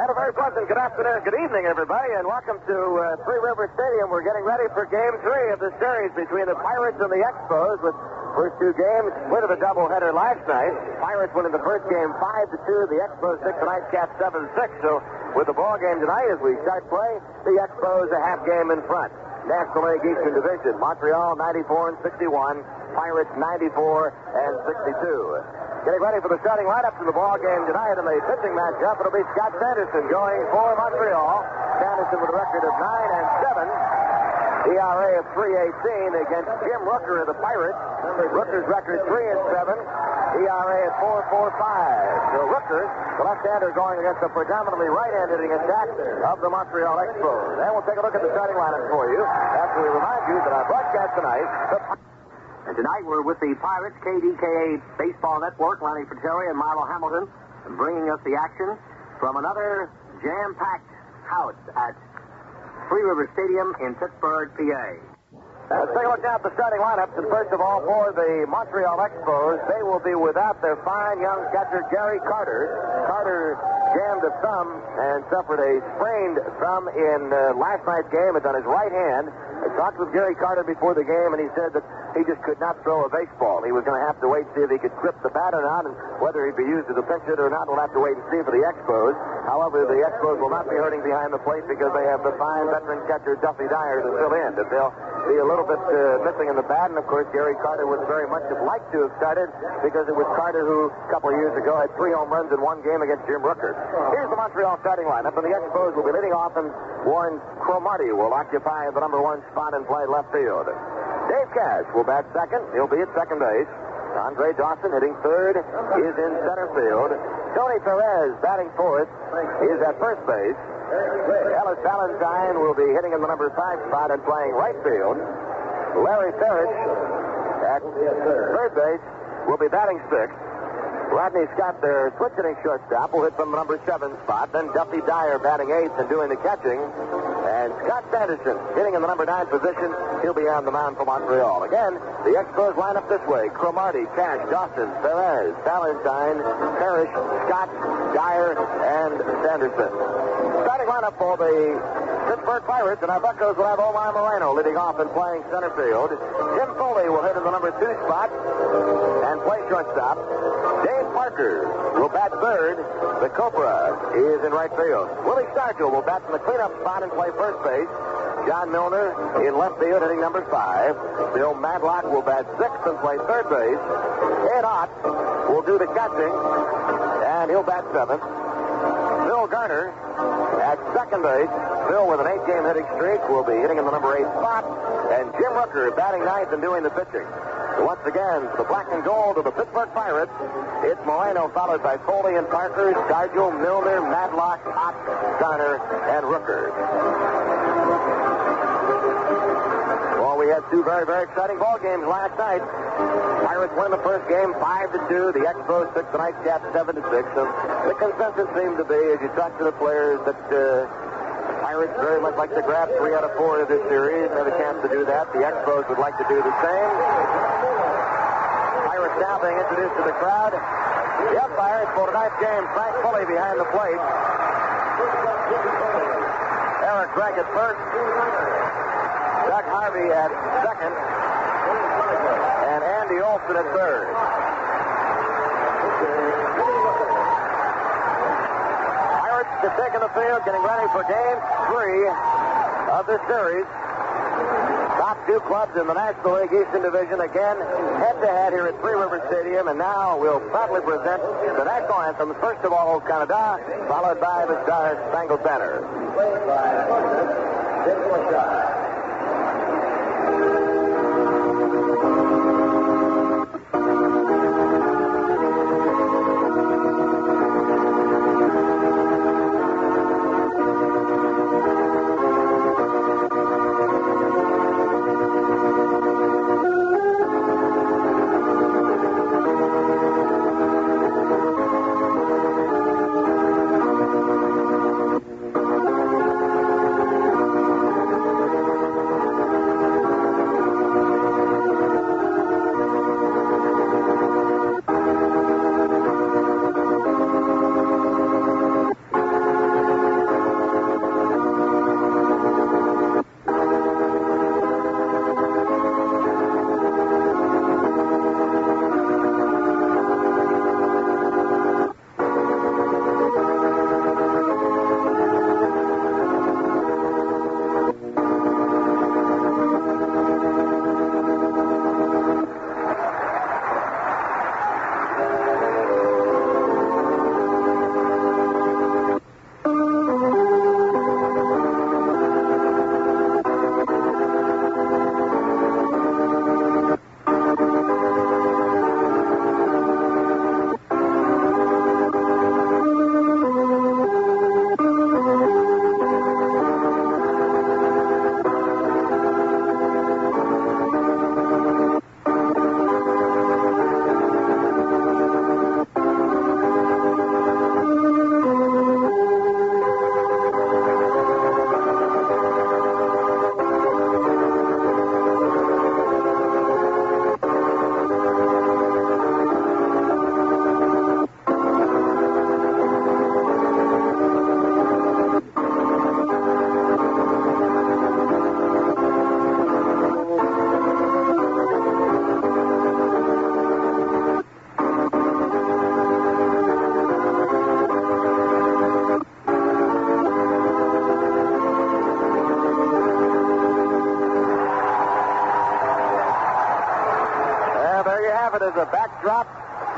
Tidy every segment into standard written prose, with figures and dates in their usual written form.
a very pleasant good afternoon, good evening, everybody, and welcome to Three River Stadium. We're getting ready for Game 3 of the series between the Pirates and the Expos, with first two games split of a doubleheader last night. Pirates winning the first game 5-2. The Expos took tonight's cap 7-6. So with the ball game tonight, as we start play, the Expos a half game in front. National League Eastern Division, Montreal 94-61, Pirates 94-62. Getting ready for the starting lineups in the ball game tonight. In the pitching matchup, it'll be Scott Sanderson going for Montreal. Sanderson with a record of 9-7, ERA of 3.18 against Jim Rooker of the Pirates. Rooker's record 3-7, ERA at 4.45. So Rooker, the left-hander, going against the predominantly right-handed hitting attack of the Montreal Expos. And we'll take a look at the starting lineup for you after we remind you that our broadcast tonight. And tonight we're with the Pirates KDKA Baseball Network, Lanny Fratelli and Milo Hamilton, bringing us the action from another jam-packed house at Three River Stadium in Pittsburgh, PA. Let's take a look now at the starting lineups. And first of all, for the Montreal Expos, they will be without their fine young catcher, Gary Carter. Carter jammed a thumb and suffered a sprained thumb in last night's game. It's on his right hand. I talked with Gary Carter before the game, and he said that he just could not throw a baseball. He was going to have to wait and see if he could grip the bat or not, and whether he'd be used as a pinch hitter or not, we'll have to wait and see for the Expos. However, the Expos will not be hurting behind the plate because they have the fine veteran catcher, Duffy Dyer, to fill in. But they'll be a little bit missing in the bat, and of course, Gary Carter would very much have liked to have started because it was Carter who, a couple of years ago, had 3 home runs in one game against Jim Rooker. Here's the Montreal starting lineup, and the Expos will be leading off, and Warren Cromartie will occupy the number 1 spot and play left field. Dave Cash will bat second. He'll be at second base. Andre Dawson hitting third is in center field. Tony Perez batting fourth is at first base. Ellis Valentine will be hitting in the number 5 spot and playing right field. Larry Parrish at third base will be batting sixth. Rodney Scott, their switch hitting shortstop, will hit from the number 7 spot. Then Duffy Dyer batting eighth and doing the catching. And Scott Sanderson hitting in the number 9 position. He'll be on the mound for Montreal. Again, the Expos line up this way. Cromartie, Cash, Dawson, Perez, Valentine, Parrish, Scott, Dyer, and Sanderson. Starting lineup for the Pittsburgh Pirates, and our Buccos will have Omar Moreno leading off and playing center field. Jim Foley will hit in the number 2 spot and play shortstop. Dave Parker will bat third. The Cobra is in right field. Willie Stargell will bat from the cleanup spot and play first base. John Milner in left field hitting number 5. Bill Madlock will bat sixth and play third base. Ed Ott will do the catching, and he'll bat seventh. Bill Garner at second base. Bill with an 8-game hitting streak will be hitting in the number 8 spot. And Jim Rooker batting ninth and doing the pitching. Once again, the black and gold of the Pittsburgh Pirates, it's Moreno followed by Foley and Parker, Stargell, Milner, Madlock, Ott, Garner, and Rooker. Well, we had 2 very, very exciting ball games last night. Pirates win the first game 5-2. The Expos took tonight's cap 7-6. So the consensus seemed to be, as you talk to the players, that Pirates very much like to grab 3 out of 4 of this series and have a chance to do that. The Expos would like to do the same. Pirates now being introduced to the crowd. The umpire for tonight's game, Frank Foley behind the plate. Eric Gregg at first. Doug Harvey at second. And Andy Olson at third. Pirates to take in the field, getting ready for game 3 of this series. Top 2 clubs in the National League Eastern Division again, head-to-head here at Three River Stadium. And now we'll proudly present the national anthem. First of all, Canada, followed by the Star Spangled Banner.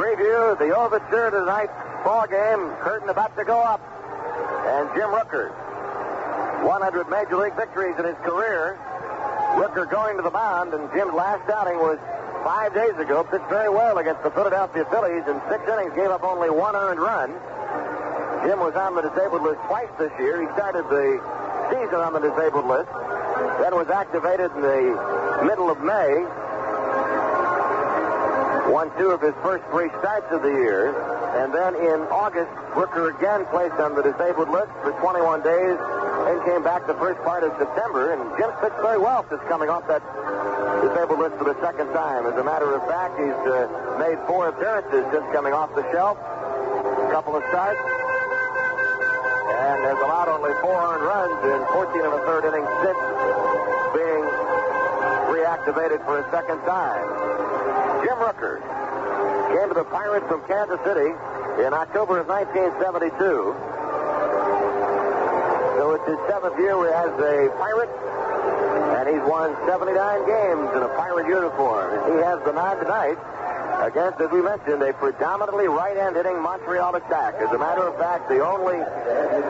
preview the overture to tonight's ball game. Curtain about to go up. And Jim Rooker, 100 Major League victories in his career. Rooker going to the mound, and Jim's last outing was 5 days ago. Pitched very well against the Philadelphia Phillies. In 6 innings, gave up only 1 earned run. Jim was on the disabled list twice this year. He started the season on the disabled list, then was activated in the middle of May. Won 2 of his first 3 starts of the year. And then in August, Rooker again placed on the disabled list for 21 days, then came back the first part of September. And Jim's pitched very well since coming off that disabled list for the second time. As a matter of fact, he's made 4 appearances since coming off the shelf, a couple of starts, and has allowed only 4 earned runs in 14 and a third innings since being reactivated for a second time. Jim Rooker came to the Pirates from Kansas City in October of 1972. So it's his 7th year as a Pirate, and he's won 79 games in a Pirate uniform. And he has the nod tonight against, as we mentioned, a predominantly right-hand hitting Montreal attack. As a matter of fact, the only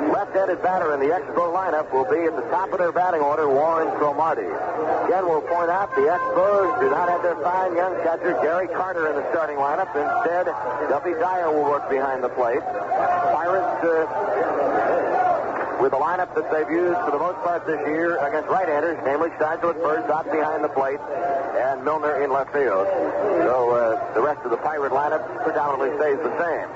left-handed batter in the Expo lineup will be at the top of their batting order, Warren Cromartie. Again, we'll point out the Expos do not have their fine young catcher, Gary Carter, in the starting lineup. Instead, Duffy Dyer will work behind the plate. Pirates, with the lineup that they've used for the most part this year against right-handers, namely Steinfeld at first, out behind the plate, and Milner in left field. So the rest of the Pirate lineup predominantly stays the same.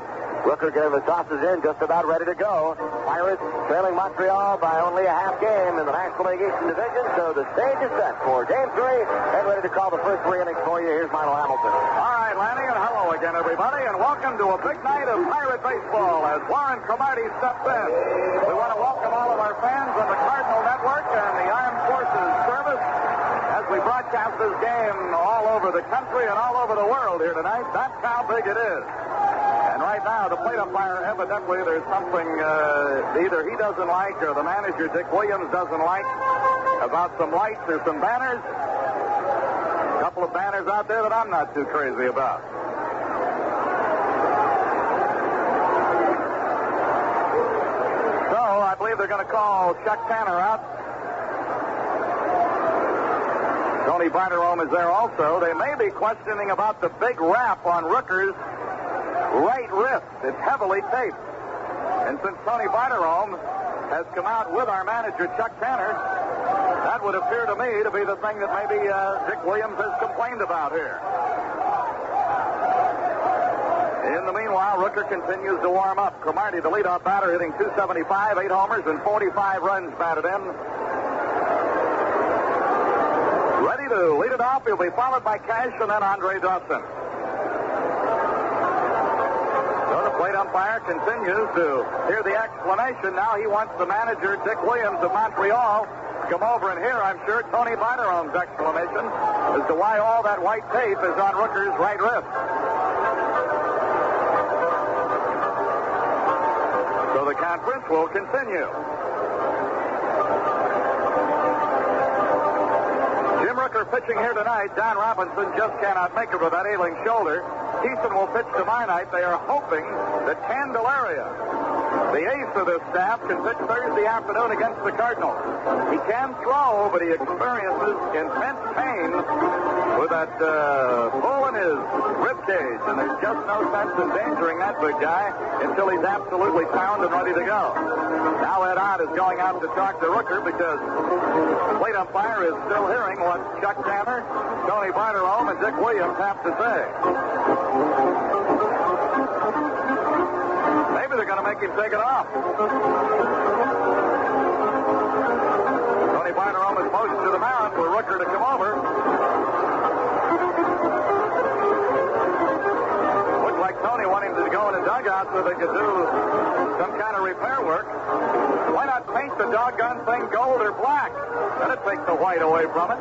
Rooker getting the tosses in, just about ready to go. Pirates trailing Montreal by only a half game in the National League Eastern Division, so the stage is set for Game 3, and ready to call the first 3 innings for you. Here's Milo Hamilton. All right, Lanny, and hello again, everybody, and welcome to a big night of Pirate baseball as Warren Cromartie steps in. We want to welcome all of our fans on the Cardinal Network and the Armed Forces Service as we broadcast this game all over the country and all over the world here tonight. That's how big it is. And right now, the plate umpire, evidently, there's something either he doesn't like or the manager, Dick Williams, doesn't like about some lights or some banners. A couple of banners out there that I'm not too crazy about. So, I believe they're going to call Chuck Tanner out. Tony Barterome is there also. They may be questioning about the big wrap on Rooker's right wrist. It's heavily taped. And since Tony Barterome has come out with our manager, Chuck Tanner, that would appear to me to be the thing that maybe Dick Williams has complained about here. In the meanwhile, Rooker continues to warm up. Cromartie, the leadoff batter, hitting .275, 8 homers, and 45 runs batted in. Ready to lead it off. He'll be followed by Cash and then Andre Dawson. So the plate umpire continues to hear the explanation. Now he wants the manager, Dick Williams of Montreal, to come over and hear, I'm sure, Tony Barterome's explanation as to why all that white tape is on Rooker's right wrist. So the conference will continue. Jim Rooker pitching here tonight. Don Robinson just cannot make it with that ailing shoulder. Thiessen will pitch tomorrow night. They are hoping that Candelaria, the ace of this staff, can pitch Thursday afternoon against the Cardinals. He can throw, but he experiences intense pain with that hole in his rib cage, and there's just no sense in endangering that big guy until he's absolutely sound and ready to go. Now Ed Ott is going out to talk to Rooker because the plate umpire is still hearing what Chuck Tanner, Tony Barterome, and Dick Williams have to say. Maybe they're going to make him take it off. Tony Barterome is motioned to the mound for Rooker to come over. Looked like Tony wanted him to go in the dugout so they could do some kind of repair work. Why not paint the doggone thing gold or black? That'd take the white away from it.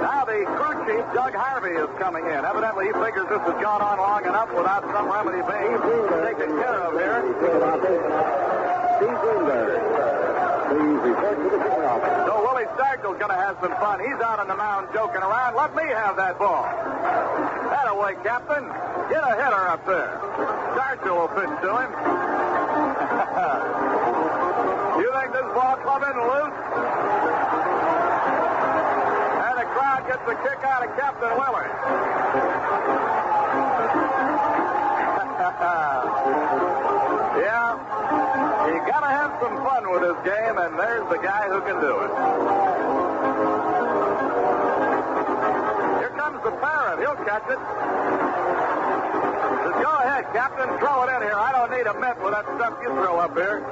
Now the crew chief, Doug Harvey, is coming in. Evidently, he figures this has gone on long enough without some remedy being taken care of here. Please report to the shooting office. So Willie Stargell's going to have some fun. He's out on the mound joking around. Let me have that ball. That away, Captain. Get a hitter up there. Stargell will pitch to him. You think this ball club isn't loose? And the crowd gets a kick out of Captain Willie. Yeah, you got to have some fun with this game, and there's the guy who can do it. Here comes the parrot. He'll catch it. Says, go ahead, Captain. Throw it in here. I don't need a mitt with that stuff you throw up here.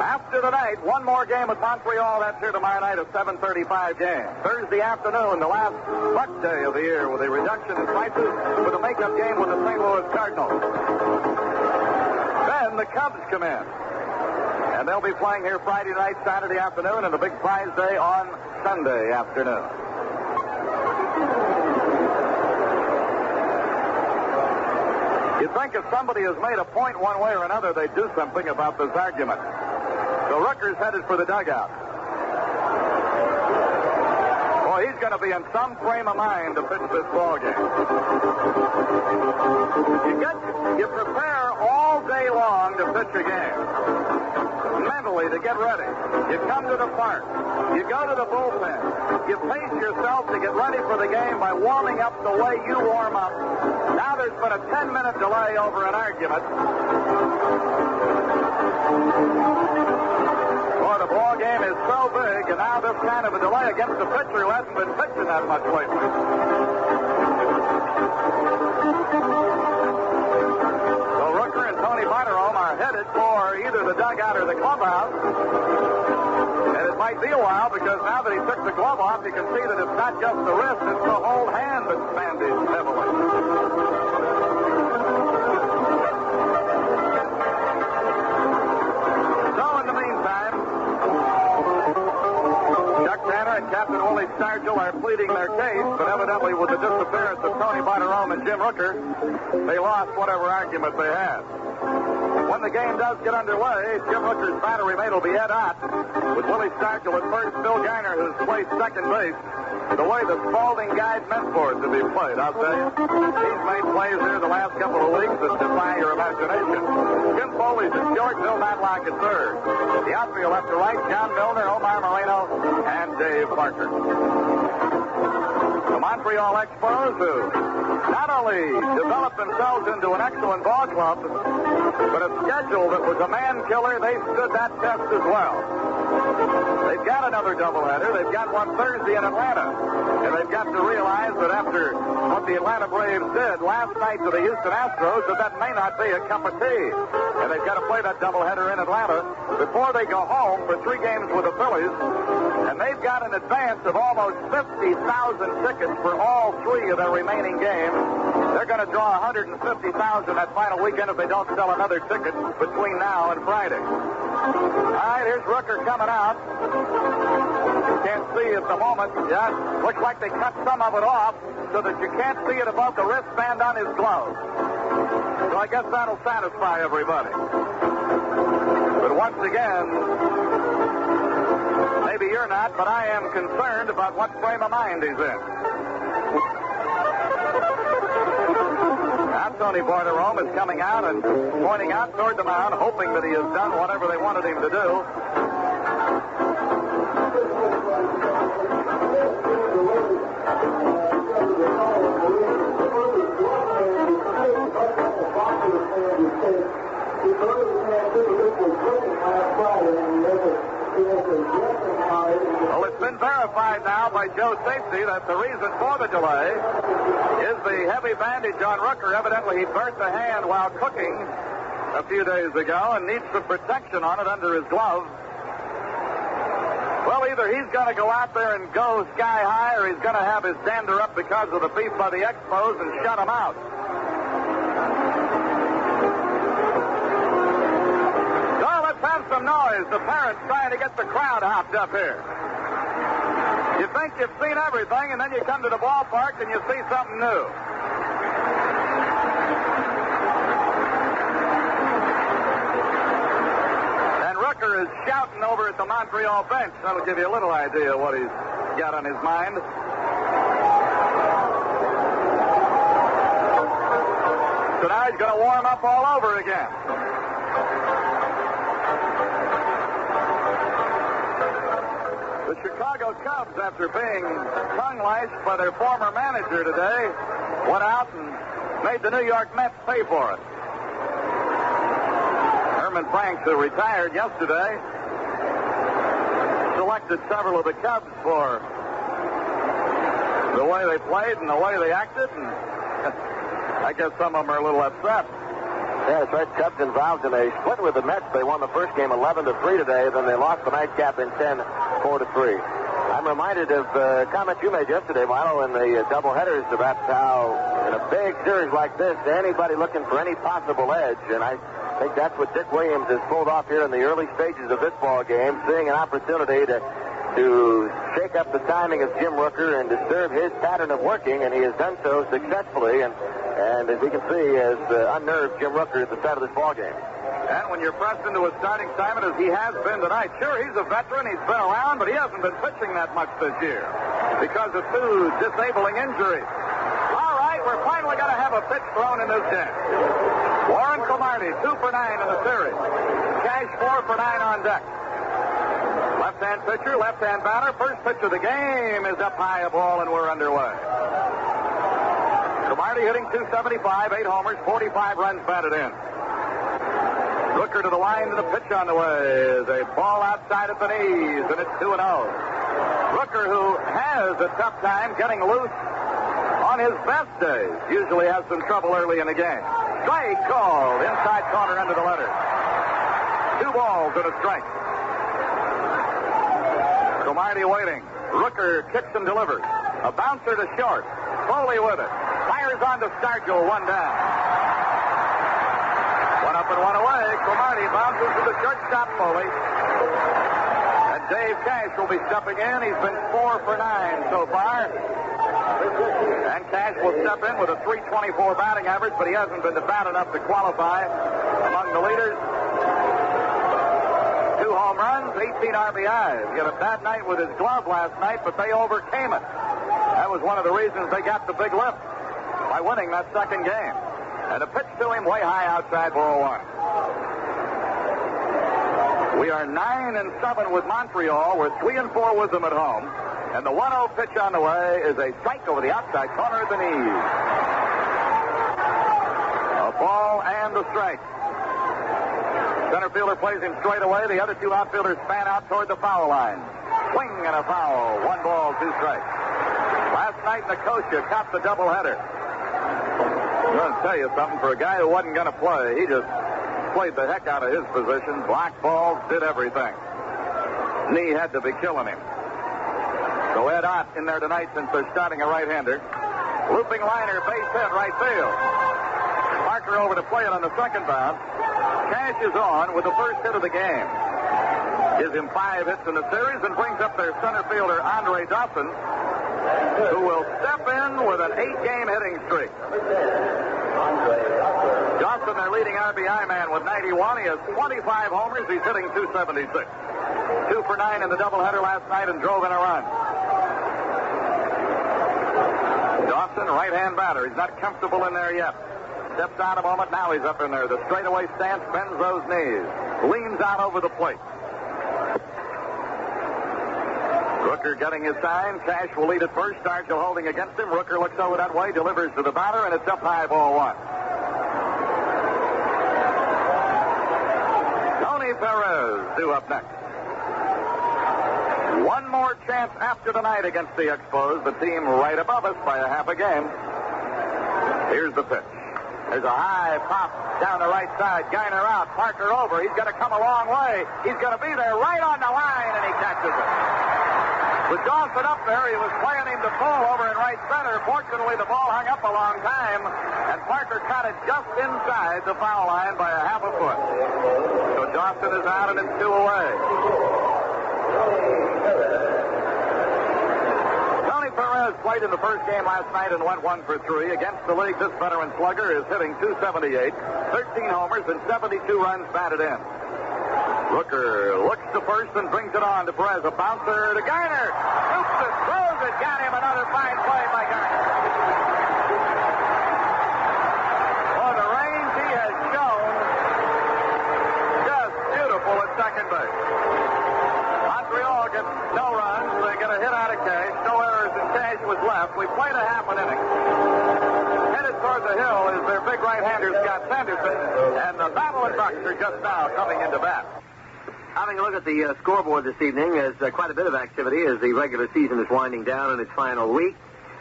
After tonight, one more game with Montreal. That's here tomorrow night, a 7:35 game. Thursday afternoon, the last buck day of the year with a reduction in prices with a makeup game with the St. Louis Cardinals. Then the Cubs come in. And they'll be playing here Friday night, Saturday afternoon, and the big prize day on Sunday afternoon. You'd think if somebody has made a point one way or another, they'd do something about this argument. So Rooker's headed for the dugout. Boy, he's going to be in some frame of mind to pitch this ball game. You prepare all day long to pitch a game. Mentally to get ready. You come to the park. You go to the bullpen. You pace yourself to get ready for the game by warming up the way you warm up. Now there's been a 10-minute delay over an argument. Boy, the ball game is so big, and now this kind of a delay against the pitcher who hasn't been pitching that much lately. So Rooker and Tony Barterome are headed for either the dugout or the clubhouse. And it might be a while because now that he took the glove off, you can see that it's not just the wrist, it's the whole hand that's bandaged heavily. And Captain Willie Stargell are pleading their case, but evidently with the disappearance of Tony Barterome and Jim Rooker, they lost whatever argument they had. When the game does get underway, Jim Rooker's battery mate will be Ed Ott, with Willie Stargell at first, Bill Garner, who's played second base. The way the Spalding guide meant for it to be played, I'll tell you. He's made plays here the last couple of weeks that defy your imagination. Jim Foley's at short, Bill Matlock at third. The outfield left to right, John Milner, Omar Moreno, and Dave Parker. The Montreal Expos, who not only developed themselves into an excellent ball club, but a schedule that was a man killer, they stood that test as well. They've got another doubleheader. They've got one Thursday in Atlanta. And they've got to realize that after what the Atlanta Braves did last night to the Houston Astros, that may not be a cup of tea. And they've got to play that doubleheader in Atlanta before they go home for 3 games with the Phillies. And they've got an advance of almost 50,000 tickets for all 3 of their remaining games. They're going to draw 150,000 that final weekend if they don't sell another ticket between now and Friday. All right, here's Rooker coming out. Can't see at the moment. Yeah, looks like they cut some of it off so that you can't see it above the wristband on his glove. So I guess that'll satisfy everybody. But once again, maybe you're not, but I am concerned about what frame of mind he's in. Now Tony Barterome is coming out and pointing out toward the mound, hoping that he has done whatever they wanted him to do. Well, it's been verified now by Joe Safety that the reason for the delay is the heavy bandage on Rooker. Evidently, he burnt the hand while cooking a few days ago and needs some protection on it under his glove. Well, either he's going to go out there and go sky high, or he's going to have his dander up because of the beef by the Expos and shut him out. So let's have some noise. The parents trying to get the crowd hopped up here. You think you've seen everything, and then you come to the ballpark and you see something new. Schulder is shouting over at the Montreal bench. That'll give you a little idea what he's got on his mind. So now he's going to warm up all over again. The Chicago Cubs, after being tongue-lashed by their former manager today, went out and made the New York Mets pay for it. Herman Franks, who retired yesterday, selected several of the Cubs for the way they played and the way they acted, and I guess some of them are a little upset. Yeah, that's right. Cubs involved in a split with the Mets. They won the first game 11-3 today. Then they lost the nightcap in 10, 4-3. I'm reminded of a comment you made yesterday, Milo, in the doubleheaders about how in a big series like this, anybody looking for any possible edge, and I think that's what Dick Williams has pulled off here in the early stages of this ball game, seeing an opportunity to shake up the timing of Jim Rooker and disturb his pattern of working, and he has done so successfully. And as we can see, has unnerved Jim Rooker at the start of this ball game. And when you're pressed into a starting assignment as he has been tonight, sure, he's a veteran, he's been around, but he hasn't been pitching that much this year because of two disabling injuries. All right, we're finally going to have a pitch thrown in this game. Warren Cromartie, 2 for 9 in the series. Cash, 4 for 9 on deck. Left-hand pitcher, left-hand batter. First pitch of the game is up high, a ball, and we're underway. Cromartie hitting .275, 8 homers, 45 runs batted in. Rooker to the line, and the pitch on the way is a ball outside at the knees, and it's 2-0. Rooker, who has a tough time getting loose on his best days, usually has some trouble early in the game. Strike called, inside corner under the letter. 2 balls and a strike. Cromartie waiting. Rooker kicks and delivers. A bouncer to short. Foley with it. Fires on to Stargell, 1 down. 1 up and 1 away. Cromartie bounces to the shortstop, Foley. And Dave Cash will be stepping in. He's been 4 for 9 so far. And Cash will step in with a .324 batting average, but he hasn't been to bat enough to qualify among the leaders. 2 home runs, 18 RBIs. He had a bad night with his glove last night, but they overcame it. That was one of the reasons they got the big lift, by winning that second game. And a pitch to him way high outside, ball 1. We are 9-7 with Montreal. We're 3-4 with them at home. And the 1-0 pitch on the way is a strike over the outside corner of the knees. A ball and a strike. Center fielder plays him straight away. The other 2 outfielders fan out toward the foul line. Swing and a foul. 1 ball, 2 strikes. Last night, Nicosia caught the doubleheader. I'm going to tell you something. For a guy who wasn't going to play, he just played the heck out of his position. Blocked balls, did everything. Knee had to be killing him. So Ed Ott in there tonight since they're starting a right-hander. Looping liner, base hit, right field. Parker over to play it on the second bounce. Cash is on with the first hit of the game. Gives him 5 hits in the series and brings up their center fielder, Andre Dawson, who will step in with an 8-game hitting streak. Dawson, their leading RBI man with 91. He has 25 homers. He's hitting .276. 2 for 9 in the doubleheader last night and drove in a run. Dawson, right-hand batter. He's not comfortable in there yet. Steps out a moment. Now he's up in there. The straightaway stance, bends those knees. Leans out over the plate. Rooker getting his sign. Cash will lead at first. Stargell holding against him. Rooker looks over that way, delivers to the batter, and it's up high, ball 1. Tony Perez due up next. One more chance after tonight against the Expos. The team right above us by a half a game. Here's the pitch. There's a high pop down the right side. Geiner out. Parker over. He's going to come a long way. He's going to be there right on the line, and he catches it. With Dawson up there, he was playing him to pull over in right center. Fortunately, the ball hung up a long time, and Parker caught it just inside the foul line by a half a foot. So Dawson is out, and it's 2 away. Tony Perez played in the first game last night and went 1 for 3. Against the league, this veteran slugger is hitting .278, 13 homers, and 72 runs batted in. Rooker looks to first and brings it on to Perez. A bouncer to Garner. Shoots it, throws it, got him. Another fine play by Garner. For the range he has shown, just beautiful at second base. Montreal gets no runs. They get a hit out of Cash. No errors, and Cash was left. We played a half an inning. Headed toward the hill is their big right-hander, Scott Sanderson, and the Battle and Bucks are just now coming into bat. Having a look at the scoreboard this evening, there's quite a bit of activity as the regular season is winding down in its final week.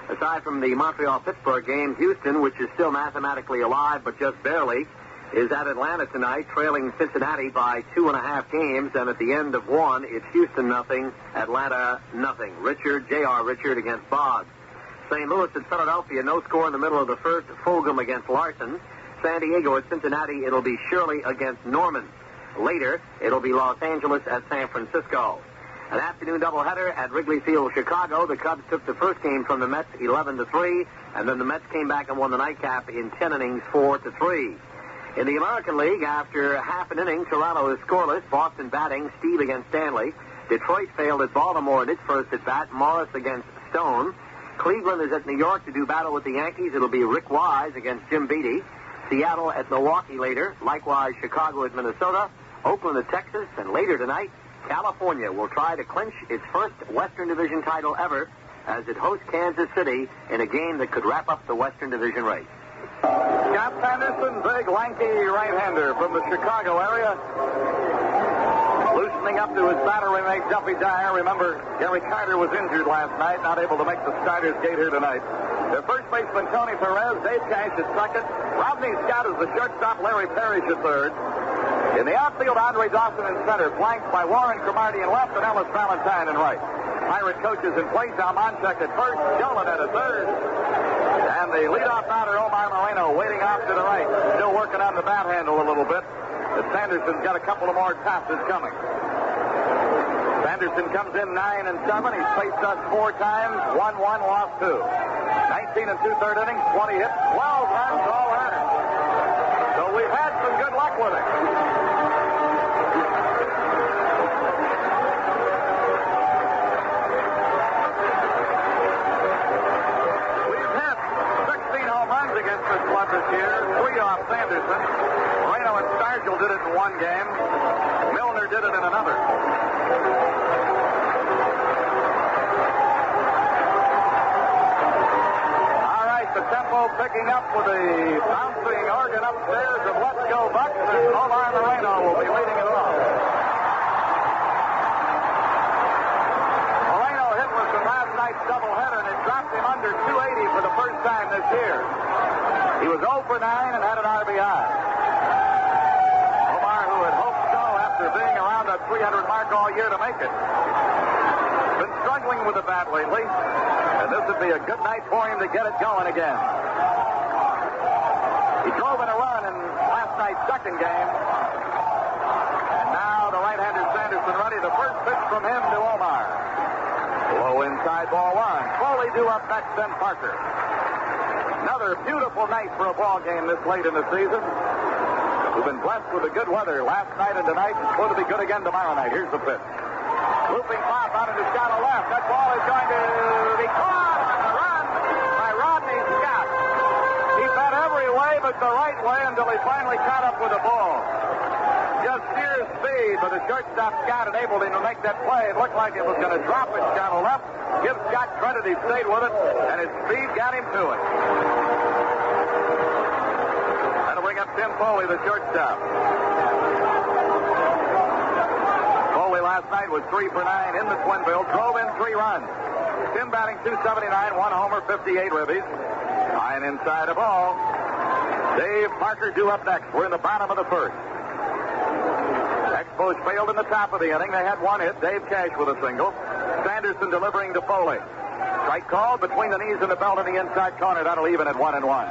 Aside from the Montreal-Pittsburgh game, Houston, which is still mathematically alive but just barely, is at Atlanta tonight, trailing Cincinnati by 2.5 games, and at the end of one, it's Houston nothing, Atlanta nothing. J.R. Richard against Boggs. St. Louis at Philadelphia, no score in the middle of the first. Fulgham against Larson. San Diego at Cincinnati, it'll be Shirley against Norman. Later, it'll be Los Angeles at San Francisco. An afternoon doubleheader at Wrigley Field, Chicago. The Cubs took the first game from the Mets 11-3, and then the Mets came back and won the nightcap in 10 innings, 4-3. In the American League, after half an inning, Toronto is scoreless. Boston batting, Steve against Stanley. Detroit failed at Baltimore in its first at bat. Morris against Stone. Cleveland is at New York to do battle with the Yankees. It'll be Rick Wise against Jim Beattie. Seattle at Milwaukee later. Likewise, Chicago at Minnesota. Oakland at Texas. And later tonight, California will try to clinch its first Western Division title ever as it hosts Kansas City in a game that could wrap up the Western Division race. Scott Sanderson, big, lanky right-hander from the Chicago area. Loosening up to his battery mate, Duffy Dyer. Remember, Gary Carter was injured last night, not able to make the starters gate here tonight. Their first baseman, Tony Perez. Dave Cash at second. Rodney Scott is the shortstop. Larry Parrish at third. In the outfield, Andre Dawson in center, flanked by Warren Cromartie in left and Ellis Valentine in right. Pirate coaches in place. Almonchek at first. Jolinet at third. And the leadoff batter, Omar Moreno, waiting off to the right. Still working on the bat handle a little bit. But Sanderson's got a couple of more passes coming. Sanderson comes in 9 and 7. He's faced us 4 times. 1-1, lost 2. 19 and 2/3 innings, 20 hits, 12 runs, all earned. So we've had some good luck with it. We've hit 16 home runs against this club this year. 3 off Sanderson. Moreno and Stargell did it in one game. Milner did it in another. The tempo picking up with the bouncing organ upstairs of Let's Go Bucks, and Omar Moreno will be leading it off. Moreno hit was from last night's doubleheader, and it dropped him under 280 for the first time this year. He was 0 for 9 and had an RBI. Omar, who had hoped so after being around that 300 mark all year to make it, been struggling with the bat lately. And this would be a good night for him to get it going again. He drove in a run in last night's second game. And now the right-hander Sanderson ready. The first pitch from him to Omar. Low inside, ball 1. Foley due up next, then Parker. Another beautiful night for a ball game this late in the season. We've been blessed with the good weather last night and tonight. It's going to be good again tomorrow night. Here's the pitch. Looping pop out into shallow left. That ball is going to be caught on the run by Rodney Scott. He bet every way but the right way until he finally caught up with the ball. Just sheer speed, but the shortstop Scott enabled him to make that play. It looked like it was going to drop in shallow left. Give Scott credit, he stayed with it, and his speed got him to it. That'll bring up Tim Foley, the shortstop. Last night was 3 for 9 in the Twinville. Drove in 3 runs. Tim batting .279, 1 homer, 58 ribbies. Line inside a ball. Dave Parker due up next. We're in the bottom of the first. Expos failed in the top of the inning. They had 1 hit. Dave Cash with a single. Sanderson delivering to Foley. Strike called between the knees and the belt in the inside corner. That'll even at 1-1.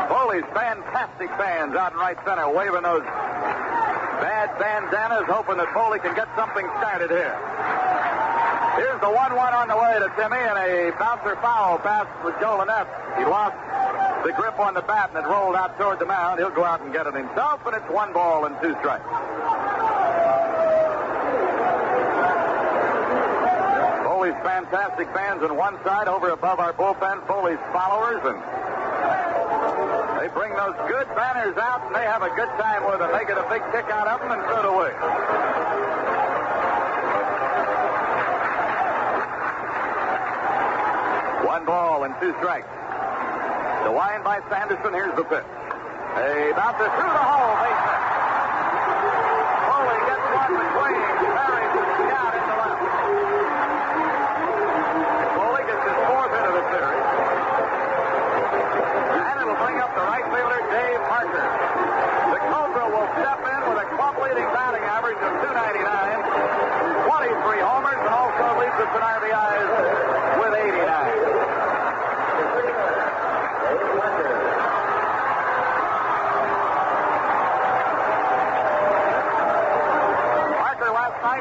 Foley's fantastic fans out in right center waving those bad bandanas, hoping that Foley can get something started here. Here's the 1-1 on the way to Timmy, and a bouncer foul pass with Jolinet. He lost the grip on the bat, and it rolled out toward the mound. He'll go out and get it himself, and it's 1 ball and 2 strikes. Foley's fantastic fans on one side, over above our bullpen, Foley's followers, and they bring those good banners out, and they have a good time with them. They get a big kick out of them, and so do we. 1 ball and 2 strikes. The wind by Sanderson. Here's the pitch. A bouncer through the hole. Base hit. Foley gets one between. Carries the scout into left. Foley gets his 4th hit of the series. And it'll bring up the right fielder, Dave Parker. The Cobra will step in with a club-leading batting average of .299, 23 homers, and also leads us in RBIs with 89.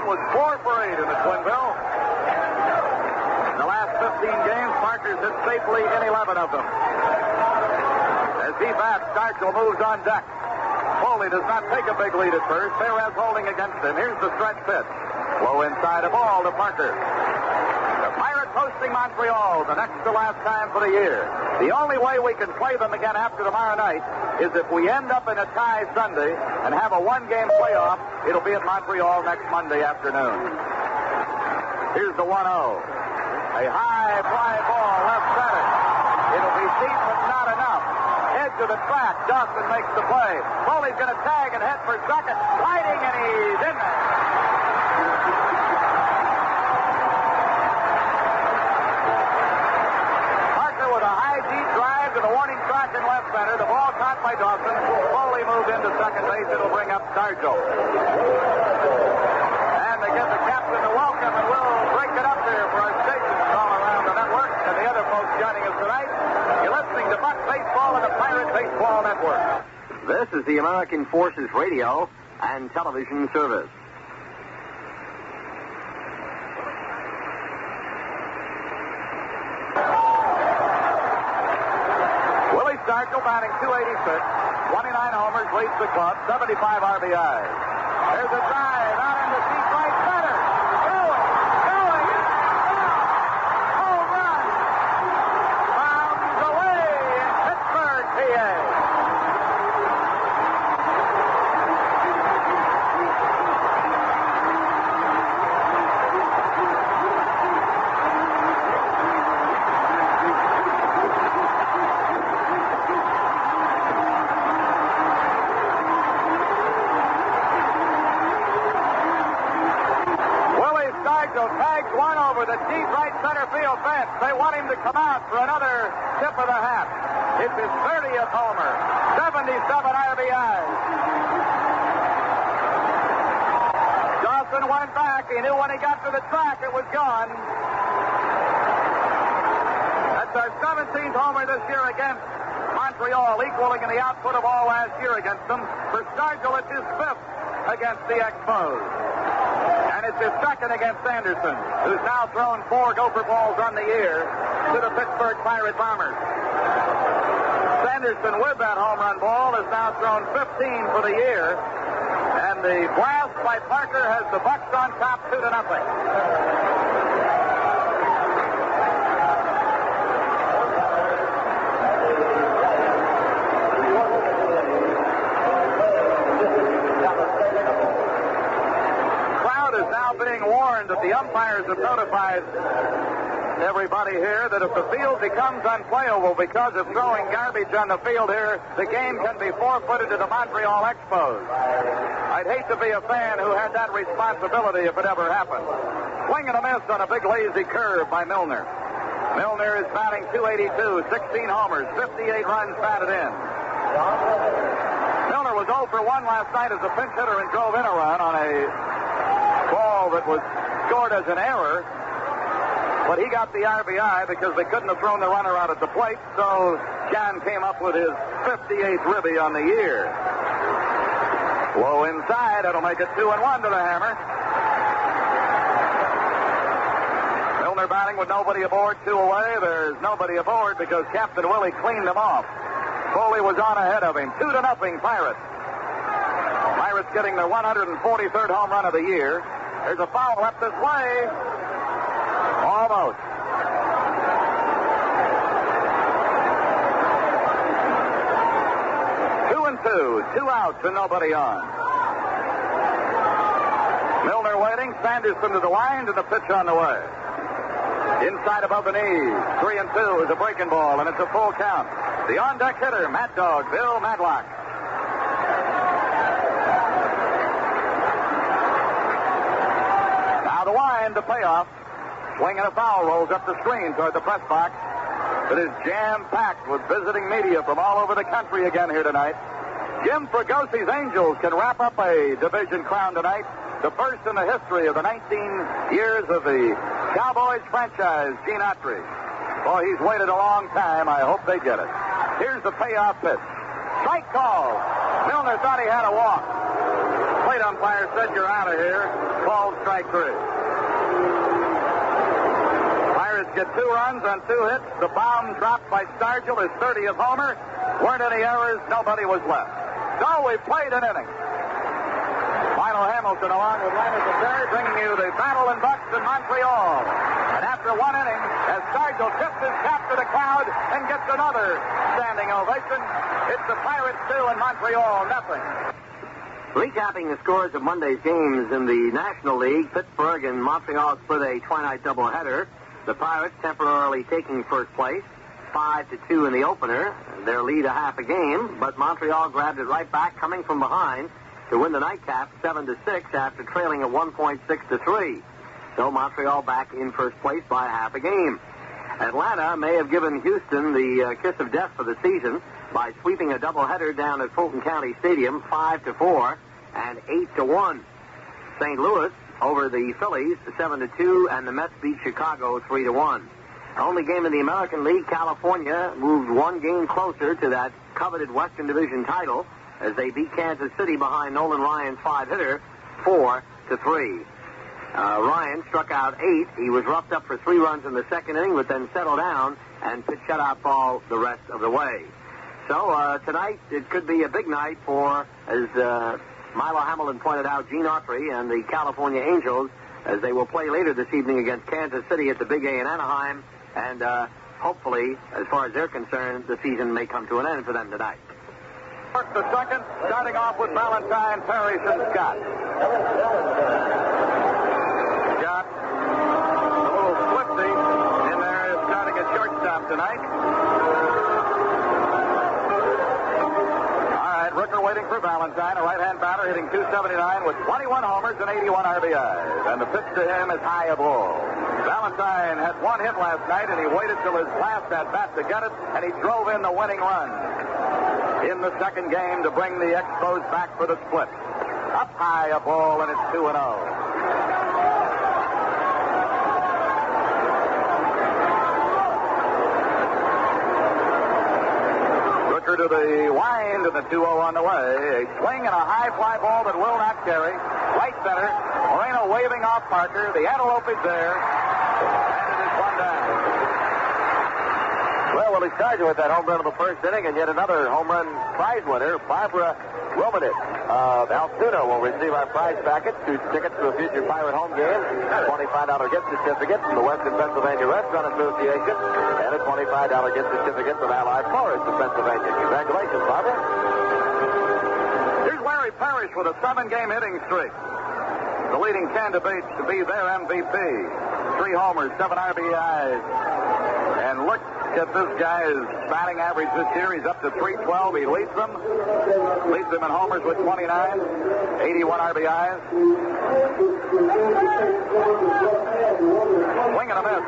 Was 4 for 8 in the Twinville. In the last 15 games, Parker's hit safely in 11 of them. As he bats, Stargell moves on deck. Foley does not take a big lead at first. Perez holding against him. Here's the stretch pitch. Low inside, a ball to Parker. The Pirates hosting Montreal the next to last time for the year. The only way we can play them again after tomorrow night is if we end up in a tie Sunday and have a 1-game playoff. It'll be at Montreal next Monday afternoon. Here's the 1-0. A high fly ball left center. It'll be deep, but not enough. Edge of the track. Dawson makes the play. Foley's going to tag and head for second. Sliding, and he's in there. Parker with a high deep drive to the warning track in left center. The ball caught by Dawson. Foley moved into second base. It'll bring up Stargell. And they get the captain to welcome, and we'll break it up there for our stations all around the network and the other folks joining us tonight. You're listening to Buck Baseball and the Pirate Baseball Network. This is the American Forces Radio and Television Service. Willie Stargell batting .286. 29 homers, leads the club, 75 RBIs. There's a drive out into deep right center. Going, home run. Bounds away in Pittsburgh, PA. Tags one over the deep right center field fence. They want him to come out for another tip of the hat. It's his 30th homer. 77 RBIs. Dawson went back. He knew when he got to the track it was gone. That's our 17th homer this year against Montreal, equaling in the output of all last year against them. For Stargell, it's his 5th against the Expos. And it's his 2nd against Sanderson, who's now thrown 4 gopher balls on the year to the Pittsburgh Pirate Bombers. Sanderson, with that home run ball, has now thrown 15 for the year. And the blast by Parker has the Bucks on top 2-0. Being warned that the umpires have notified everybody here that if the field becomes unplayable because of throwing garbage on the field here, the game can be forfeited to the Montreal Expos. I'd hate to be a fan who had that responsibility if it ever happened. Swing and a miss on a big lazy curve by Milner. Milner is batting .282, 16 homers, 58 runs batted in. Milner was 0 for 1 last night as a pinch hitter and drove in a run on a ball that was scored as an error, but he got the RBI because they couldn't have thrown the runner out at the plate, so John came up with his 58th ribby on the year. Low inside, it'll make it 2-1 to the hammer. Milner batting with nobody aboard, 2 away. There's nobody aboard because Captain Willie cleaned them off. Foley was on ahead of him. 2-0 Pirates. Pirates getting their 143rd home run of the year. There's a foul left this way. Almost. Two outs and nobody on. Milner waiting. Sanderson to the line, and the pitch on the way. Inside above the knees. 3-2 is a breaking ball, and it's a full count. The on-deck hitter, Mad Dog, Bill Madlock. Now the wind, the payoff. Swing and a foul rolls up the screen toward the press box. It is jam-packed with visiting media from all over the country again here tonight. Jim Fragosi's Angels can wrap up a division crown tonight. The first in the history of the 19 years of the Cowboys franchise, Gene Autry. Boy, he's waited a long time. I hope they get it. Here's the payoff pitch. Strike call. Milner thought he had a walk. Plate umpire said, "You're out of here." Called strike 3. Pirates get 2 runs on 2 hits. The bomb dropped by Stargell, his 30th homer. Weren't any errors. Nobody was left. So we played an inning. Milo Hamilton along with Leonard and Terry bringing you the battle in Bucks in Montreal. And after 1 inning, as Stargell tips his cap to the crowd and gets another standing ovation, it's the Pirates 2 and Montreal nothing. Recapping the scores of Monday's games in the National League, Pittsburgh and Montreal split a twilight doubleheader. The Pirates temporarily taking first place, 5-2 in the opener. Their lead a half a game, but Montreal grabbed it right back, coming from behind to win the nightcap 7-6 after trailing at 1.6-3. So Montreal back in first place by half a game. Atlanta may have given Houston the kiss of death for the season by sweeping a doubleheader down at Fulton County Stadium 5-4 and 8-1. St. Louis over the Phillies 7-2, and the Mets beat Chicago 3-1. Only game in the American League, California moved 1 game closer to that coveted Western Division title as they beat Kansas City behind Nolan Ryan's 5-hitter 4-3. Ryan struck out 8. He was roughed up for 3 runs in the second inning, but then settled down and pitched shutout ball the rest of the way. So tonight it could be a big night for, as Milo Hamilton pointed out, Gene Autry and the California Angels, as they will play later this evening against Kansas City at the Big A in Anaheim. And hopefully, as far as they're concerned, the season may come to an end for them tonight. First the second, starting off with Valentine, Parrish, and Scott. Scott, a little swifty in there, is starting at shortstop tonight. All right, Rooker waiting for Valentine, a right-hand batter hitting .279 with 21 homers and 81 RBIs. And the pitch to him is high a ball. Valentine had 1 hit last night, and he waited till his last at-bat to get it, and he drove in the winning run in the second game to bring the Expos back for the split. Up high a ball, and it's 2-0. Rooker to the wind, and the 2-0 on the way. A swing and a high fly ball that will not carry. Right center. Moreno waving off Parker. The antelope is there. Well, he started with that home run in the first inning, and yet another home run prize winner, Barbara Romanich of Altoona, will receive our prize packet, 2 tickets to a future Pirate home game, a $25 gift certificate from the Western Pennsylvania Restaurant Association, and a $25 gift certificate from Allied Florists of Pennsylvania. Congratulations, Barbara. Here's Larry Parrish with a 7-game hitting streak. The leading candidate to be their MVP. 3 homers, 7 RBIs. And look at this guy's batting average this year. He's up to .312. He leads them in homers with 29, 81 RBIs. Swing and a miss.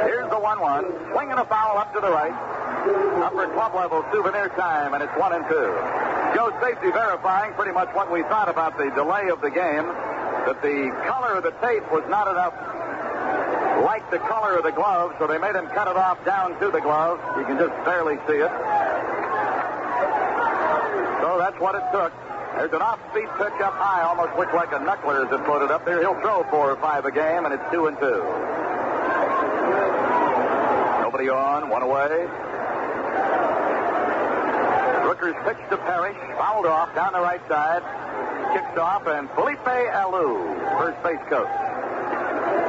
Here's the 1-1. Swing and a foul up to the right. Upper club level souvenir time, and it's 1-2. Joe Safety verifying pretty much what we thought about the delay of the game, that the color of the tape was not enough like the color of the glove, so they made him cut it off down to the glove. You can just barely see it. So that's what it took. There's an off-speed pitch up high, almost looked like a knuckler as it floated up there. He'll throw 4 or 5 a game, and it's 2-2. Nobody on, 1 away. Rooker's pitch to Parrish, fouled off down the right side, kicks off, and Felipe Alou, first base coach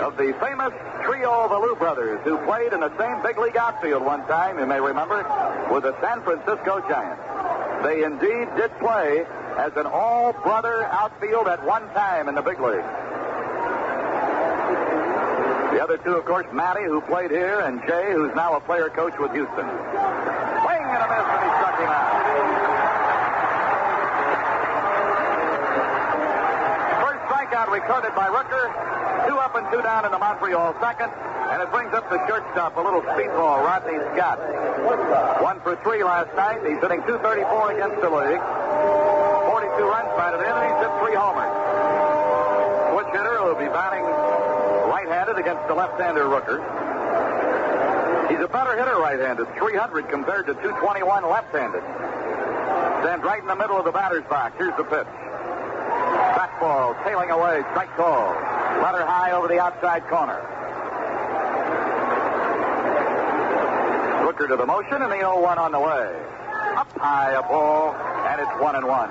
of the famous trio of Alou brothers who played in the same big league outfield one time, you may remember, with the San Francisco Giants. They indeed did play as an all-brother outfield at one time in the big league. The other two, of course, Matty, who played here, and Jay, who's now a player coach with Houston. Swing and a miss, and he struck him out. First strikeout recorded by Rooker. 2 up and 2 down in the Montreal second. And it brings up the shortstop, a little speedball, Rodney Scott. 1 for 3 last night. He's hitting .234 against the league. 42 runs batted in, and he's hit 3 homers. Switch hitter will be batting right-handed against the left-hander Rooker. He's a better hitter right-handed, 300 compared to 221 left-handed. Stands right in the middle of the batter's box. Here's the pitch. Fastball, tailing away, strike call. Letter high over the outside corner. Rooker to the motion, and the 0-1 on the way. Up high, a ball, and it's 1-1.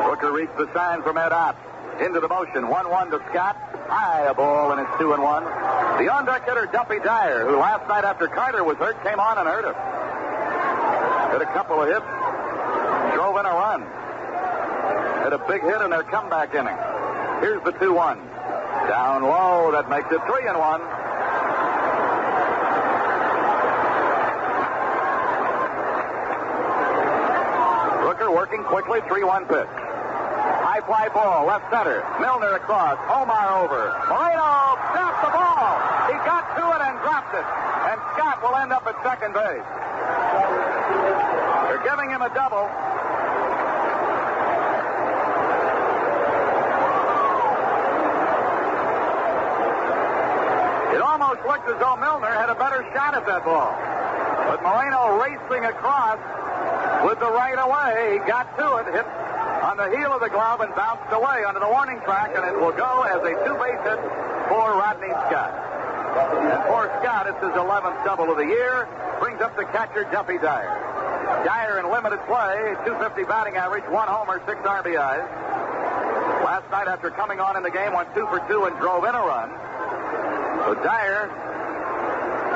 Rooker reached the sign from Ed Ott. Into the motion, 1-1 to Scott. High, a ball, and it's 2-1. The on-deck hitter, Duffy Dyer, who last night after Carter was hurt, came on and hurt him. Hit a couple of hits. Drove in a run. Hit a big hit in their comeback inning. Here's the 2-1. Down low, that makes it 3-1. Rooker working quickly, 3-1 pitch. High fly ball, left center. Milner across. Omar over. Moreno snapped the ball. He got to it and dropped it. And Scott will end up at second base. They're giving him a double. It almost looked as though Milner had a better shot at that ball. But Moreno racing across with the right away. He got to it, hit on the heel of the glove, and bounced away under the warning track, and it will go as a 2-base hit for Rodney Scott. And for Scott, it's his 11th double of the year. Brings up the catcher, Duffy Dyer. Dyer in limited play, .250 batting average, 1 homer, 6 RBIs. Last night, after coming on in the game, went 2 for 2 and drove in a run. So Dyer,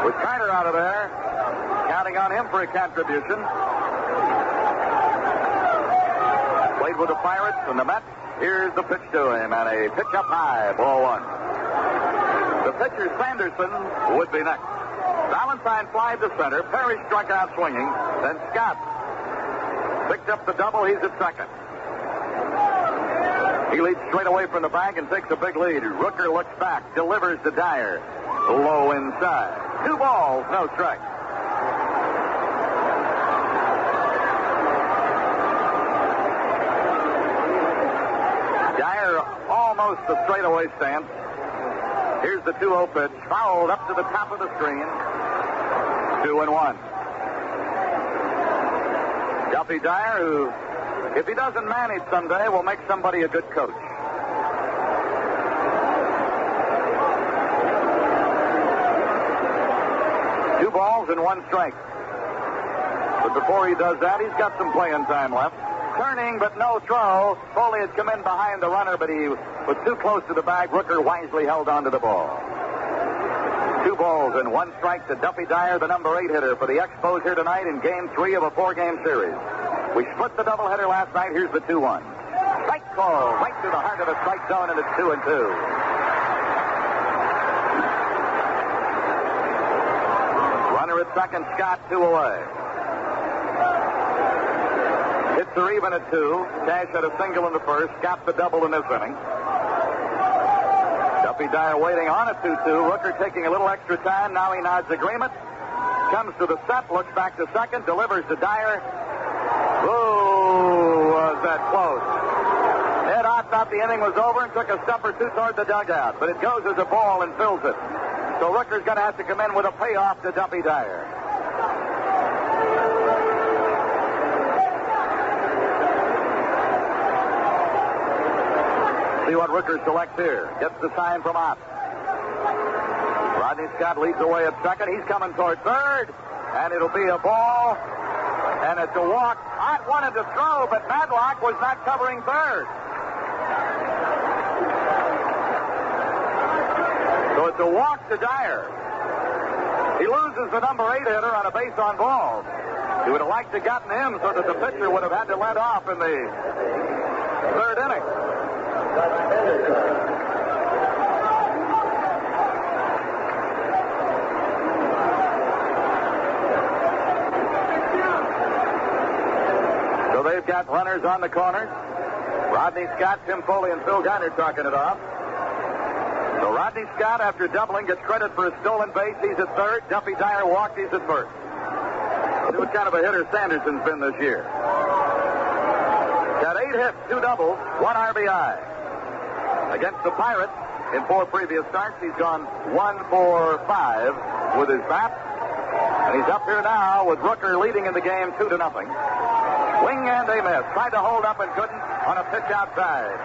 with Carter out of there, counting on him for a contribution. Played with the Pirates and the Mets. Here's the pitch to him, and a pitch up high, ball 1. The pitcher, Sanderson, would be next. Valentine flied to center. Parrish struck out swinging. Then Scott picked up the double. He's at second. He leads straight away from the bag and takes a big lead. Rooker looks back, delivers to Dyer. Low inside. 2 balls, no strike. Dyer almost a straightaway stance. Here's the 2-0 pitch. Fouled up to the top of the screen. 2-1. Duffy Dyer, who, if he doesn't manage someday, will make somebody a good coach. Two balls and 1 strike. But before he does that, he's got some playing time left. Turning, but no throw. Foley had come in behind the runner, but he was too close to the bag. Rooker wisely held on to the ball. 2 balls and 1 strike to Duffy Dyer, the number 8 hitter for the Expos here tonight in Game 3 of a 4-game series. We split the doubleheader last night. Here's the 2-1. Strike call right through the heart of the strike zone, and it's 2-2. Runner at second, Scott, 2 away. Hits are even at 2. Cash had a single in the first. Scott the double in this inning. Duffy Dyer waiting on a 2-2. Rooker taking a little extra time. Now he nods agreement. Comes to the set. Looks back to second. Delivers to Dyer. Ooh, was that close. Ed Ott thought the inning was over and took a step or 2 toward the dugout. But it goes as a ball and fills it. So Rooker's going to have to come in with a payoff to Duffy Dyer. See what Rooker selects here. Gets the sign from Ott. Rodney Scott leads away at second. He's coming toward third, and it'll be a ball, and it's a walk. Ott wanted to throw, but Madlock was not covering third. So it's a walk to Dyer. He loses the number 8 hitter on a base on balls. He would have liked to have gotten him so that the pitcher would have had to let off in the third inning. So they've got runners on the corners. Rodney Scott, Tim Foley, and Phil Garner talking it off. So Rodney Scott, after doubling, gets credit for a stolen base. He's at third. Duffy Dyer walked. He's at first. See what kind of a hitter Sanderson's been this year. Got 8 hits, 2 doubles, 1 RBI. Against the Pirates, in 4 previous starts, he's gone 1 for 5 with his bat. And he's up here now with Rooker leading in the game 2-0. Swing and a miss. Tried to hold up and couldn't on a pitch outside.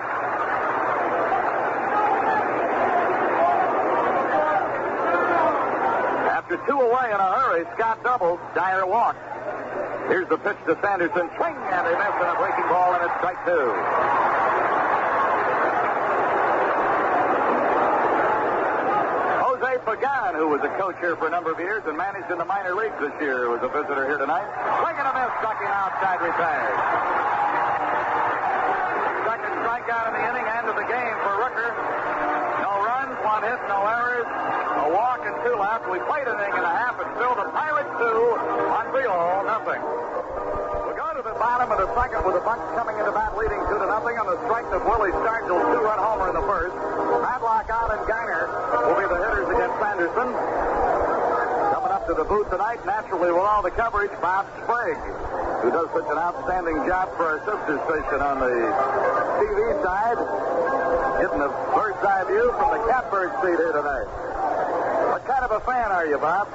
After 2 away in a hurry, Scott doubles, Dyer walks. Here's the pitch to Sanderson. Swing and a miss and a breaking ball, and it's strike 2. Jose Pagan, who was a coach here for a number of years and managed in the minor leagues this year, was a visitor here tonight. Swing and a miss, struck him outside, retired. Second strikeout in the inning, end of the game for Rooker. No runs, 1 hit, no errors. A walk and 2 left. We played an inning and a half, and still the Pirates 2, Montreal nothing. We go to the bottom of the second with the Bucks coming into bat leading 2-0 on the strike of Willie Stargell's 2-run homer in the first. Madlock, Ott, and Garner will be the hitters against Sanderson. Coming up to the booth tonight, naturally with all the coverage, Bob Sprague, who does such an outstanding job for our sister station on the TV side, getting a bird's eye view from the catbird seat here tonight. What kind of a fan are you, Bob?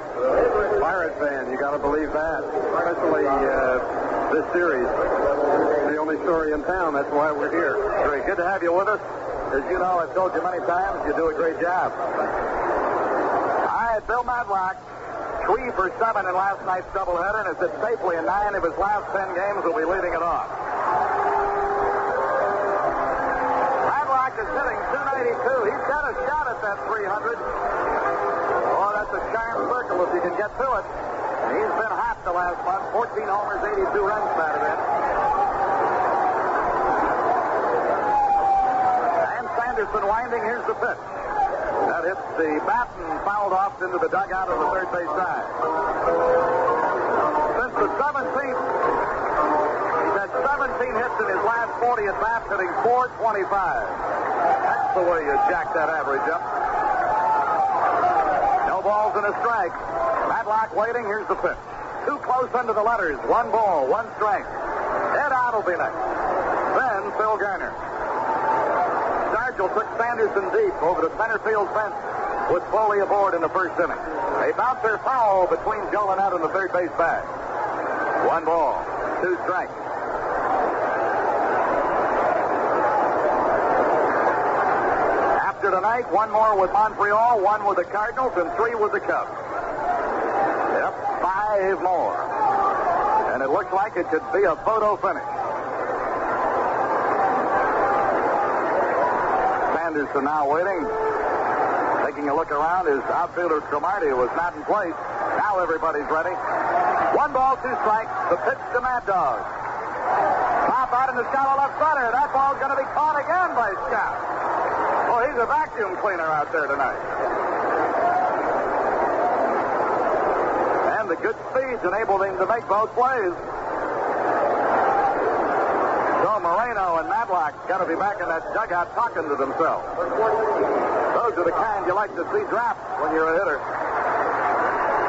Pirate fan, you got to believe that. Especially this series. The only story in town, that's why we're here. Very good to have you with us. As you know, I've told you many times, you do a great job. All right, Bill Madlock, 3 for 7 in last night's doubleheader, and is at safely in 9 of his last 10 games, will be leading it off. Madlock is hitting .292. He's got a shot at that 300. Oh, that's a charm circle if you can get to it. He's been hot the last month. 14 homers, 82 runs batted in. And Sanderson winding. Here's the pitch. That hits the bat and fouled off into the dugout of the third base side. Since the 17th, he's had 17 hits in his last 40 at bats, hitting .425. That's the way you jack that average up. No balls and a strike. Madlock waiting. Here's the pitch. Too close under the letters. 1 ball, 1 strike. Ed Ott will be next. Then Phil Garner. Stargell took Sanderson deep over the center field fence with Foley aboard in the first inning. A bouncer foul between Joe and Ott in the third base bag. 1 ball, 2 strikes. After tonight, 1 more with Montreal, 1 with the Cardinals, and 3 with the Cubs. Yep, 5 more. And it looks like it could be a photo finish. Sanderson now waiting. Taking a look around, his outfielder Cromartie was not in place. Now everybody's ready. 1 ball, 2 strikes. The pitch to Mad Dog. Pop out in the shallow left center. That ball's going to be caught again by Scott. Oh, he's a vacuum cleaner out there tonight. And the good speeds enabled him to make both plays. So Moreno and Madlock got to be back in that dugout talking to themselves. Those are the kind you like to see drop when you're a hitter.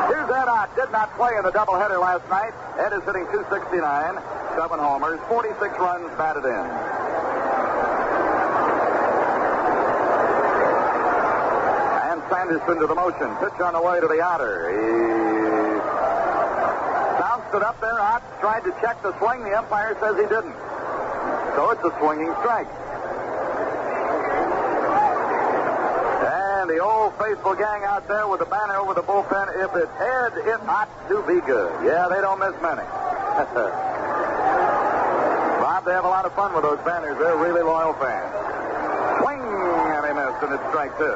Here's Ed Ott. Did not play in the doubleheader last night. Ed is hitting .269, 7 homers, 46 runs batted in. And Sanderson to the motion. Pitch on the way to the outer. He bounced it up there. Ott tried to check the swing. The umpire says he didn't. So it's a swinging strike. And the old faithful gang out there with the banner over the bullpen. If it's head, it ought to be good. Yeah, they don't miss many. Bob, they have a lot of fun with those banners. They're really loyal fans. Swing, and he missed, and it's strike two.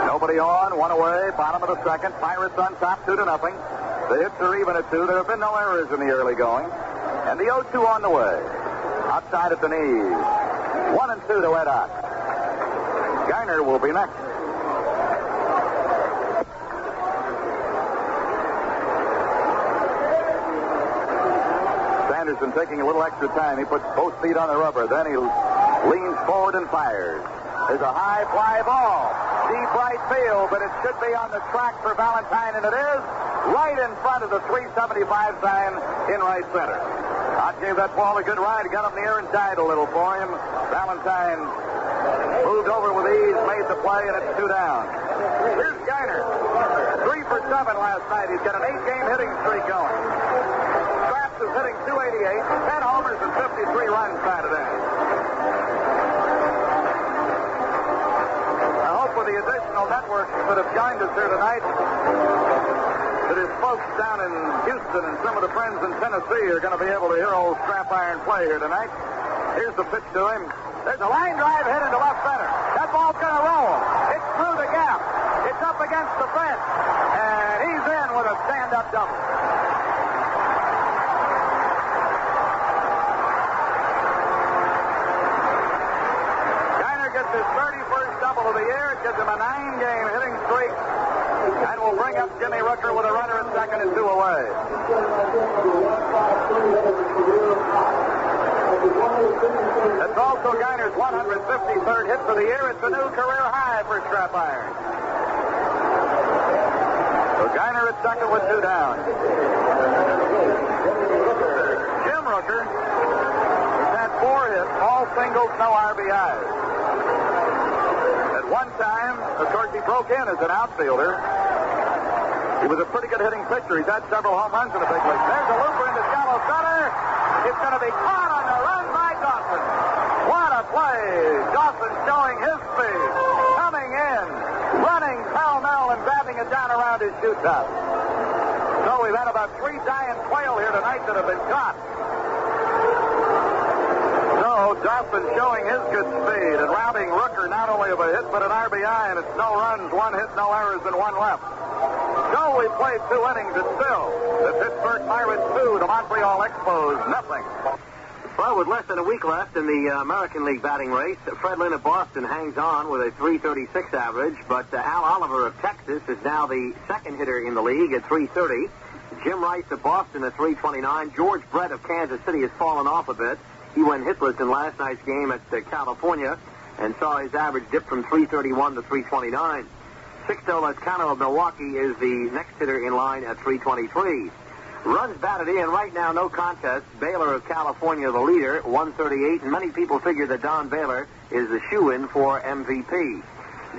Nobody on, one away, bottom of the second. Pirates on top, 2-0. The hits are even at 2. There have been no errors in the early going. And the 0-2 on the way. Outside at the knees. 1-2 to Ed Ott. Garner will be next. Sanderson taking a little extra time. He puts both feet on the rubber. Then he leans forward and fires. There's a high fly ball. Deep right field, but it should be on the track for Valentine, and it is right in front of the 375 sign in right center. Ott gave that ball a good ride, got him near and died a little for him. Valentine moved over with ease, made the play, and it's 2 down. Here's Garner. 3 for 7 last night. He's got an 8-game hitting streak going. Straps is hitting 288, 10 homers and 53 runs Saturday. For the additional networks that have joined us here tonight, that his folks down in Houston and some of the friends in Tennessee are going to be able to hear old Strap Iron play here tonight. Here's the pitch to him. There's a line drive hit into left center. That ball's going to roll. It's through the gap. It's up against the fence. And he's in with a stand-up double. Garner gets his 31st double of the year. It gives him a 9-game hitting streak. And will bring up Jimmy Rooker with a runner at second and 2 away. It's also Garner's 153rd hit for the year. It's a new career high for Strap Iron. So Garner at second with 2 down. Jim Rooker has had 4 hits, all singles, no RBIs. At one time, of course, he broke in as an outfielder. He was a pretty good hitting pitcher. He's had several home runs in the big leagues. There's a looper into shallow center. It's going to be caught on the run by Dawson. What a play. Dawson showing his speed. Coming in. Running pell-mell and grabbing it down around his shoe top. So we've had about 3 giant quail here tonight that have been caught. So Dawson showing his good speed and robbing Rooker not only of a hit but an RBI, and it's no runs, 1 hit, no errors, and 1 left. So we played 2 innings, and still the Pittsburgh Pirates 2, the Montreal Expos nothing. Well, with less than a week left in the American League batting race, Fred Lynn of Boston hangs on with a .336 average, but Al Oliver of Texas is now the second hitter in the league at .330. Jim Rice of Boston at .329. George Brett of Kansas City has fallen off a bit. He went hitless in last night's game at California and saw his average dip from .331 to .329. Sixto Lezcano of Milwaukee is the next hitter in line at .323. Runs batted in right now, no contest. Baylor of California, the leader, 138, and many people figure that Don Baylor is the shoo-in for MVP.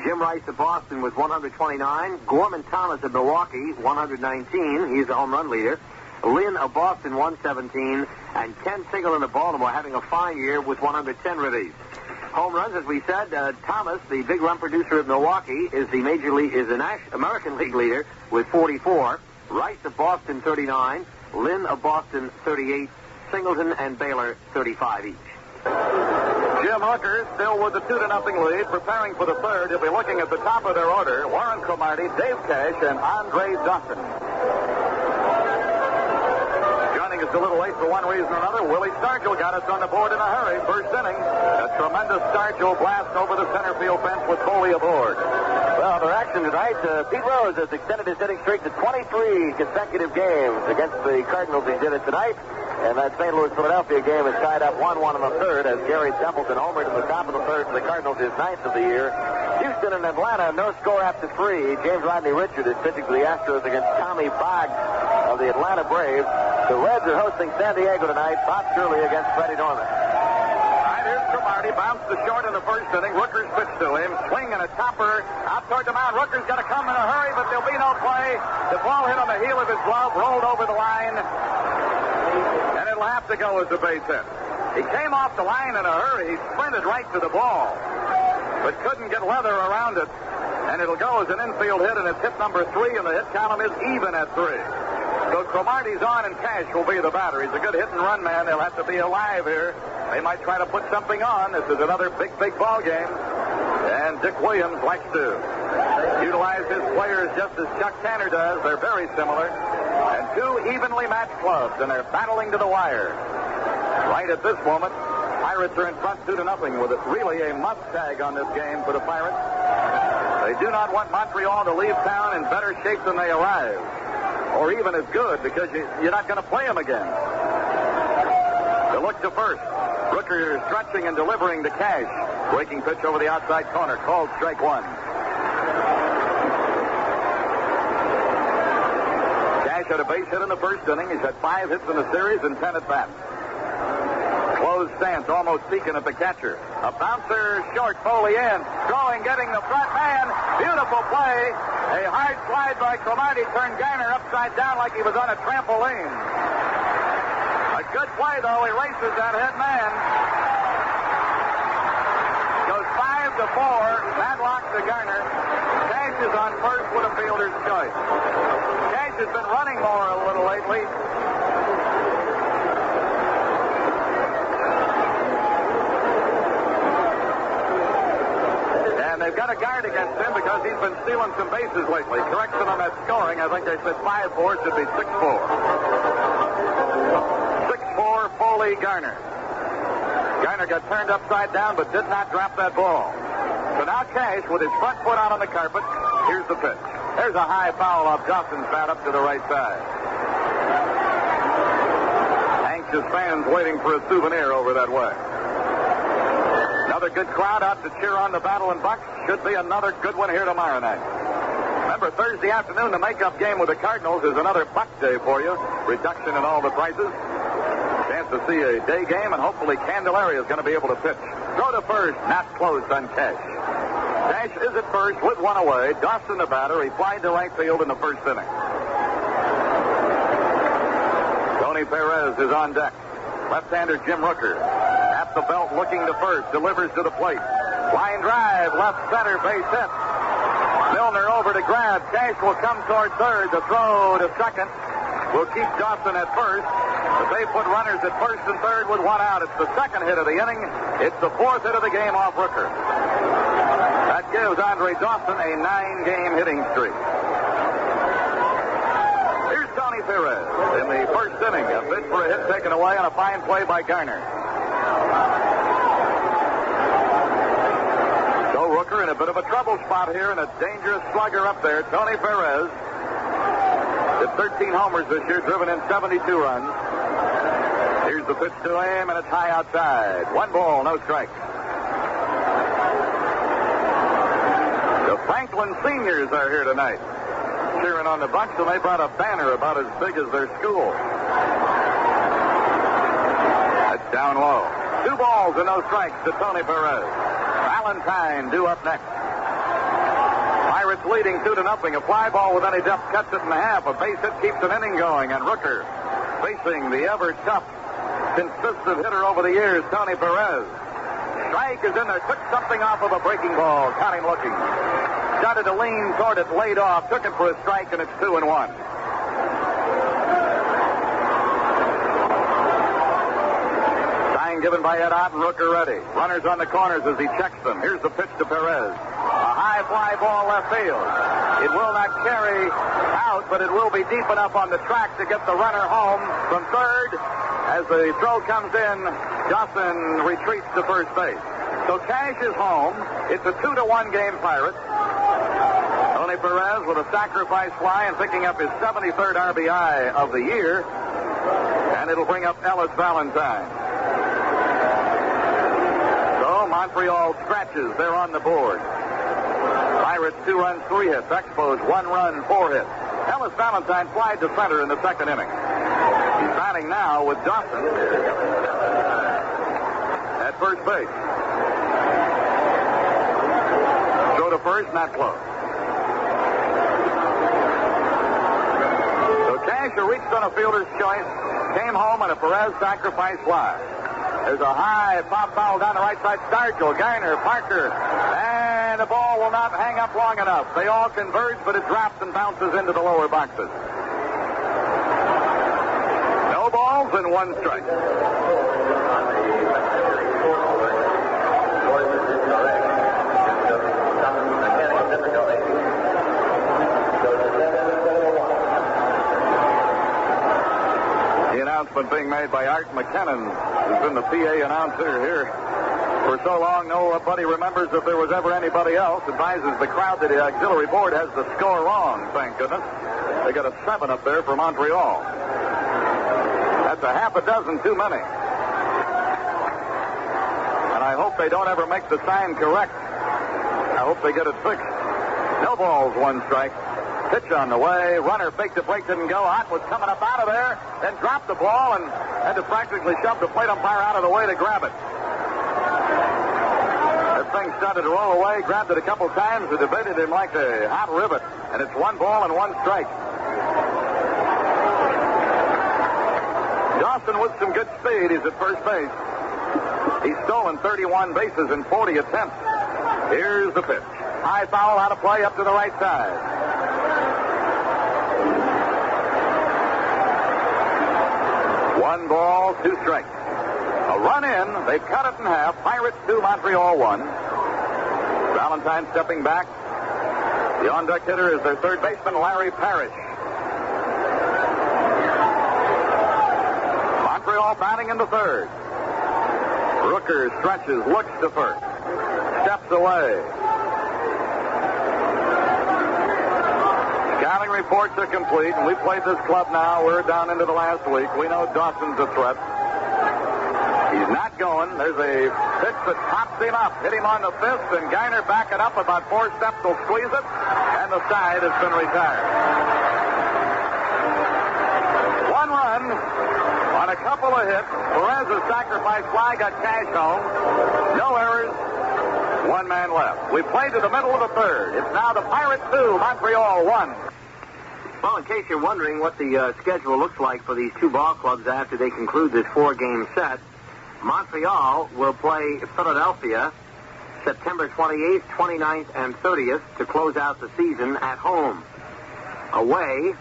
Jim Rice of Boston with 129. Gorman Thomas of Milwaukee, 119. He's the home run leader. Lynn of Boston, 117. And Ken Sigelin of Baltimore having a fine year with 110 ribbies. Home runs, as we said, Thomas, the big run producer of Milwaukee, is the American League leader with 44. Rice of Boston, 39. Lynn of Boston, 38. Singleton and Baylor, 35 each. Jim Rooker still with the 2-0 lead, preparing for the third. He'll be looking at the top of their order. Warren Cromartie, Dave Cash, and Andre Dawson. Joining us a little late for one reason or another, Willie Stargell got us on the board in a hurry. First inning, a tremendous Stargell blast over the center field fence with Foley aboard. Well, their action tonight, Pete Rose has extended his hitting streak to 23 consecutive games against the Cardinals. He did it tonight. And that St. Louis-Philadelphia game is tied up 1-1 in the third as Gary Templeton homered in the top of the third for the Cardinals, his 9th of the year. Houston and Atlanta, no score after 3. James Rodney Richard is pitching for the Astros against Tommy Boggs of the Atlanta Braves. The Reds are hosting San Diego tonight. Bob Shirley against Freddie Norman. All right, here's Cromartie. Bounced to short in the first inning. Rooker's pitch to him. Swing and a topper out toward the mound. Rooker's got to come in a hurry, but there'll be no play. The ball hit on the heel of his glove, rolled over the line. And it'll have to go as a base hit. He came off the line in a hurry. He sprinted right to the ball, but couldn't get leather around it. And it'll go as an infield hit, and it's hit number 3, and the hit column is even at 3. So Cromartie's on, and Cash will be the batter. He's a good hit-and-run man. They'll have to be alive here. They might try to put something on. This is another big ball game. And Dick Williams likes to utilize his players just as Chuck Tanner does. They're very similar. And 2 evenly matched clubs, and they're battling to the wire. Right at this moment, Pirates are in front 2-0 with it really a must-tag on this game for the Pirates. They do not want Montreal to leave town in better shape than they arrived, or even as good, because you're not going to play them again. They look to first. Rooker stretching and delivering to Cash. Breaking pitch over the outside corner. Called strike 1. Cash had a base hit in the first inning. He's had 5 hits in the series and 10 at bats. Closed stance, almost peeking at the catcher. A bouncer short, Foley in. Throwing, getting the front man. Beautiful play. A hard slide by Cromartie turned Garner upside down like he was on a trampoline. A good play, though. He races that head man. Goes 5-4. Madlock to Garner. Cash is on first with a fielder's choice. Cash has been running more a little lately. They've got a guard against him because he's been stealing some bases lately. Correction on that scoring. I think they said 5-4. It should be 6-4. 6-4, Foley, Garner. Garner got turned upside down but did not drop that ball. So now Cash with his front foot out on the carpet. Here's the pitch. There's a high foul off Dawson's bat up to the right side. Anxious fans waiting for a souvenir over that way. Another good crowd out to cheer on the Battle and Bucks. Should be another good one here tomorrow night. Remember, Thursday afternoon, the makeup game with the Cardinals is another Buck Day for you. Reduction in all the prices. Chance to see a day game, and hopefully Candelaria is going to be able to pitch. Throw to first, not closed on Cash. Cash is at first with 1 away. Dawson, the batter, he flied to right field in the first inning. Tony Perez is on deck. Left-hander Jim Rooker. At the belt, looking to first, delivers to the plate. Line drive, left center, base hit. Milner over to grab. Cash will come toward third. The throw to second will keep Dawson at first. But they put runners at first and third with 1 out. It's the second hit of the inning. It's the 4th hit of the game off Rooker. That gives Andre Dawson a 9-game hitting streak. Here's Tony Perez in the first inning. A bid for a hit taken away on a fine play by Garner. So Rooker in a bit of a trouble spot here, and a dangerous slugger up there. Tony Perez did 13 homers this year, driven in 72 runs. Here's the pitch to him, and it's high outside. 1 ball, no strike. The Franklin seniors are here tonight, cheering on the Bucks, and they brought a banner about as big as their school. That's down low. 2 balls and no strikes to Tony Perez. Valentine due up next. Pirates leading 2-0. A fly ball with any depth cuts it in half. A base hit keeps an inning going, and Rooker facing the ever-tough, consistent hitter over the years, Tony Perez. Strike is in there. Took something off of a breaking ball. Caught him looking. Started to lean toward it, laid off. Took it for a strike, and it's 2-1. Sign given by Ed Ott and Rooker ready. Runners on the corners as he checks them. Here's the pitch to Perez. A high fly ball left field. It will not carry out, but it will be deep enough on the track to get the runner home from third. As the throw comes in, Dawson retreats to first base. So Cash is home. It's a 2-1 game, Pirates. Tony Perez with a sacrifice fly and picking up his 73rd RBI of the year. And it'll bring up Ellis Valentine. So Montreal scratches. They're on the board. Pirates 2 runs, 3 hits. Expos 1 run, 4 hits. Ellis Valentine flied to center in the second inning. He's batting now with Dawson at first base. Throw to first, not close. So Cash, who reached on a fielder's choice, came home on a Perez sacrifice fly. There's a high pop foul down the right side. Stargell, Garner, Parker, and the ball will not hang up long enough. They all converge, but it drops and bounces into the lower boxes. No balls and one strike. The announcement being made by Art McKinnon, who's been the PA announcer here for so long, nobody remembers if there was ever anybody else. Advises the crowd that the auxiliary board has the score wrong, thank goodness. They got a 7 up there for Montreal. That's a half a dozen too many. And I hope they don't ever make the sign correct. I hope they get it fixed. No balls, one strike. Pitch on the way. Runner faked the break, didn't go. Ott was coming up out of there, then dropped the ball and had to practically shove the plate umpire out of the way to grab it. That thing started to roll away, grabbed it a couple times, and debated him like a hot rivet. And it's 1 ball and 1 strike. Dawson with some good speed. He's at first base. He's stolen 31 bases in 40 attempts. Here's the pitch. High foul out of play up to the right side. 1 ball, 2 strikes. A run in. They've cut it in half. Pirates 2, Montreal 1. Valentine stepping back. The on-deck hitter is their third baseman, Larry Parrish. Montreal batting into third. Rooker stretches, looks to first. Steps away. Scouting reports are complete, and we played this club now. We're down into the last week. We know Dawson's a threat. He's not going. There's a pitch that pops him up. Hit him on the fist, and Garner back it up about 4 steps. Will squeeze it, and the side has been retired. 1 run on a couple of hits. Perez's sacrifice fly got cash home. No errors. 1 man left. We played to the middle of the third. It's now the Pirates 2, Montreal 1. Well, in case you're wondering what the schedule looks like for these 2 ball clubs after they conclude this 4-game set, Montreal will play Philadelphia September 28th, 29th, and 30th to close out the season at home. Away,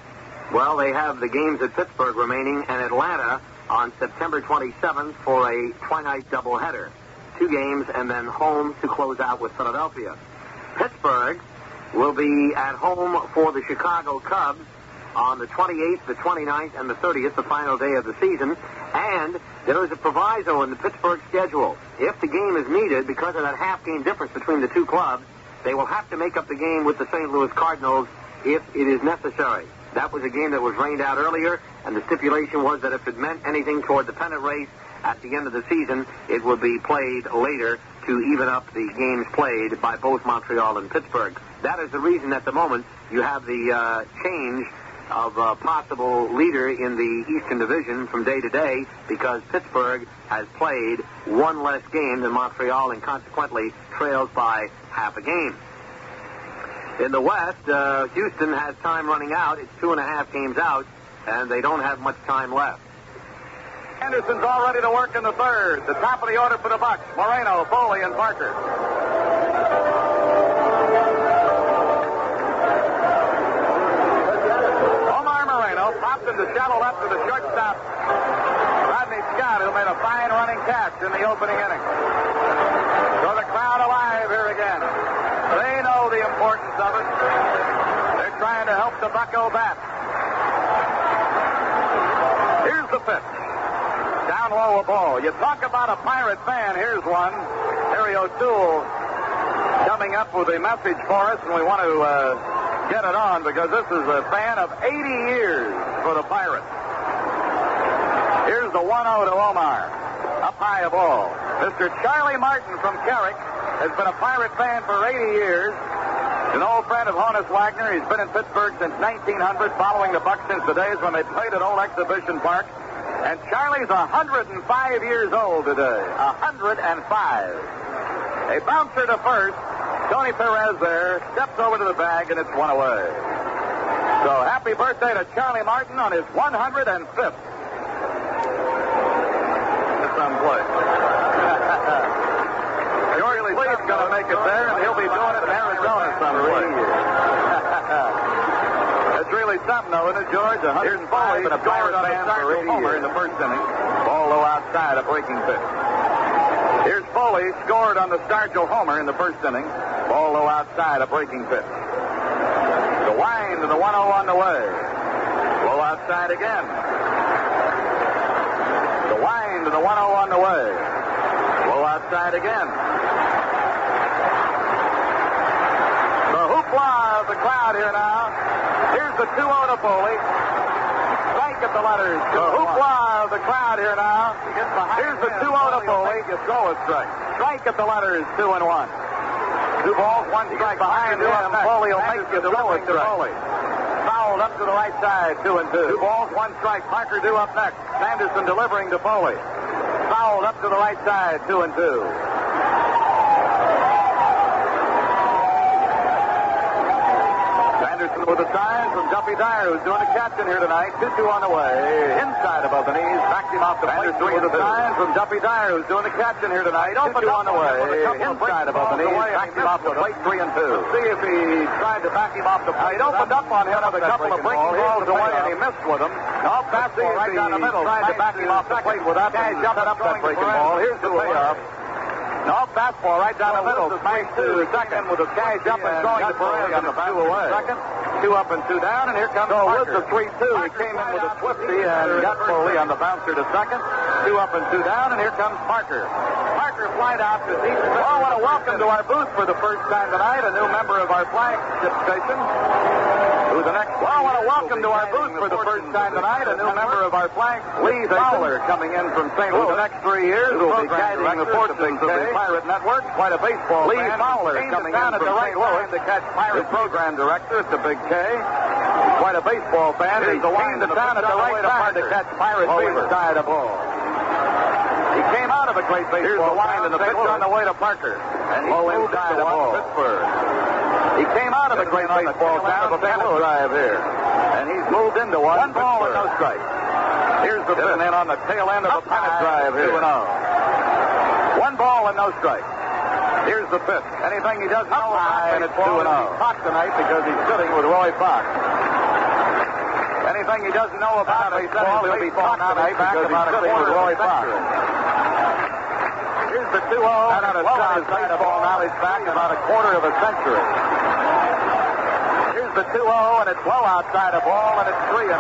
well, they have the games at Pittsburgh remaining and Atlanta on September 27th for a twilight doubleheader. 2 games and then home to close out with Philadelphia. Pittsburgh will be at home for the Chicago Cubs on the 28th, the 29th, and the 30th, the final day of the season. And there is a proviso in the Pittsburgh schedule. If the game is needed, because of that half-game difference between the 2 clubs, they will have to make up the game with the St. Louis Cardinals if it is necessary. That was a game that was rained out earlier, and the stipulation was that if it meant anything toward the pennant race at the end of the season, it would be played later to even up the games played by both Montreal and Pittsburgh. That is the reason at the moment you have the change of a possible leader in the Eastern Division from day to day, because Pittsburgh has played 1 less game than Montreal and consequently trails by half a game. In the West, Houston has time running out. It's 2.5 games out, and they don't have much time left. Anderson's all ready to work in the third. The top of the order for the Bucks: Moreno, Foley, and Parker. Popped into shallow left to the shortstop, Rodney Scott, who made a fine running catch in the opening inning. So the crowd alive here again. They know the importance of it. They're trying to help the Bucco bat. Here's the pitch. Down low a ball. You talk about a Pirate fan. Here's one. Harry O'Toole coming up with a message for us, and we want to get it on because this is a fan of 80 years for the Pirates. Here's the 1-0 to Omar. Up high a ball. Mr. Charlie Martin from Carrick has been a Pirate fan for 80 years. An old friend of Honus Wagner. He's been in Pittsburgh since 1900, following the Bucks since the days when they played at Old Exhibition Park. And Charlie's 105 years old today. 105. A bouncer to first. Tony Perez there steps over to the bag, and it's 1 away. So happy birthday to Charlie Martin on his 105th. Looks someplace. George Lee's going to make it there, and he'll be doing it in Arizona someplace. That's really something, though, isn't it, George? 105 and a Pirate band for homer in the first inning. Ball low outside, a breaking pitch. Here's Foley, scored on the Stargell homer in the first inning. Ball low outside, a breaking pitch. The wind to the 1-0 on the way. Low outside again. The wind to the 1-0 on the way. Low outside again. The hoopla of the crowd here now. Here's the 2-0 to Foley. Strike at the letters. The hoopla of the crowd here now. Here's the 2-0 to Foley. You throw a strike. Strike at the letters, 2-1. 2 balls, 1 strike behind him. Foley will make you throw a strike. Fouled up to the right side, 2-2. 2 balls, 1 strike. Parker due up next. Sanderson delivering to Foley. Fouled up to the right side, 2-2. Sanderson with a sign from Duffy Dyer, who's doing a captain here tonight. 2-2 on the way. Inside above the knees. Backed him off the plate. With a sign from Duffy Dyer, who's doing a captain here tonight. 2-2 on the way. Inside above the knees. Backed him off the plate. 3-2. Let's see if he tried to back him off the plate. It opened up on him with a couple of breaking balls away, and he missed with them. No, fastball right down the middle. Tried to back him off the plate without jumping up that breaking ball. Here's the payoff. No, fastball right down the middle. Smashed to second with a cash up and throwing to Perez on the 2 away. Second, 2 up and 2 down, and here comes Parker. With the 3-2, he came in with a swifty and got Foley on the bouncer to second. 2 up and 2 down, and here comes Parker. Parker flied out to deep. Well, I want to welcome to our booth for the first time tonight a new member of our flagship station. Who's the next? Well, I want to welcome to our booth for the first time tonight a new member of our flag, Lee Fowler, coming in from St. Louis. The next 3 years, who will be guiding the fortunes of the Pirate Network. Quite a baseball Lee fan. Fowler coming in from St. Louis to catch Pirate program director. It's a big K. Quite a baseball fan. He's the line to town at the right time to catch Pirate fever. Inside a ball. He came out of a great baseball. Here's the line and the pitch on the way to Parker. And he's moved inside a ball. Pittsburgh. He came out of a great baseball town of a Bennett drive here. And he's moved into one. 1 ball and no strike. Here's the pitch. And then on the tail end of a Bennett drive here. 1 ball and no strike. Here's the pitch. Anything he doesn't know about Bennett 2-0. Fox tonight because he's sitting with Roy Fox. Anything he doesn't know about baseball, he'll be taught tonight because he's sitting with Roy Fox. Here's the 2-0. And on a baseball knowledge back about a quarter of a century. Here's the 2-0, and it's low outside a ball, and it's 3-0.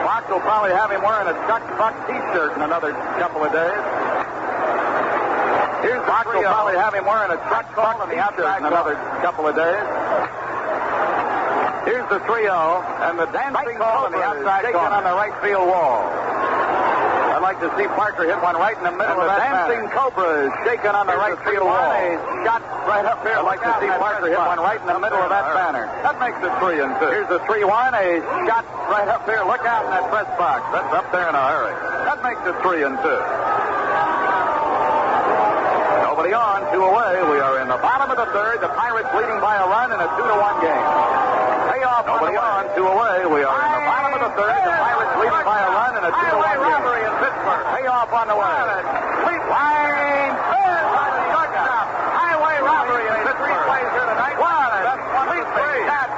Fox will probably have him wearing a Chuck Buck T-shirt in another couple of days. Here's Fox will probably have him wearing a Chuck Buck T-shirt in another couple of days. Here's the 3-0, and the dancing ball on the outside shaking on the right field wall. I'd like to see Parker hit one right in the middle of that dancing cobra is shaking on the right field wall. Shot right up here. I'd like to see Parker hit one right in the middle of that banner. That makes it 3-2. Here's the 3-1. A shot right up here. Look out in that press box. That's up there in a hurry. That makes it 3-2. Nobody on, 2 away. We are in the bottom of the third. The Pirates leading by a run in a 2-1 game. Payoff. Nobody on, 2 away. We are in the bottom of the third. The Pirates leading by a run in a 2-1 game. Robbery in Pittsburgh. Payoff on the way. Line third by the shortstop. Highway robbery in Pittsburgh. 3 plays here tonight. One. That's complete catch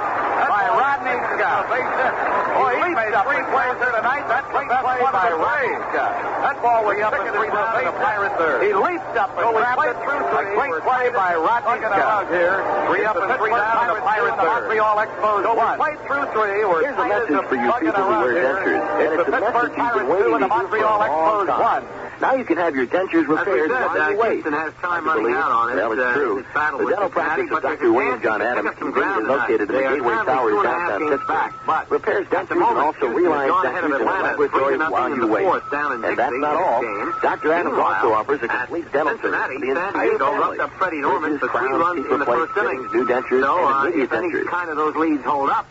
by Rodney Scott. Boy, he made 3 plays here tonight. That's the best play by Rodney Scott. That ball was up and 3 down in the Pirate third. He leaped up and grabbed it through. A great play by Rodney Scott. Here, 3 up and 3 down in the Pirate third. Montreal Expos 1. Played through 3. We're Here's a message for you people who wear dentures. It's the Pittsburgh Pirates 2 and the Montreal Expos 1. Now you can have your dentures repaired while you wait. Houston has time running out on it. Well, it's true. The dental practice of Dr. William John Adams conveniently located in the Gateway Tower in downtown Pittsburgh. Repairs dentures and also realized dentures in the laboratory while you wait. And that's not all. Dr. Adams also offers a complete dental service for the entire family. Bridges, crowns, teeth replacements, new dentures, and immediate if any dentures. kind of those leads hold up,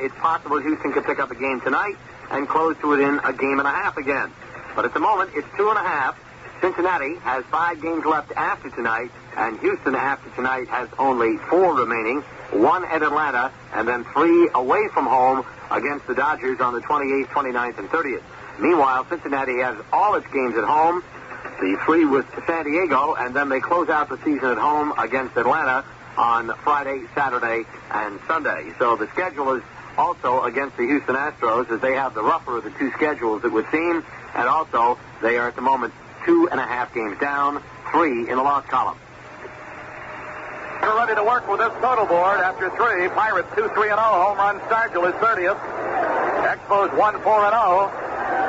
it's possible Houston could pick up a game tonight and close to within a game and a half again. But at the moment, it's 2.5. Cincinnati has 5 games left after tonight, and Houston after tonight has only 4 remaining, 1 at Atlanta, and then 3 away from home against the Dodgers on the 28th, 29th, and 30th. Meanwhile, Cincinnati has all its games at home, the 3 with San Diego, and then they close out the season at home against Atlanta on Friday, Saturday, and Sunday. So the schedule is also against the Houston Astros, as they have the rougher of the 2 schedules, it would seem, and also they are at the moment 2.5 games down, 3 in the loss column. We're ready to work with this total board after 3. Pirates 2-3-0. Home run Stargell is 30th. Expos 1-4-0.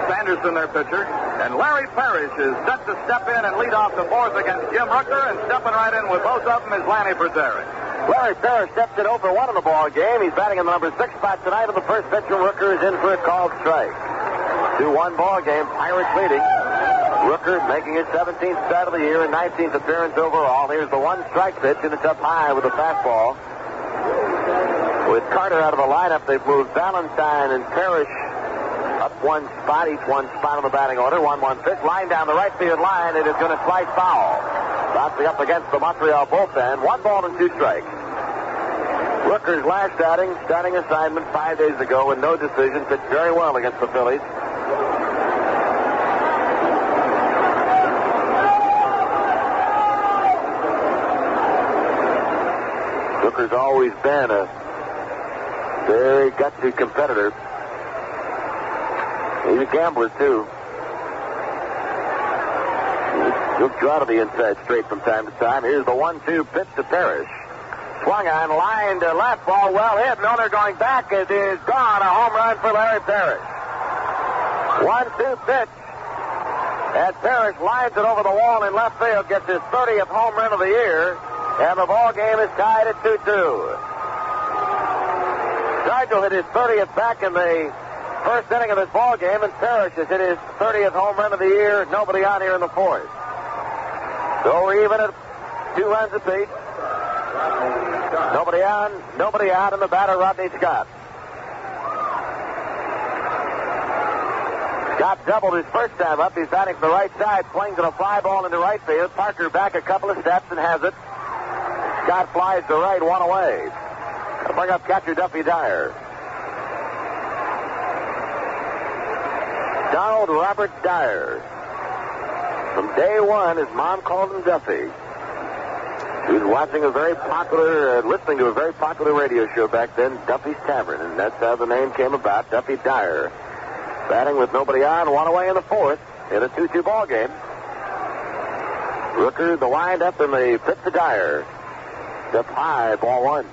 Sanderson, their pitcher. And Larry Parrish is set to step in and lead off the 4th against Jim Rooker, and stepping right in with both of them is Lanny Brazzeri. Larry Parrish steps in 0-for-1 in the ball game. He's batting in the number 6 spot tonight, and the first pitch from Rooker is in for a called strike. 2-1 ball game. Pirates leading. Rooker making his 17th start of the year and 19th appearance overall. Here's the 1-strike pitch, and it's up high with a fastball. With Carter out of the lineup, they've moved Valentine and Parrish up 1 spot, each 1 spot on the batting order. 1-1 pitch, line down the right field line. It is going to slide foul. Bouncing up against the Montreal bullpen. 1 ball and 2 strikes. Rooker's last starting assignment 5 days ago with no decision, pitched very well against the Phillies. Rooker's always been a very gutsy competitor. He's a gambler, too. He'll draw to the inside straight from time to time. Here's the 1-2 pitch to Parrish. Swung on, line to left, ball well hit. Milner going back. It is gone. A home run for Larry Parrish. 1-2 pitch. And Parrish lines it over the wall in left field, gets his 30th home run of the year, and the ball game is tied at 2-2. Stargell hit his 30th back in the first inning of this ball game, and Parrish has hit his 30th home run of the year. Nobody on here in the 4th. So we're even at 2 runs apiece. Nobody on, nobody out, and the batter, Rodney Scott. Scott doubled his first time up. He's batting from the right side, swings at a fly ball into right field. Parker back a couple of steps and has it. Scott flies to right, 1 away. Gonna bring up catcher Duffy Dyer. Donald Robert Dyer. From day 1, his mom called him Duffy. He was watching a very popular, listening to a very popular radio show back then, Duffy's Tavern, and that's how the name came about, Duffy Dyer. Batting with nobody on, 1 away in the 4th, in a 2-2 ball game. Rooker, the wind-up, and the pitch to Dyer. Up high, ball 1.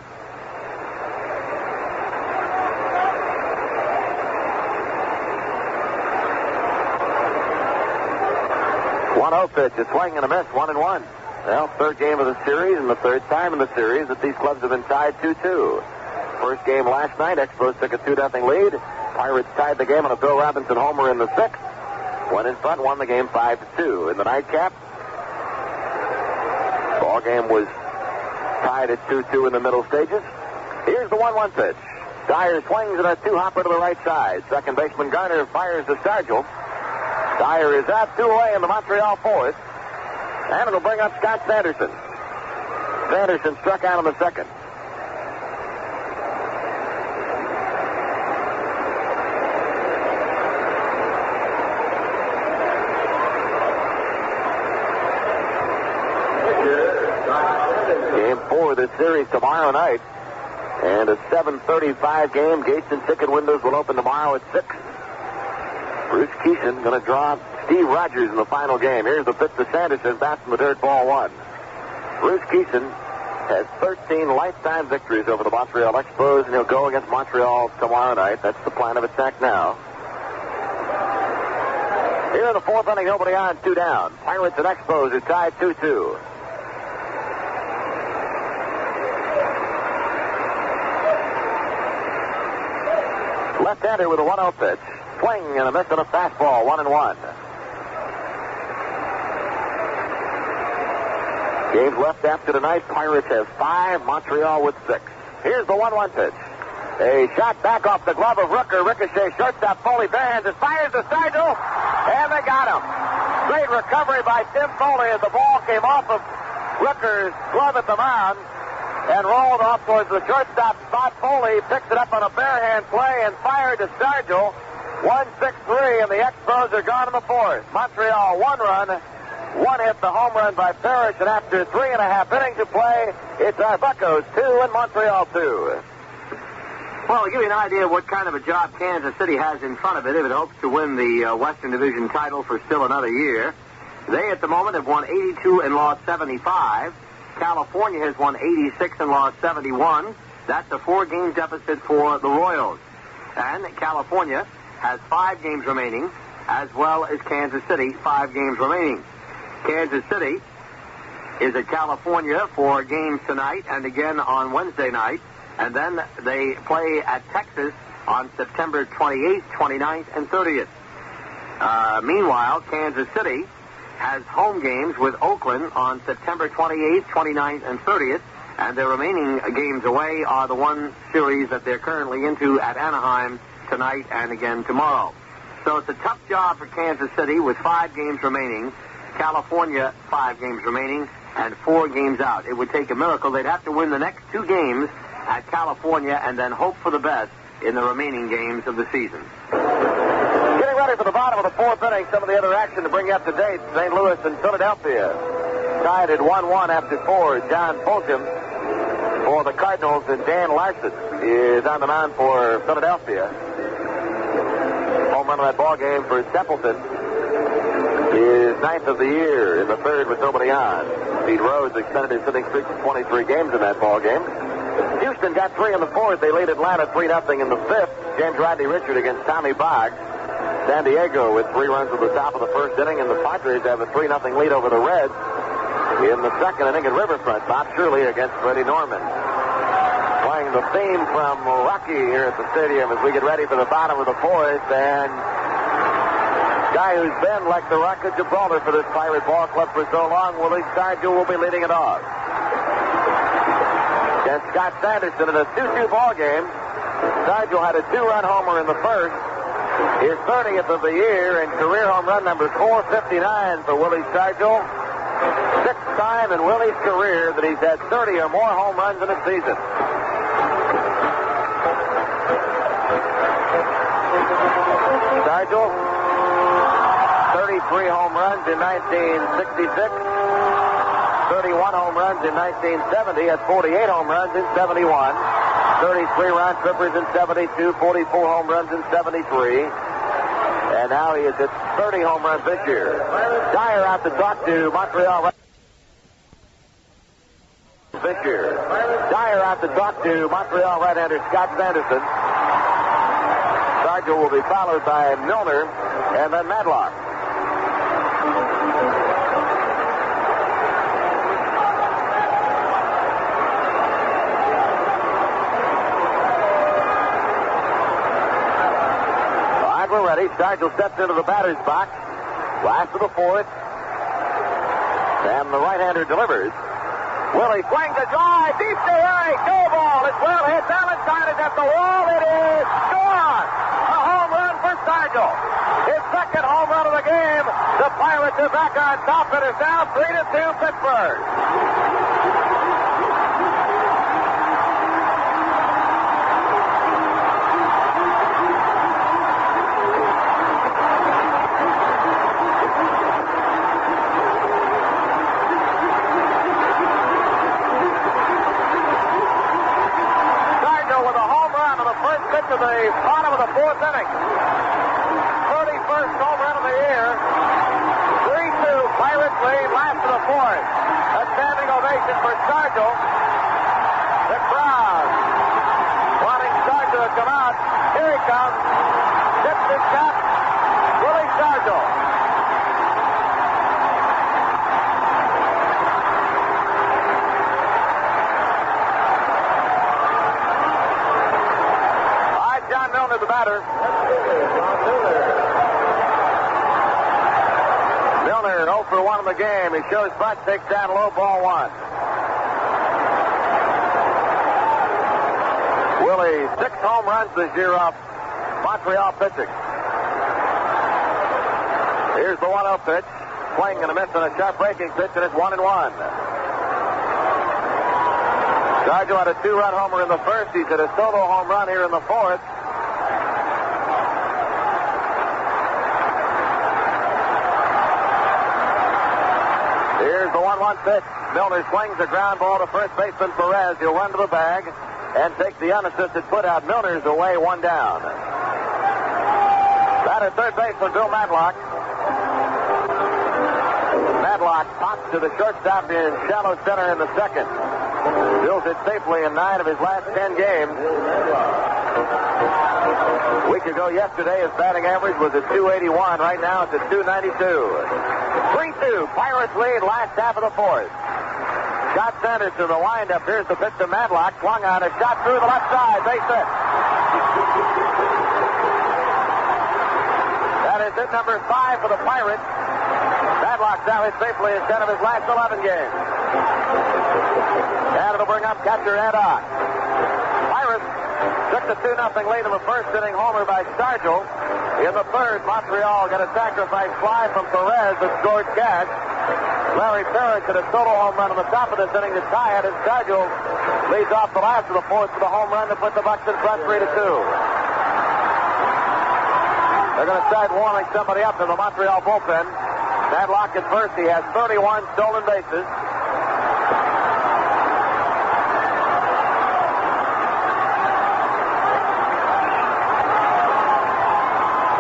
Pitch, a swing and a miss, 1-1. Well, 3rd game of the series and the 3rd time in the series that these clubs have been tied 2-2. First game last night, Expos took a 2-0 lead. Pirates tied the game on a Bill Robinson homer in the 6th. Went in front, won the game 5-2. In the nightcap, ball game was tied at 2-2 in the middle stages. Here's the 1-1 pitch. Dyer swings and a 2-hopper to the right side. Second baseman Garner fires to Stargell. Dyer is out, 2 away in the Montreal 4th. And it'll bring up Scott Sanderson. Sanderson struck out in the 2nd. Game 4 of this series tomorrow night. And a 7:35 game. Gates and ticket windows will open tomorrow at 6. Bruce Keeson going to draw Steve Rogers in the final game. Here's the pitch to Sanderson, bats in the dirt, ball 1. Bruce Keeson has 13 lifetime victories over the Montreal Expos, and he'll go against Montreal tomorrow night. That's the plan of attack now. Here in the 4th inning, nobody on, 2 down. Pirates and Expos are tied 2-2. Left-hander with a 1-0 pitch. Swing and a miss and a fastball, 1-1. Games left after tonight. Pirates have 5, Montreal with 6. Here's the 1-1 pitch. A shot back off the glove of Rooker. Ricochet, shortstop, Foley, barehands, and fires to Stargell. And they got him. Great recovery by Tim Foley as the ball came off of Rooker's glove at the mound and rolled off towards the shortstop spot. Foley picks it up on a bare-hand play and fired to Stargell. 1-6-3, and the Expos are gone in the fourth. Montreal 1 run, 1 hit, the home run by Parrish, and after 3.5 innings of play, it's our Buccos 2 and Montreal 2. Well, to give you an idea of what kind of a job Kansas City has in front of it if it hopes to win the Western Division title for still another year, they at the moment have won 82 and lost 75. California has won 86 and lost 71. That's a 4-game deficit for the Royals. And California has 5 games remaining, as well as Kansas City, 5 games remaining. Kansas City is at California for games tonight and again on Wednesday night. And then they play at Texas on September 28th, 29th, and 30th. Meanwhile, Kansas City has home games with Oakland on September 28th, 29th, and 30th. And their remaining games away are the one series that they're currently into at Anaheim tonight and again tomorrow. So it's a tough job for Kansas City with 5 games remaining. California, 5 games remaining, and 4 games out. It would take a miracle. They'd have to win the next 2 games at California and then hope for the best in the remaining games of the season. Getting ready for the bottom of the fourth inning, some of the other action to bring you up to date. St. Louis and Philadelphia tied at 1-1 after 4. John Fulgham for the Cardinals, and Dan Larson is on the mound for Philadelphia. Home run of that ball game for Stapleton is 9th of the year in the third with nobody on. Pete Rose extended his hitting streak to 23 games in that ball game. Houston got 3 in the fourth. They lead Atlanta 3-0 in the fifth. James Rodney Richard against Tommy Boggs. San Diego with 3 runs at the top of the first inning, and the Padres have a 3-0 lead over the Reds in the second inning at Riverfront. Bob Shirley against Freddie Norman. Playing the theme from Rocky here at the stadium as we get ready for the bottom of the fourth, and guy who's been like the Rock of Gibraltar for this Pirate Ball Club for so long, Willie Stargell will be leading it off. And Scott Sanderson in a 2-2 ball game. Stargell had a 2-run homer in the first. His 30th of the year and career home run number 459 for Willie Stargell. 6th time in Willie's career that he's had 30 or more home runs in a season. Stargell, 33 home runs in 1966. 31 home runs in 1970, had 48 home runs in 71, 33 round trippers in 72, 44 home runs in 73, and now he is at 30 home runs this year. Dyer out to talk to Montreal this year. Dyer out to talk to Montreal right-hander Scott Sanderson. Stargell will be followed by Milner and then Madlock. We're ready. Stargell steps into the batter's box. Last of the fourth. And the right-hander delivers. Willie swings a drive. Deep to right. Go ball. It's well hit. Valentine is at the wall. It is gone. A home run for Stargell. His second home run of the game. The Pirates are back on top. It is now 3-2 Pittsburgh. To the bottom of the fourth inning. 31st home run of the year. 3-2 Pirates lead, last of the fourth. A standing ovation for Stargell. The crowd wanting Stargell to come out. Here he comes. Tips his cap. Willie Stargell. Milner, the batter. Milner 0 for 1 in the game. He shows bunt, takes down low, ball 1. Willie, 6 home runs this year off Montreal pitching. Here's the 1-0 pitch. swing and a miss on a sharp breaking pitch, and it's 1-1. Sargent had a 2-run homer in the first. He's hit a solo home run here in the fourth. Here's the 1-1 pitch. Milner swings a ground ball to first baseman Perez. He'll run to the bag and take the unassisted put out. Milner's away, 1 down. Batter third baseman Bill Matlock. Matlock pops to the shortstop in shallow center in the second. Bill's it safely in 9 of his last 10 games. A week ago yesterday, his batting average was at 281. Right now, it's at 292. 3-2. Pirates lead last half of the fourth. Scott Sanderson, the windup. Here's the pitch to Matlock. Swung on a shot through the left side. Base hit. That is hit number 5 for the Pirates. Matlock's now hit safely in 10 of his last 11 games. And it'll bring up catcher Ed Ock. Pirates took the 2-0 lead in the first inning homer by Sargent. In the third, Montreal got a sacrifice fly from Perez that scored cash. Larry Parrish hit a solo home run on the top of this inning to tie it, and Sargent leads off the last of the fourth with a home run to put the Bucks in front 3-2. They're going to start warming somebody up in the Montreal bullpen. Matlock at first. He has 31 stolen bases.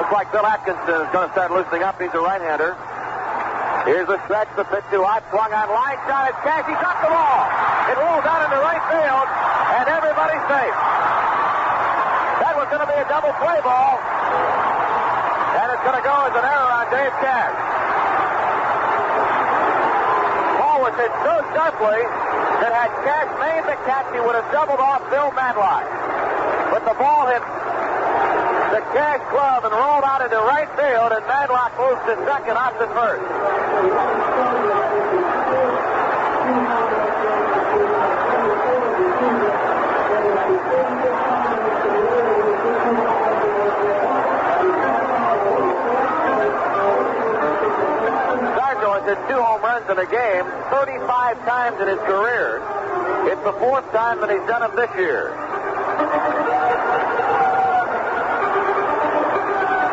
Looks like Bill Atkinson is going to start loosening up. He's a right-hander. Here's a stretch. The pitch to Ott. Swung on line. Shot at Cash. He dropped the ball. It rolls out into right field, and everybody's safe. That was going to be a double play ball, and it's going to go as an error on Dave Cash. Ball was hit so sharply that had Cash made the catch, he would have doubled off Bill Matlock. But the ball hit the Cash glove and rolled out into right field, and Matlock moves to second, Ott to first. Sargent has hit 2 home runs in a game 35 times in his career. It's the 4th time that he's done it this year.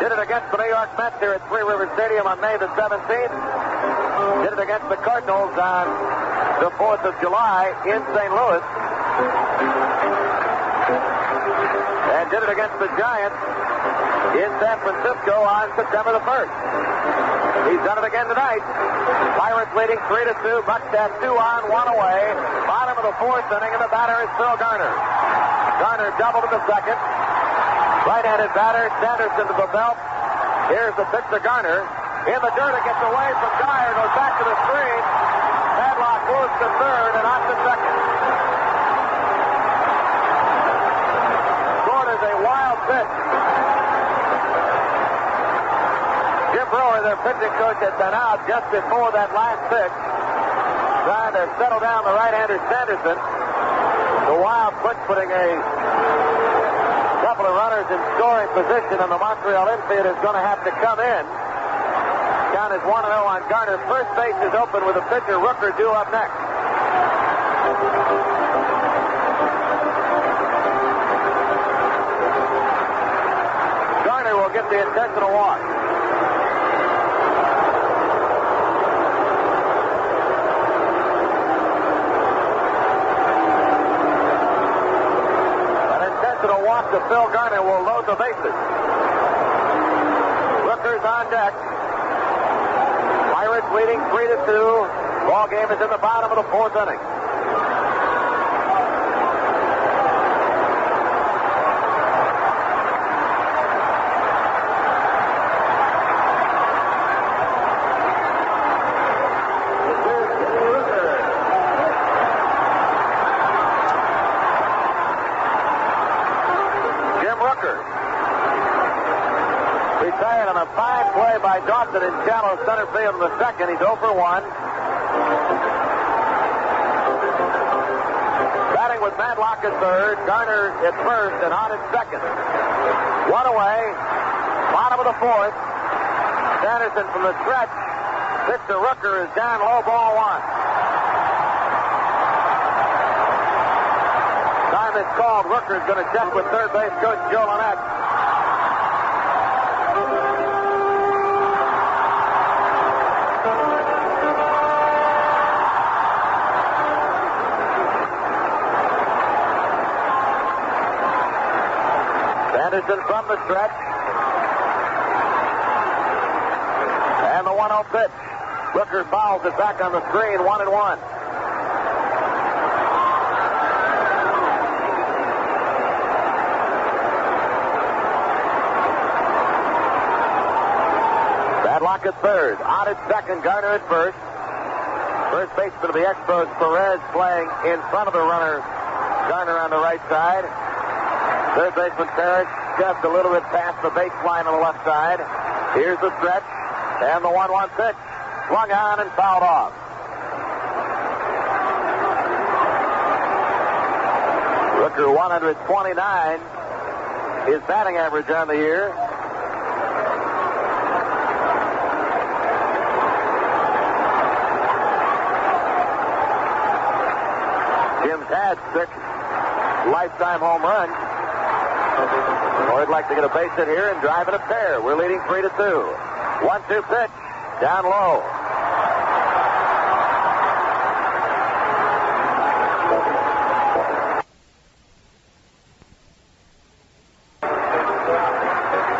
Did it against the New York Mets here at Three River Stadium on May the 17th. Did it against the Cardinals on the 4th of July in St. Louis. And did it against the Giants in San Francisco on September the 1st. He's done it again tonight. Pirates leading 3-2. Bucks have 2 on, 1 away. Bottom of the 4th inning, and the batter is Phil Garner. Garner doubled in the second. Right-handed batter, Sanderson to the belt. Here's the pitch to Garner. In the dirt, it gets away from Dyer, goes back to the screen. Matlock moves to third and on to second. Scored is a wild pitch. Jim Brewer, their pitching coach, had been out just before that last pitch, trying to settle down the right-hander Sanderson. The wild pitch putting a couple of runners in scoring position, and the Montreal infield is going to have to come in. Count is 1-0 on Garner. First base is open with the pitcher Rooker due up next. Garner will get the intentional walk. To Phil Garner will load the bases. Rooker's on deck. Pirates leading 3-2. Ball game is in the bottom of the 4th inning. Retired on a fine play by Dawson in shallow center field in the second. He's 0 for 1. Batting with Matlock at third, Garner at first, and on at second. 1 away. Bottom of the 4th. Sanderson from the stretch Pitch to Rooker is down low, ball one. Time is called. Rooker's going to check with third base coach Joe Lynette. Sanderson from the stretch. And the 1-0 pitch. Rooker fouls it back on the screen, 1-1. Badlock at third. Out at second. Garner at first. First baseman of the Expos, Perez, playing in front of the runner. Garner on the right side. Third baseman Parrish just a little bit past the baseline on the left side. Here's the stretch. And the 1-1 pitch. Swung on and fouled off. Rooker 129. His batting average on the year. Jim's had 6 lifetime home runs. Boyd like to get a base hit here and drive it a pair. We're leading 3-2. 1-2 pitch. Down low.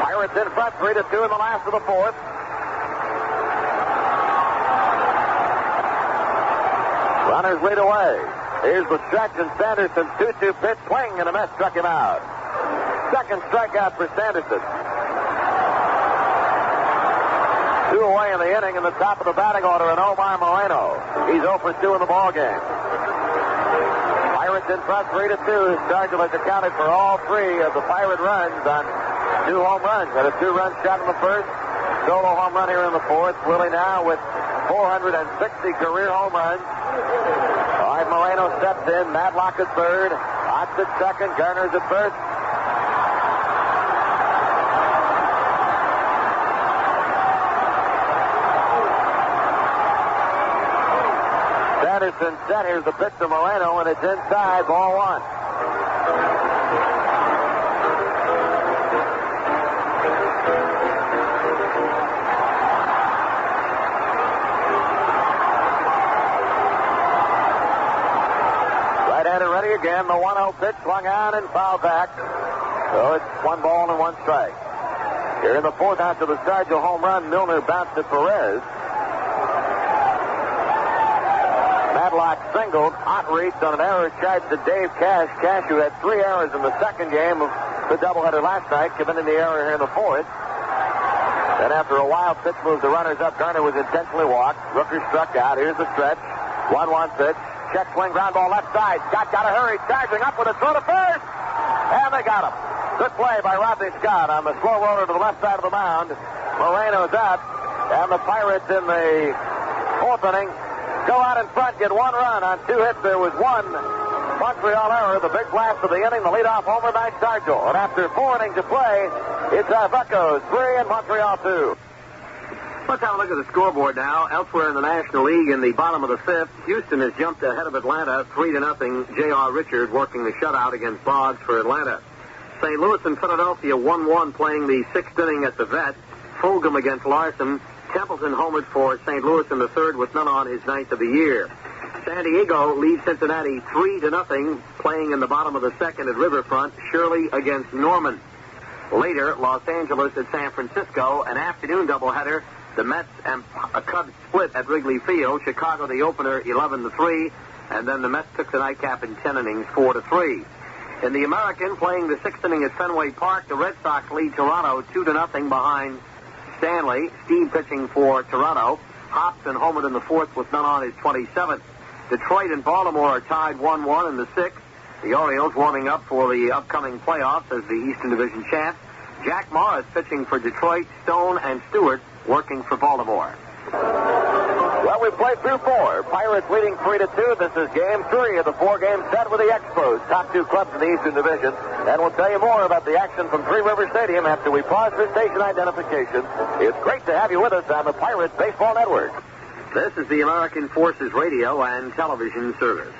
Pirates in front, 3-2 in the last of the fourth. Runners lead away. Here's the stretch, and Sanderson's 2-2 pitch. Swing and a miss struck him out. Second strikeout for Sanderson. 2 away in the inning, in the top of the batting order, and Omar Moreno. He's 0 for 2 in the ballgame. Pirates in front, 3-2. Stargell has accounted for all 3 of the Pirate runs on 2 home runs. Had a 2-run shot in the first, solo home run here in the fourth. Willie now with 460 career home runs. All right, Moreno steps in. Madlock at third. Otts at second. Garner's at first. Sanderson set. Here's the pitch to Moreno, and it's inside. Ball 1. Right-handed ready again. The 1-0 pitch swung on and fouled back. So it's 1 ball and 1 strike. Here in the fourth, after the Stargell home run, Milner bounced to Perez. Madlock singled. Ott reached on an error charge to Dave Cash. Cash, who had 3 errors in the second game of the doubleheader last night, committing the error here in the fourth. Then after a wild pitch moved the runners up. Garner was intentionally walked. Rooker struck out. Here's the stretch. 1-1 pitch. Check swing, ground ball left side. Scott got to hurry. Charging up with a throw to first. And they got him. Good play by Rodney Scott on the slow roller to the left side of the mound. Moreno's out. And the Pirates in the fourth inning go out in front, get 1 run on 2 hits. There was 1 Montreal error, the big blast of the inning, the leadoff homer by Stargell. And after 4 innings of play, it's Buccos 3 and Montreal 2. Let's have a look at the scoreboard now. Elsewhere in the National League, in the bottom of the 5th, Houston has jumped ahead of Atlanta 3-0. J.R. Richard working the shutout against Boggs for Atlanta. St. Louis and Philadelphia 1-1 playing the 6th inning at the Vet. Fulgham against Larson. Templeton homered for St. Louis in the 3rd with none on, his 9th of the year. San Diego leads Cincinnati 3-0, playing in the bottom of the 2nd at Riverfront. Shirley against Norman. Later, Los Angeles at San Francisco, an afternoon doubleheader. The Mets and Cubs split at Wrigley Field. Chicago, the opener, 11-3, and then the Mets took the nightcap in 10 innings, 4-3. In the American, playing the 6th inning at Fenway Park, the Red Sox lead Toronto 2-0 behind Stanley. Steam pitching for Toronto. Hobson homered in the 4th with none on, his 27th. Detroit and Baltimore are tied 1-1 in the 6th. The Orioles warming up for the upcoming playoffs as the Eastern Division champs. Jack Morris pitching for Detroit. Stone and Stewart working for Baltimore. Well, we've played through 4. Pirates leading 3-2. This is game 3 of the 4-game set with the Expos, top 2 clubs in the Eastern Division. And we'll tell you more about the action from Three River Stadium after we pause for station identification. It's great to have you with us on the Pirates Baseball Network. This is the American Forces Radio and Television Service.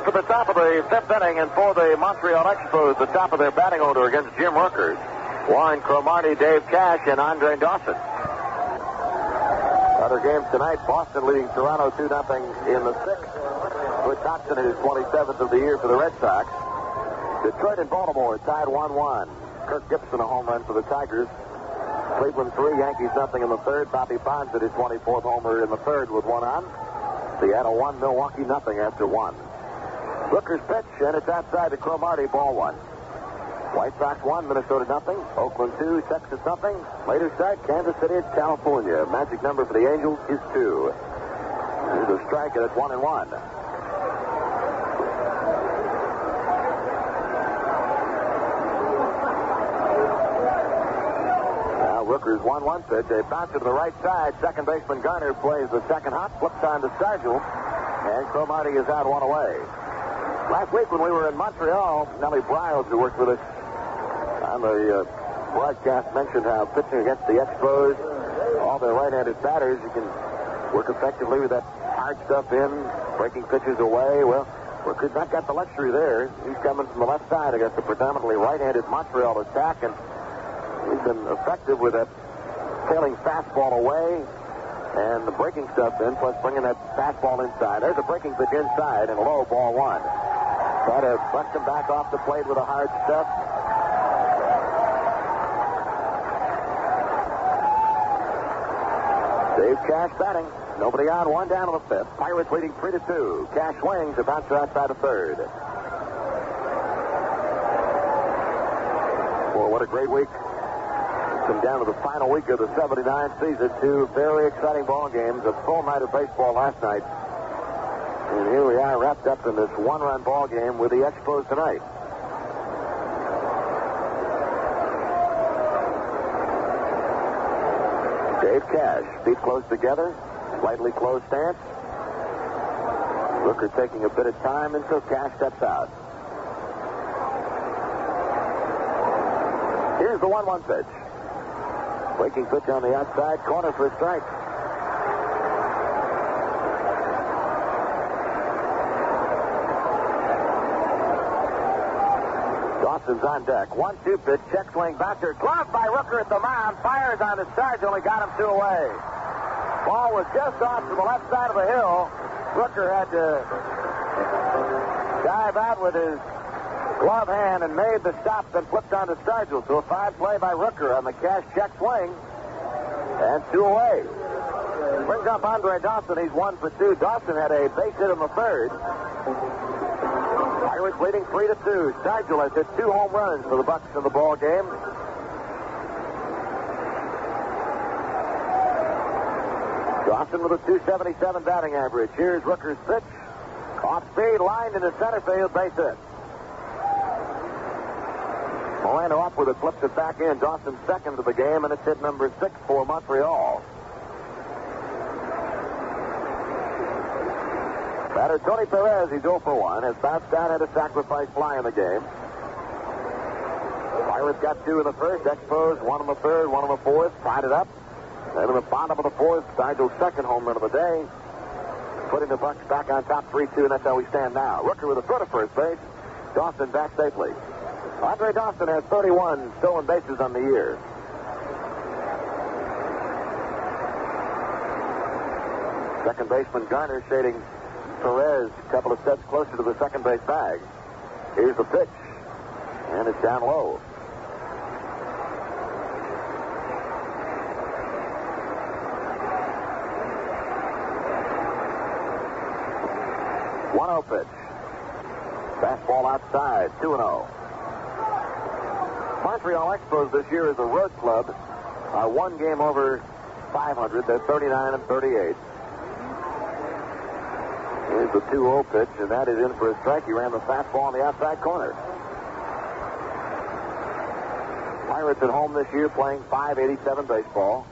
For the top of the fifth inning, and for the Montreal Expos, the top of their batting order against Jim Rooker, Warren Cromartie, Dave Cash, and Andre Dawson. Other games tonight, Boston leading Toronto 2-0 in the sixth, with Thompson in his 27th of the year for the Red Sox. Detroit and Baltimore tied 1-1. Kirk Gibson a home run for the Tigers. Cleveland 3, Yankees nothing in the third. Bobby Bonds at his 24th homer in the third with one on. Seattle 1, Milwaukee nothing after one. Rooker's pitch, and it's outside to Cromartie, ball one. White Sox 1, Minnesota nothing. Oakland 2, Texas nothing. Later start, Kansas City at California. Magic number for the Angels is 2. Here's a strike, and it's 1-1. Now Rooker's 1-1 pitch. A bouncer to the right side. Second baseman Garner plays the second hop, flips on to Stargell, and Cromartie is out one away. Last week when we were in Montreal, Nellie Briles, who worked with us on the broadcast, mentioned how pitching against the Expos, all their right-handed batters, you can work effectively with that hard stuff in, breaking pitches away. Well, Rooker's not got the luxury there. He's coming from the left side against a predominantly right-handed Montreal attack, and he's been effective with that tailing fastball away and the breaking stuff in, plus bringing that fastball inside. There's a breaking pitch inside and a low, ball one. Try to bust him back off the plate with a hard stuff. Dave Cash batting. Nobody on, one down in the fifth. Pirates leading 3-2. Cash swings, a bouncer outside of third. Boy, what a great week. Come down to the final week of the 79 season. Two very exciting ball games. A full night of baseball last night. And here we are wrapped up in this one-run ball game with the Expos tonight. Dave Cash, feet close together, slightly closed stance. Rooker taking a bit of time until Cash steps out. Here's the 1-1 pitch. Breaking pitch on the outside corner for a strike. Dawson's on deck. 1-2 pitch, check swing, bouncer, gloved by Rooker at the mound, fires on his charge, only got him 2 away. Ball was just off to the left side of the hill. Rooker had to dive out with his glove hand and made the stop, then flipped on to Stargell. So a fine play by Rooker on the Cash check swing, and 2 away. Brings up Andre Dawson. He's 1 for 2. Dawson had a base hit in the third. Pirates leading 3-2. Stargell has hit 2 home runs for the Bucks in the ball game. Dawson with a .277 batting average. Here's Rooker's pitch. Off speed, lined into center field, base hit. Moreno up with it, flips it back in. Dawson second to the game, and it's hit number 6 for Montreal. Batter Tony Perez, he's 0 for 1, has bounced down, had a sacrifice fly in the game. Pirates got 2 in the first, Expos 1 in the third, 1 in the fourth, tied it up. Then in the bottom of the fourth, Stargell's second home run of the day, putting the Bucks back on top 3-2, and that's how we stand now. Rooker with a throw to first base. Dawson back safely. Andre Dawson has 31 stolen bases on the year. Second baseman Garner shading Perez a couple of steps closer to the second base bag. Here's the pitch, and it's down low. One 1-0 pitch. Fastball outside, 2-0. Montreal Expos this year as a road club are 1 game over 500. They're 39-38. Here's the 2-0 pitch, and that is in for a strike. He ran the fastball on the outside corner. Pirates at home this year playing .587 baseball.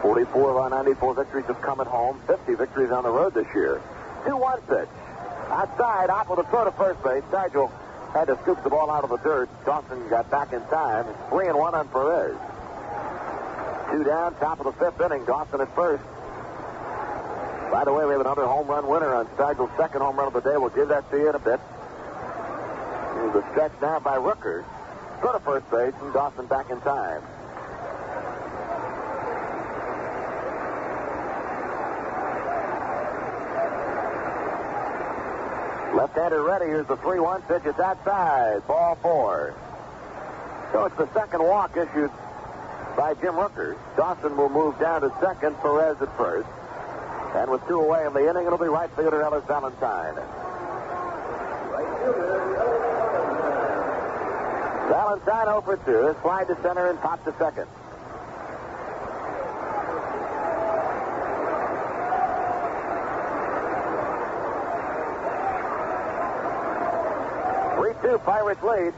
44 of our 94 victories have come at home. 50 victories on the road this year. 2-1 pitch. Outside, out with a throw to first base. Stargell had to scoop the ball out of the dirt. Dawson got back in time. 3-1 on Perez. 2 down, top of the 5th inning. Dawson at first. By the way, we have another home run winner on Steigel's second home run of the day. We'll give that to you in a bit. Here's the stretch now by Rooker. Go to first base, and Dawson back in time. Left-hander ready. Here's the 3-1 pitch. It's outside. Ball 4. So it's the second walk issued by Jim Rooker. Dawson will move down to second. Perez at first. And with 2 away in the inning, it'll be right fielder Ellis Valentine. Valentine over 2. Slide to center and pop to second. Pirates lead.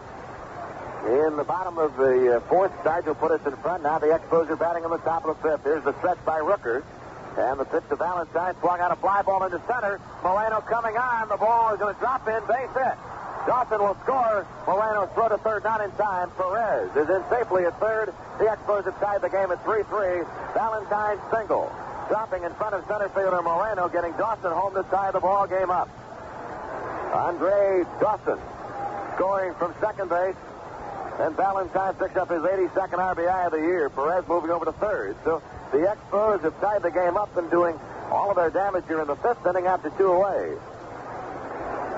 In the bottom of the 4th, Steigel put us in front. Now the Expos are batting in the top of the 5th. Here's the stretch by Rooker. And the pitch to Valentine. Swung out a fly ball into center. Moreno coming on. The ball is going to drop in. Base hit. Dawson will score. Moreno throw to third, not in time. Perez is in safely at third. The Expos have tied the game at 3-3. Valentine single. Dropping in front of center fielder Moreno, getting Dawson home to tie the ball game up. Andre Dawson scoring from second base, and Valentine picks up his 82nd RBI of the year. Perez moving over to third. So the Expos have tied the game up and doing all of their damage here in the 5th inning after 2 away.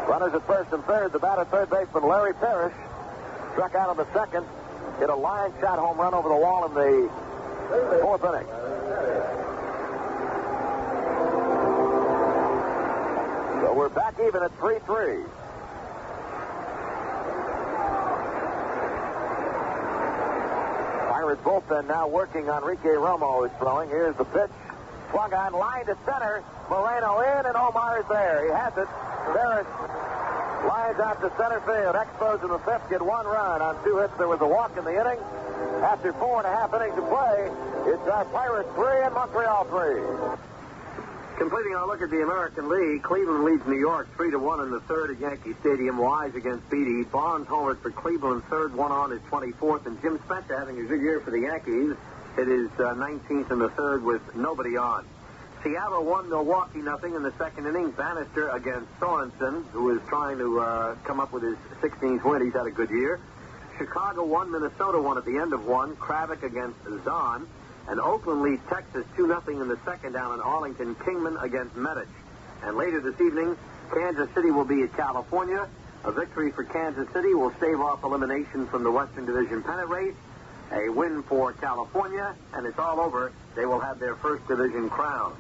Runners at first and third. The batter, third baseman Larry Parrish, struck out in the second. Hit a line shot home run over the wall in the 4th inning. So we're back even at 3-3. Pirates bullpen now working on Enrique Romo is throwing. Here's the pitch. Swung on, line to center. Moreno in, and Omar is there. He has it. Parrish lines out to center field. Expos in the 5th get 1 run on 2 hits. There was a walk in the inning. After 4.5 innings to play, it's our Pirates 3 and Montreal 3. Completing our look at the American League, Cleveland leads New York 3-1 in the 3rd at Yankee Stadium. Wise against Beatty. Bonds homered for Cleveland, 3rd, 1 on his 24th. And Jim Spencer having a good year for the Yankees. It is 19th in the 3rd with nobody on. Seattle won Milwaukee 0 in the 2nd inning. Bannister against Sorensen, who is trying to come up with his 16th win. He's had a good year. Chicago won, Minnesota won at the end of 1. Kravik against Zahn. And Oakland leads Texas 2-0 in the 2nd down in Arlington. Kingman against Medich. And later this evening, Kansas City will be at California. A victory for Kansas City will stave off elimination from the Western Division pennant race. A win for California, and it's all over. They will have their first division crown.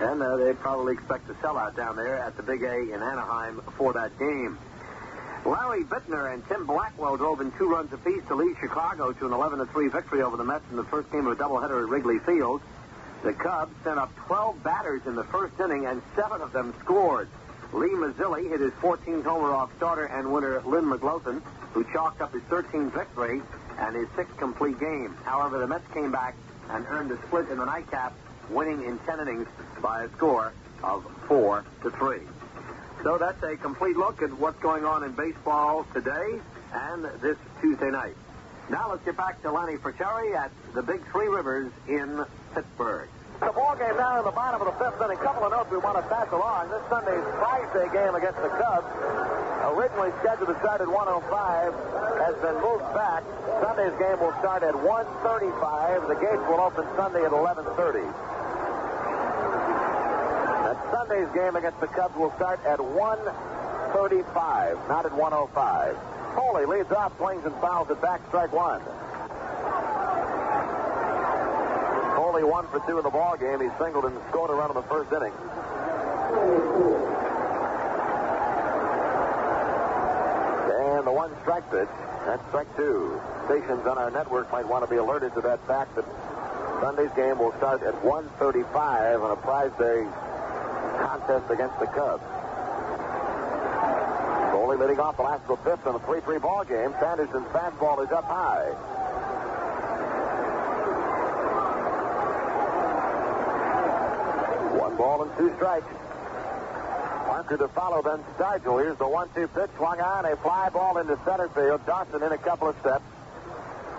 And they probably expect a sellout down there at the Big A in Anaheim for that game. Larry Bittner and Tim Blackwell drove in 2 runs apiece to lead Chicago to an 11-3 victory over the Mets in the first game of a doubleheader at Wrigley Field. The Cubs sent up 12 batters in the first inning, and 7 of them scored. Lee Mazzilli hit his 14th homer off starter and winner Lynn McLaughlin, who chalked up his 13th victory and his 6th complete game. However, the Mets came back and earned a split in the nightcap, winning in 10 innings by a score of 4-3. So that's a complete look at what's going on in baseball today and this Tuesday night. Now let's get back to Lanny Fratteri at the Big Three Rivers in Pittsburgh. The ball game now in the bottom of the 5th inning. A couple of notes we want to pass along. This Sunday's Prize Day game against the Cubs, originally scheduled to start at 1:05, has been moved back. Sunday's game will start at 1:35. The gates will open Sunday at 11:30. Sunday's game against the Cubs will start at 1:35, not at 1:05. Foley leads off, swings and fouls at back, strike 1. Foley 1 for 2 in the ball game. He singled and scored a run in the first inning. And the 1 strike pitch, that's strike 2. Stations on our network might want to be alerted to that fact that Sunday's game will start at 1:35 on a Prize Day contest against the Cubs. Foley leading off the last of the 5th in a 3-3 ball game. Sanderson's fastball is up high. One ball and 2 strikes. Parker to follow then Stargell. Here's the 1-2 pitch. Swung on. A fly ball into center field. Dawson in a couple of steps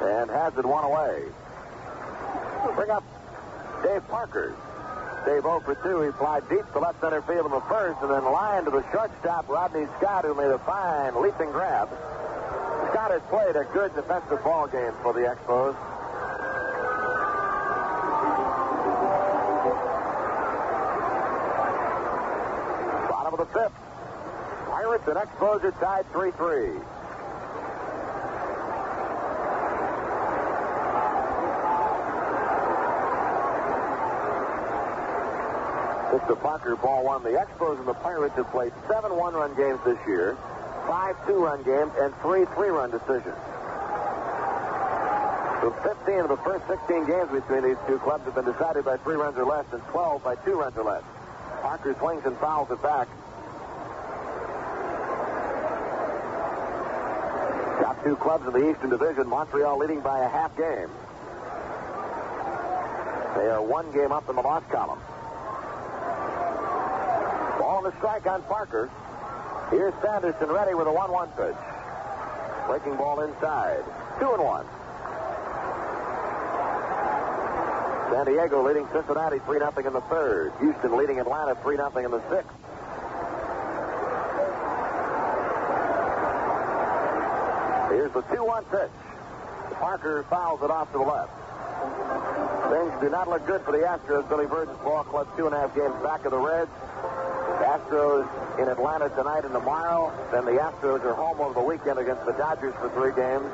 and has it one away. Bring up Dave Parker. Dave 0 for 2. He flied deep to left center field in the first and then lined to the shortstop, Rodney Scott, who made a fine leaping grab. Scott has played a good defensive ball game for the Expos. Bottom of the fifth. Pirates and Expos are tied 3-3. Mr. Parker, ball one. The Expos and the Pirates have played 7 one-run games this year, 5 two-run games, and 3 three-run decisions. So 15 of the first 16 games between these two clubs have been decided by 3 runs or less, and 12 by 2 runs or less. Parker swings and fouls it back. Top 2 clubs in the Eastern Division, Montreal leading by a half game. They are 1 game up in the loss column. Ball and a strike on Parker. Here's Sanderson ready with a 1-1 pitch. Breaking ball inside. 2-1. San Diego leading Cincinnati 3-0 in the third. Houston leading Atlanta 3-0 in the sixth. Here's the 2-1 pitch. Parker fouls it off to the left. Things do not look good for the Astros. Billy Burton's ball club 2.5 games back of the Reds. The Astros in Atlanta tonight and tomorrow. Then the Astros are home over the weekend against the Dodgers for 3 games.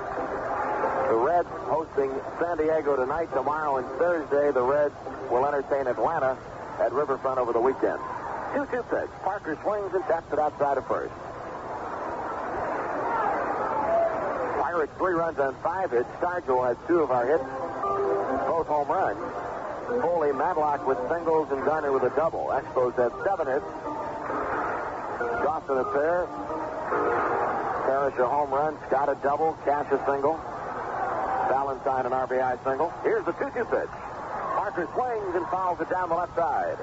The Reds hosting San Diego tonight, tomorrow, and Thursday. The Reds will entertain Atlanta at Riverfront over the weekend. 2-2 pitch. Parker swings and taps it outside of first. Pirates 3 runs on 5 hits. Stargell has 2 of our hits, both home runs. Foley, Matlock with singles, and Garner with a double. Expos have 7 hits. Dawson a pair. Parrish a home run. Scott a double. Cash a single. Valentine an RBI single. Here's the 2-2 pitch. Parker swings and fouls it down the left side.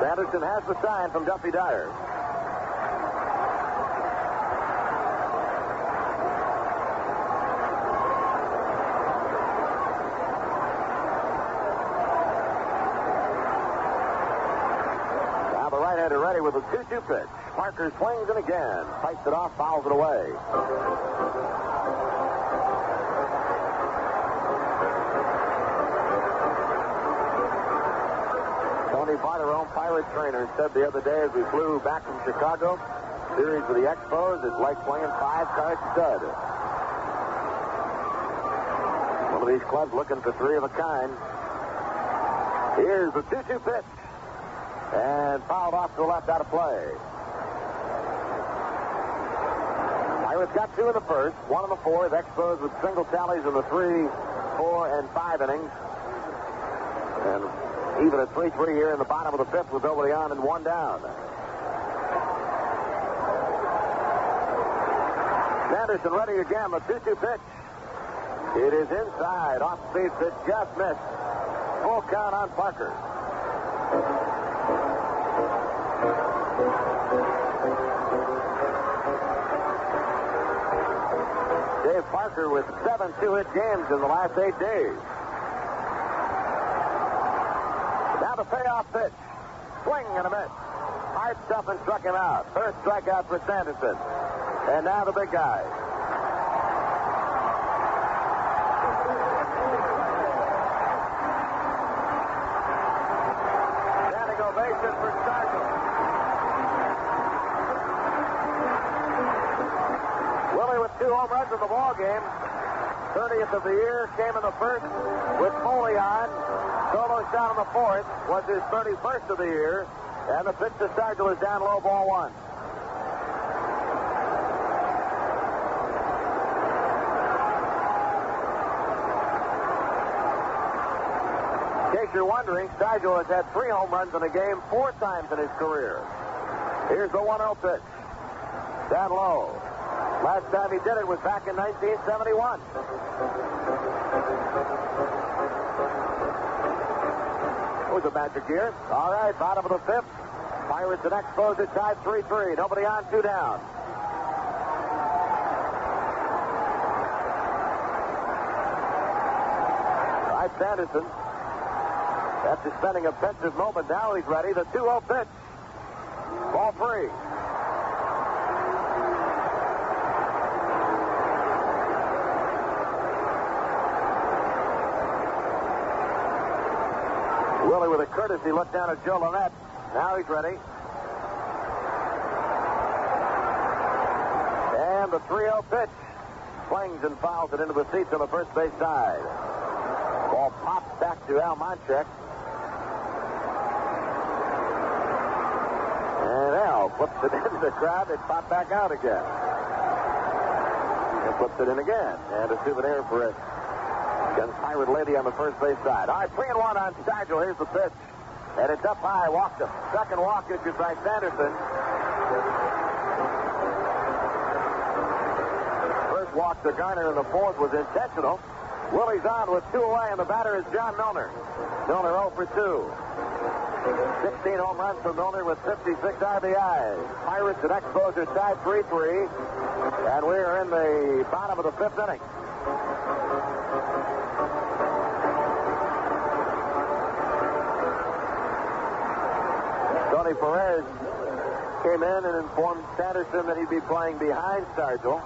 Sanderson has the sign from Duffy Dyer. Now the right-hander ready with a 2-2 pitch. Parker swings and again. Fights it off, fouls it away. Tony Barterone, Pirate trainer, said the other day as we flew back from Chicago, series with the Expos is like playing 5-card stud. One of these clubs looking for 3 of a kind. Here's the 2-2 pitch. And fouled off to the left, out of play. Pirates got 2 in the first, 1 in the fourth. Expos with single tallies in the 3, 4, and 5 innings. And even at 3-3 here in the bottom of the fifth with nobody on and 1 down. Sanderson ready again, the 2-2 pitch. It is inside, off speed pitch, just missed. Full count on Parker. Dave Parker with 7 two-hit games in the last 8 days. Now the payoff pitch. Swing and a miss. Hard stuff and struck him out. First strikeout for Sanderson. And now the big guy. Standing ovation for Stargell. Willie with 2 home runs in the ball game. 30th of the year, came in the first with Foley on. Solo shot in the fourth was his 31st of the year. And the pitch to Stargell is down low, ball 1. you're wondering, Stigel has had 3 home runs in a game 4 times in his career. Here's the 1-0 pitch. Down low. Last time he did it was back in 1971. It was a magic year. All right, bottom of the 5th. Pirates and Expos are tied 3-3. Nobody on, 2 down. Right, Sanderson. After spending a pensive moment, now he's ready. The 2-0 pitch. Ball 3. Willie with a courtesy look down at Joe Lynette. Now he's ready. And the 3-0 pitch. Swings and fouls it into the seats on the first base side. Ball pops back to Al Monchek. And Al flips it into the crowd. It popped back out again. And flips it in again. And a souvenir for it. Against Pirate Lady on the first base side. All right, 3-1 on Stigel. Here's the pitch. And it's up high. Walked him. Second walk issued by Sanderson. First walk to Garner in the 4th was intentional. Willie's on with 2 away, and the batter is John Milner. Milner 0 for 2. 16 home runs for Milner with 56 RBIs. Pirates and Expos are tied 3-3. And we're in the bottom of the 5th inning. Tony Perez came in and informed Sanderson that he'd be playing behind Stigel.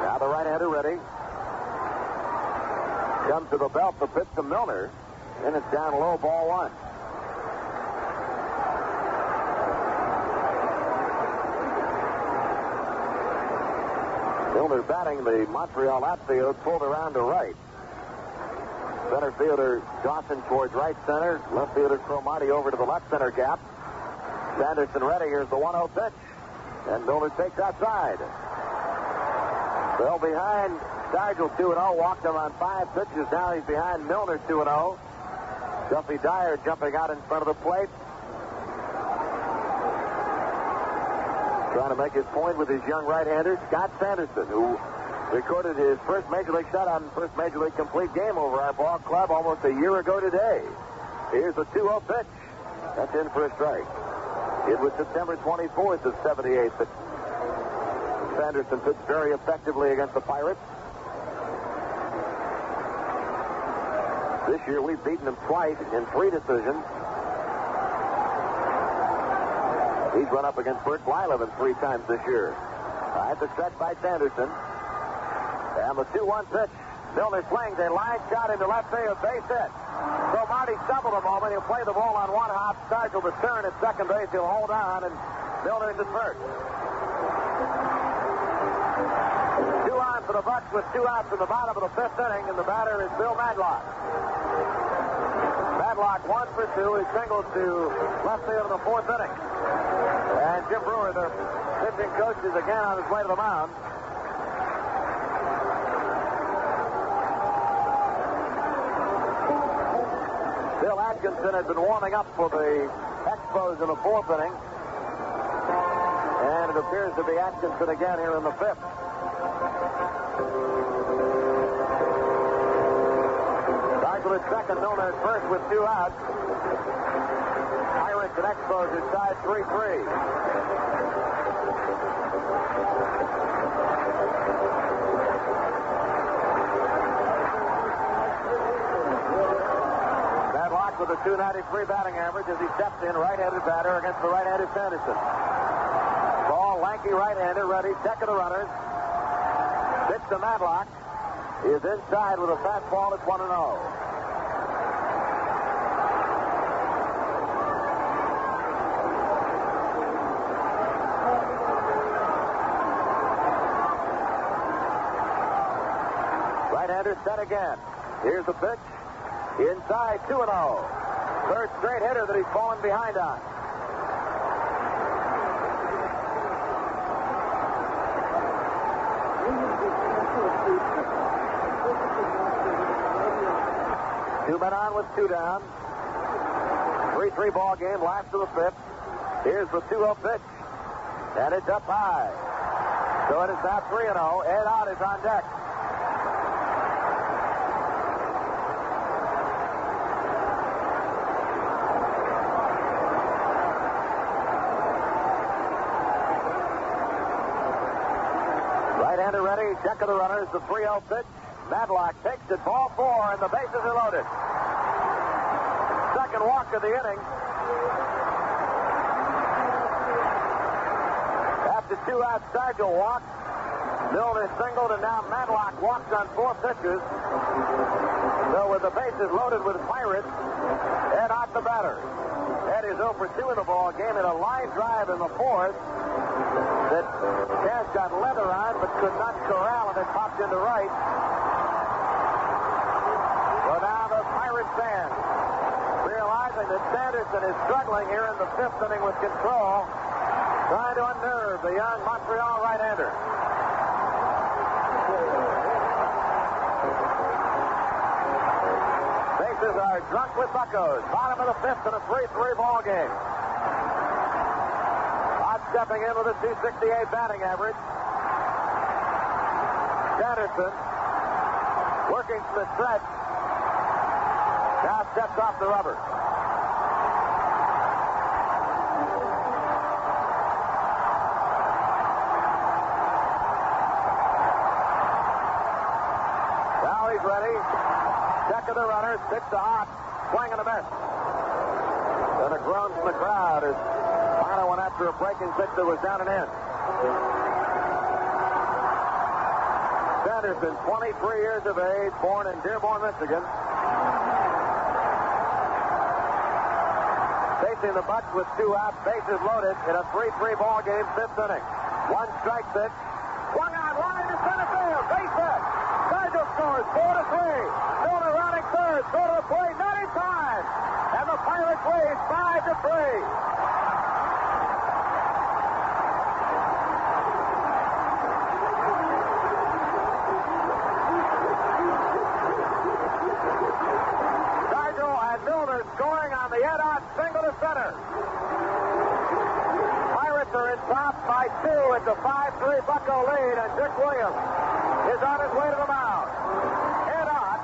Now the right-hander ready. Comes to the belt, the pitch to Milner. And it's down low, ball 1. Milner batting the Montreal outfield, pulled around to right. Center fielder Dawson towards right center. Left fielder Cromartie over to the left center gap. Sanderson ready. Here's the 1-0 pitch. And Milner takes outside. Well, behind Stigel 2-0. Walked him on 5 pitches. Now he's behind Milner 2-0. Duffy Dyer jumping out in front of the plate. Trying to make his point with his young right-hander, Scott Sanderson, who recorded his first Major League shutout and first Major League complete game over our ball club almost a year ago today. Here's the 2-0 pitch. That's in for a strike. It was September 24th of 78 that Sanderson pitched very effectively against the Pirates. This year we've beaten him twice in 3 decisions. He's run up against Bert Blyleven 3 times this year. All right, the stretch by Sanderson. And the 2-1 pitch. Milner swings a line shot into left field, base hit. So Marty stumbled a moment. He'll play the ball on 1 hop. Stigel to turn at second base. He'll hold on, and Milner is at first. 2 on for the Bucks with 2 outs in the bottom of the 5th inning, and the batter is Bill Madlock. Madlock 1 for 2. He singled to left field in the 4th inning. And Jim Brewer, the pitching coach, is again on his way to the mound. Bill Atkinson had been warming up for the Expos in the 4th inning. And it appears to be Atkinson again here in the 5th. Stigel at second, Milner at first with 2 outs. Pirates and Expos are tied 3-3. Madlock with a .293 batting average as he steps in, right-handed batter against the right-handed Sanderson. Tall, lanky right-hander ready, check of the runners. Pitch to Madlock is inside with a fastball. It's 1-0. Right-hander set again. Here's the pitch. Inside, 2-0. Third straight hitter that he's fallen behind on. 2 men on with 2 down. 3-3 ball game, last of the 5th. Here's the 2-0 pitch. And it's up high. So it is now 3-0. Ed Ott is on deck. Right-hander ready. Check of the runners. The 3-0 pitch. Madlock takes it. Ball 4, and the bases are loaded. Second walk of the inning. After 2 outs, Stargell walked. Milner singled, and now Madlock walks on 4 pitches. So with the bases loaded with Pirates, Ed Ott the batter. Ed is 0 for 2 in the ball game at a line drive in the 4th that Cash got leather on but could not corral, and it popped into right. So now the Pirates fans, realizing that Sanderson is struggling here in the 5th inning with control, trying to unnerve the young Montreal right-hander. Bases are drunk with buckos. Bottom of the 5th in a 3-3 ball game. Ott stepping in with a .268 batting average. Sanderson working from the stretch. Now steps off the rubber. Now he's ready. Check of the runners. Pitch to Ott. Swing and a miss. And a groan from the crowd as Bonner went after a breaking pitch that was down and in. Sanderson, 23 years of age, born in Dearborn, Michigan. Facing the Bucks with 2 outs, bases loaded in a 3-3 ball game, 5th inning. 1 strike pitch. Swung on, line to center field. Base hit. Stargell scores 4-3. Milner running third. Go to the plate. Not in time. And the Pirates lead 5-3. Stargell and Milner scoring on the Ed Ott single to center. Pirates are in top by 2 at the 5-3 Bucco lead, and Dick Williams is on his way to the mound. Ed Ott,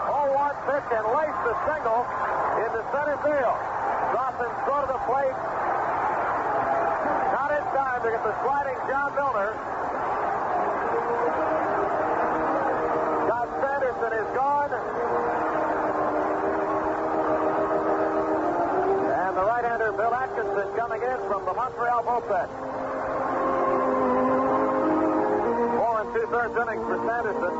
0-1 pitch and laced the single into center field. Dawson's throw to the plate. Not in time to get the sliding John Milner. Scott Sanderson is gone. And the right-hander Bill Atkinson coming in from the Montreal bullpen. 4 2/3 innings for Sanderson.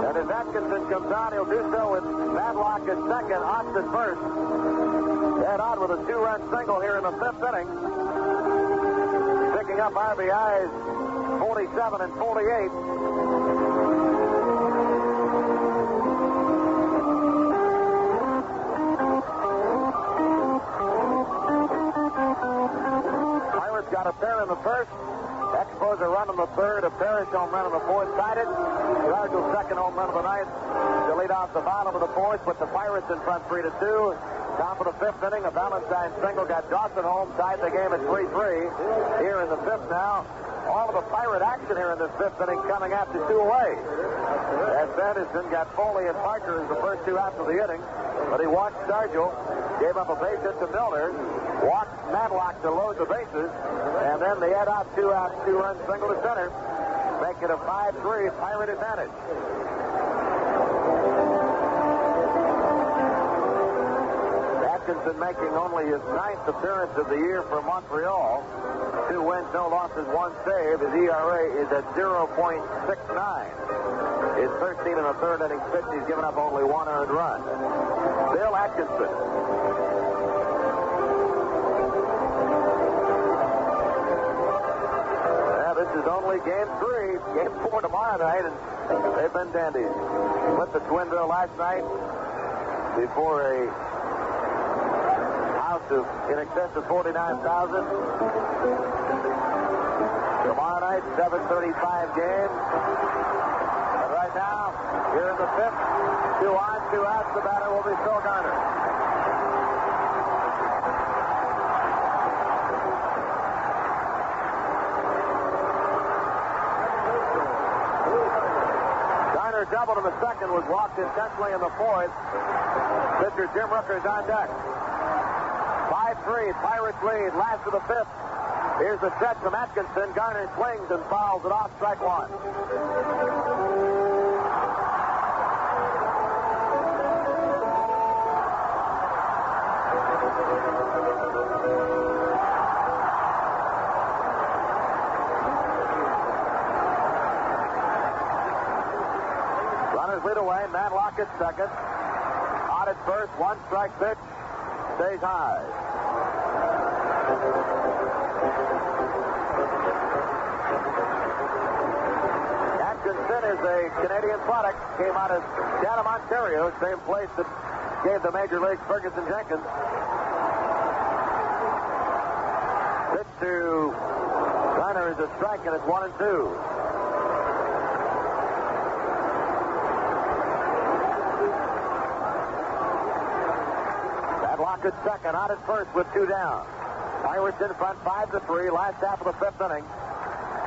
And as Atkinson comes on, he'll do so with Madlock at second, Ott at first. Ed Ott with a 2-run single here in the 5th inning. Picking up RBIs 47 and 48. Pirates got a pair in the 1st. Expos a run in the 3rd. A Parrish home run in the 4th. Tied it. Stargell's 2nd home run of the night to lead off the bottom of the 4th. Put the Pirates in front 3-2. Top of the 5th inning, a Valentine single got Dawson home. Tied the game at 3-3. Here in the 5th now. All of the Pirate action here in this 5th inning coming after 2 away. As Sanderson got Foley and Parker as the first 2 outs of the inning. But he walked Stargell. Gave up a base hit to Milner. Walked Madlock to load the bases. And then the Ed Ott 2-out, 2-run single to center. Make it a 5-3 Pirate advantage. Atkinson making only his 9th appearance of the year for Montreal. 2 wins, no losses, 1 save. His ERA is at 0.69. His 13 and a 3rd innings pitch, he's given up only 1 earned run. Bill Atkinson. This is only game 3. Game 4 tomorrow night, and they've been dandies. Split the twin bill last night before a house in excess of 49,000. Tomorrow night, 7:35 game. And right now, here in the fifth, 2 on, 2 outs. The batter will be Phil Garner. Garner doubled in the second, was walked intentionally in the fourth. Pitcher Jim Rooker's on deck. 5-3, Pirates lead, last of the fifth. Here's the stretch from Atkinson. Garner swings and fouls it off, strike one. Runners lead away. Matlock at second. On at first, 1 strike pitch. Stays high. Atkinson is a Canadian product. Came out of Chatham, Ontario, same place that gave the Major League Ferguson Jenkins. Pitch to Garner is a strike, and it's 1-2. Matlock at second, out at first with 2 down. Pirates in front 5-3, last half of the fifth inning.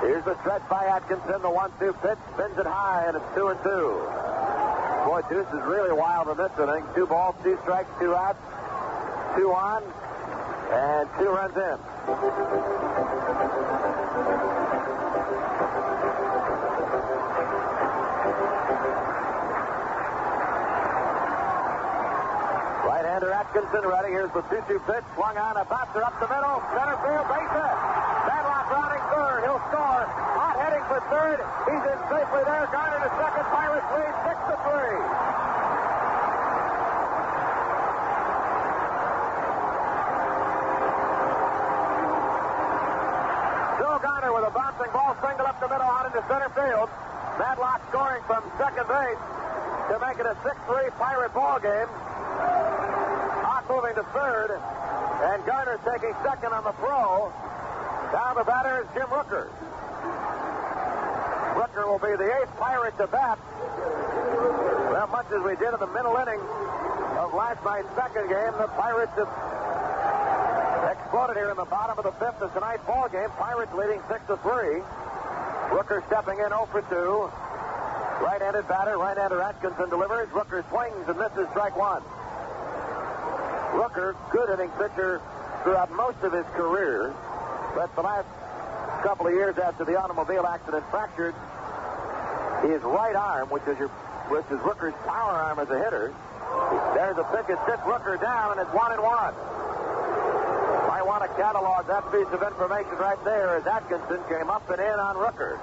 Here's the stretch by Atkinson, the 1-2 pitch, spins it high, and it's 2-2. Boy, Deuce is really wild in this inning. 2 balls, 2 strikes, 2 outs, 2 on, and 2 runs in. Right-hander Atkinson ready. Here's the 2-2 pitch. Swung on, a bouncer up the middle. Center field, base hit. Matlock rounding third. He'll score. Hot heading for third. He's in safely there. Garner to second. Pirates lead 6-3. Phil Garner with a bouncing ball single up the middle out into center field. Matlock scoring from second base to make it a 6-3 Pirate ball game. Moving to third, and Garner taking second on the throw. Now the batter is Jim Rooker. Rooker will be the 8th Pirate to bat. Well, much as we did in the middle inning of last night's second game, the Pirates have exploded here in the bottom of the fifth of tonight's ball game. Pirates leading 6-3. Rooker stepping in 0 for 2. Right-handed batter, right-hander Atkinson delivers. Rooker swings and misses, strike one. Rooker, good hitting pitcher throughout most of his career, but the last couple of years after the automobile accident fractured his right arm, which is Rooker's power arm as a hitter. There's a pitch that sits Rooker down, and it's 1-1. I want to catalog that piece of information right there as Atkinson came up and in on Rooker.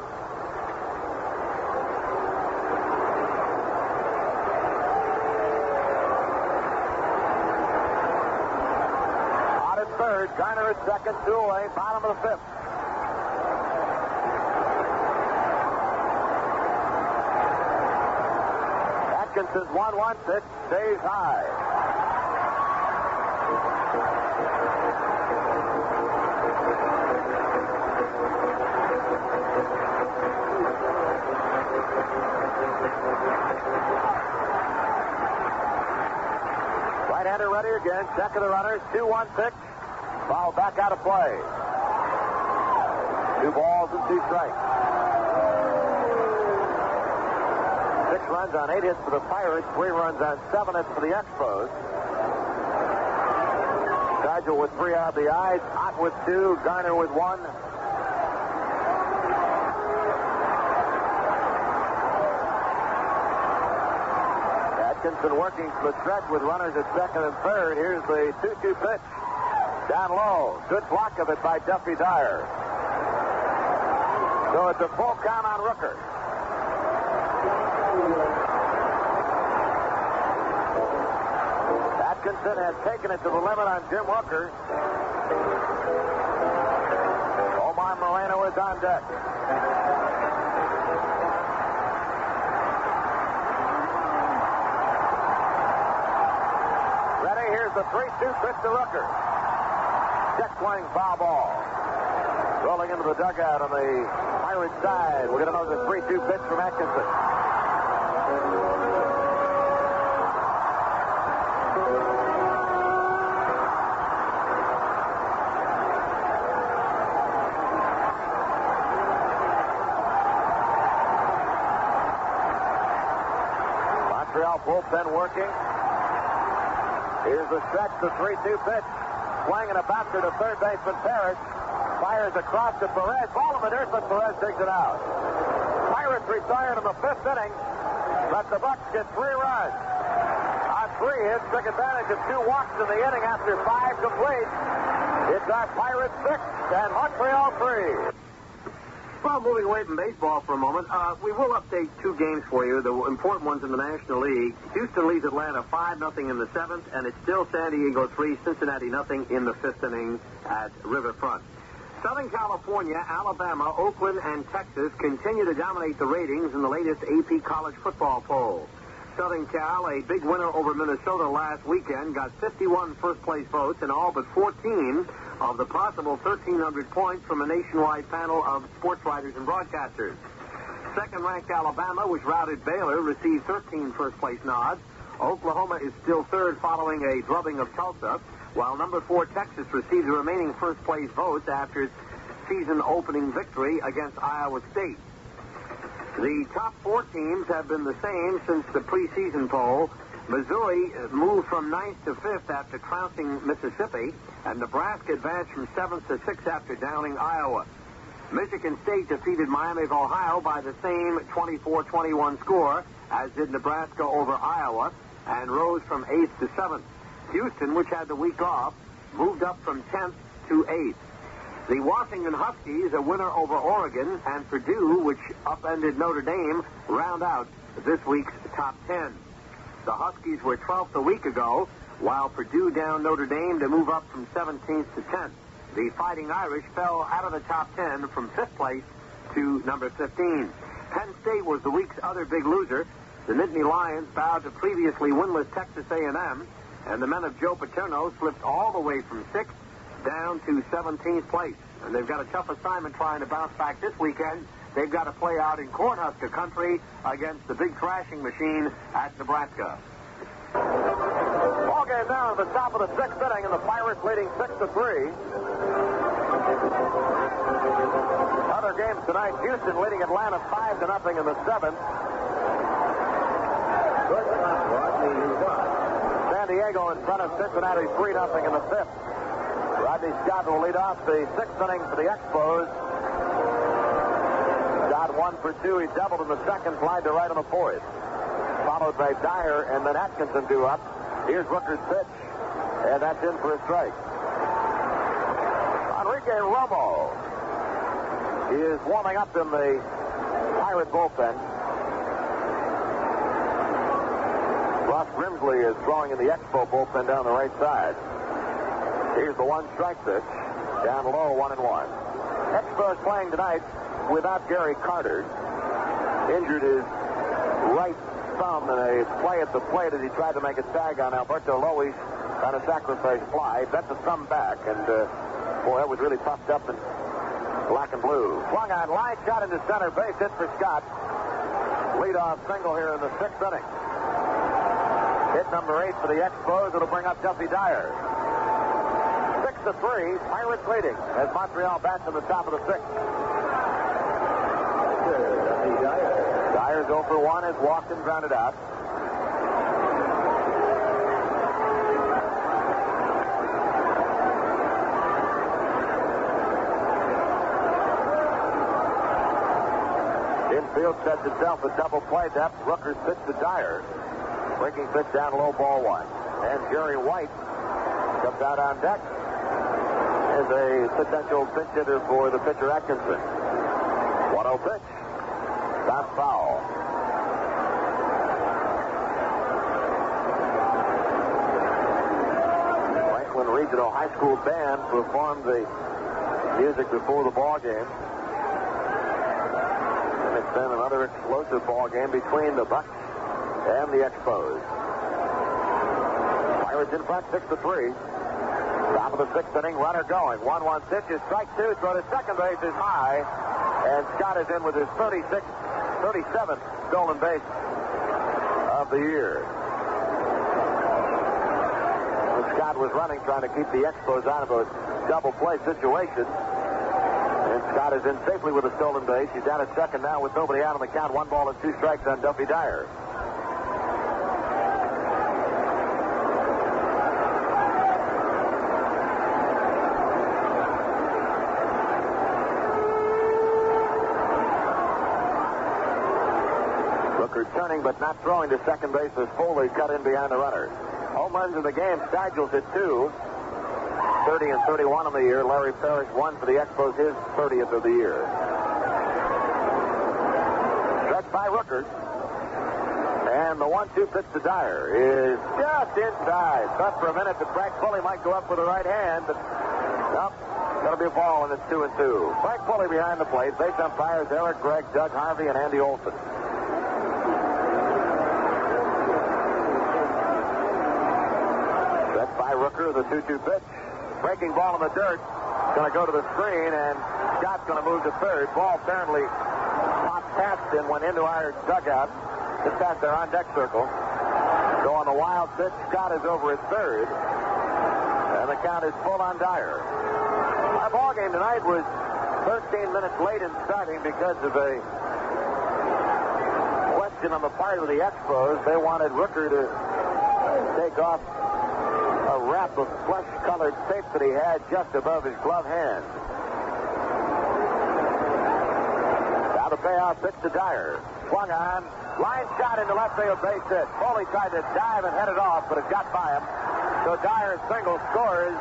Third, Garner at second, 2 away, bottom of the fifth. Atkinson's 1-1 pitch stays high. Right-hander ready again, check of the runners, 2-1 pitch. Foul back out of play. 2 balls and 2 strikes. 6 runs on 8 hits for the Pirates, 3 runs on 7 hits for the Expos. Nigel with 3 RBIs, Ott with 2, Garner with 1. Atkinson working for the stretch with runners at second and third. Here's the 2-2 pitch. Down low. Good block of it by Duffy Dyer. So it's a full count on Rooker. Atkinson has taken it to the limit on Jim Rooker. Omar Moreno is on deck. Ready? Here's the 3-2 pitch to Rooker. Check-swing foul ball. Rolling into the dugout on the Pirates side. We're going to know the 3-2 pitch from Atkinson. Montreal bullpen working. Here's the stretch, the 3-2 pitch. Swing and a bouncer to third baseman Parrish. Fires across to Perez. Ball in the dirt, but Perez digs it out. Pirates retired in the 5th inning, but the Bucks get 3 runs. On 3 hits, took advantage of 2 walks in the inning after 5 complete. It's our Pirates 6 and Montreal 3. Well, moving away from baseball for a moment, we will update 2 games for you, the important ones in the National League. Houston leads Atlanta 5-0 in the 7th, and it's still San Diego 3, Cincinnati 0 in the 5th inning at Riverfront. Southern California, Alabama, Oakland, and Texas continue to dominate the ratings in the latest AP college football poll. Southern Cal, a big winner over Minnesota last weekend, got 51 first-place votes and all but 14 of the possible 1,300 points from a nationwide panel of sports writers and broadcasters. Second-ranked Alabama, which routed Baylor, received 13 first-place nods. Oklahoma is still third following a drubbing of Tulsa, while number 4 Texas received the remaining first-place votes after its season-opening victory against Iowa State. The top 4 teams have been the same since the preseason poll. Missouri moved from 9th to 5th after trouncing Mississippi, and Nebraska advanced from 7th to 6th after downing Iowa. Michigan State defeated Miami of Ohio by the same 24-21 score as did Nebraska over Iowa, and rose from 8th to 7th. Houston, which had the week off, moved up from 10th to 8th. The Washington Huskies, a winner over Oregon, and Purdue, which upended Notre Dame, round out this week's top 10. The Huskies were 12th a week ago, while Purdue downed Notre Dame to move up from 17th to 10th. The Fighting Irish fell out of the top 10 from 5th place to number 15. Penn State was the week's other big loser. The Nittany Lions bowed to previously winless Texas A&M, and the men of Joe Paterno slipped all the way from 6th down to 17th place. And they've got a tough assignment trying to bounce back this weekend. They've got to play out in Cornhusker country against the big thrashing machine at Nebraska. Ball game now at the top of the 6th inning, and the Pirates leading 6-3. Other games tonight, Houston leading Atlanta 5-0 in the 7th. San Diego in front of Cincinnati 3-0 in the 5th. Rodney Scott will lead off the 6th inning for the Expos. Scott 1 for 2. He doubled in the 2nd, flied to right on the 4th. Followed by Dyer, and then Atkinson due up. Here's Rooker's pitch, and that's in for a strike. Enrique Romo is warming up in the Pirate bullpen. Ross Grimsley is throwing in the Expo bullpen down the right side. Here's the 1-strike pitch. Down low, 1-1. Expos playing tonight without Gary Carter. Injured his right thumb in a play at the plate as he tried to make a tag on Alberto Lois on a sacrifice fly. Bent the thumb back, and boy, that was really puffed up in black and blue. Swung on, line shot into center base, hit for Scott. Leadoff single here in the 6th inning. Hit number 8 for the Expos. It'll bring up Duffy Dyer. 6-3, Pirates leading as Montreal bats in the top of the 6th. Dyer's 0 for 1, has walked and grounded out. Infield sets itself a double play depth. Rooker's pitch to Dyer. Breaking pitch down low, ball 1. And Jerry White comes out on deck as a potential pinch hitter for the pitcher Atkinson. 1-0 pitch. Stop foul. Franklin Regional High School Band performed the music before the ball game. And it's been another explosive ball game between the Bucks and the Expos. Pirates in front 6-3. Top of the sixth inning, runner going. 1-1 pitch is strike two. Throw to second base is high. And Scott is in with his 37th stolen base of the year. Scott was running, trying to keep the Expos out of a double play situation. And Scott is in safely with a stolen base. He's down at second now with nobody out on the count. 1 ball and 2 strikes on Duffy Dyer. Rooker turning but not throwing to second base as Foley cut in behind the runner. Home runs in the game. Stagels hit 2. 30 and 31 on the year. Larry Parrish 1 for the Expos, his 30th of the year. Stretched by Rooker. And the 1-2 pitch to Dyer is just inside. Thought for a minute that Frank Foley might go up with the right hand, but nope. Going to be a ball, and it's 2-2. Frank Foley behind the plate. Base umpires Eric Gregg, Doug Harvey, and Andy Olson. Rooker, the 2-2 pitch. Breaking ball in the dirt. Going to go to the screen, and Scott's going to move to third. Ball apparently popped past and went into our dugout. Just past their on-deck circle. So on the wild pitch, Scott is over at third. And the count is full on Dyer. Our ball game tonight was 13 minutes late in starting because of a question on the part of the Expos. They wanted Rooker to take off a wrap of flesh-colored tape that he had just above his glove hand. Now the payoff pitch to Dyer. Swung on. Line shot into left field, base hit. Foley tried to dive and head it off, but it got by him. So Dyer's single scores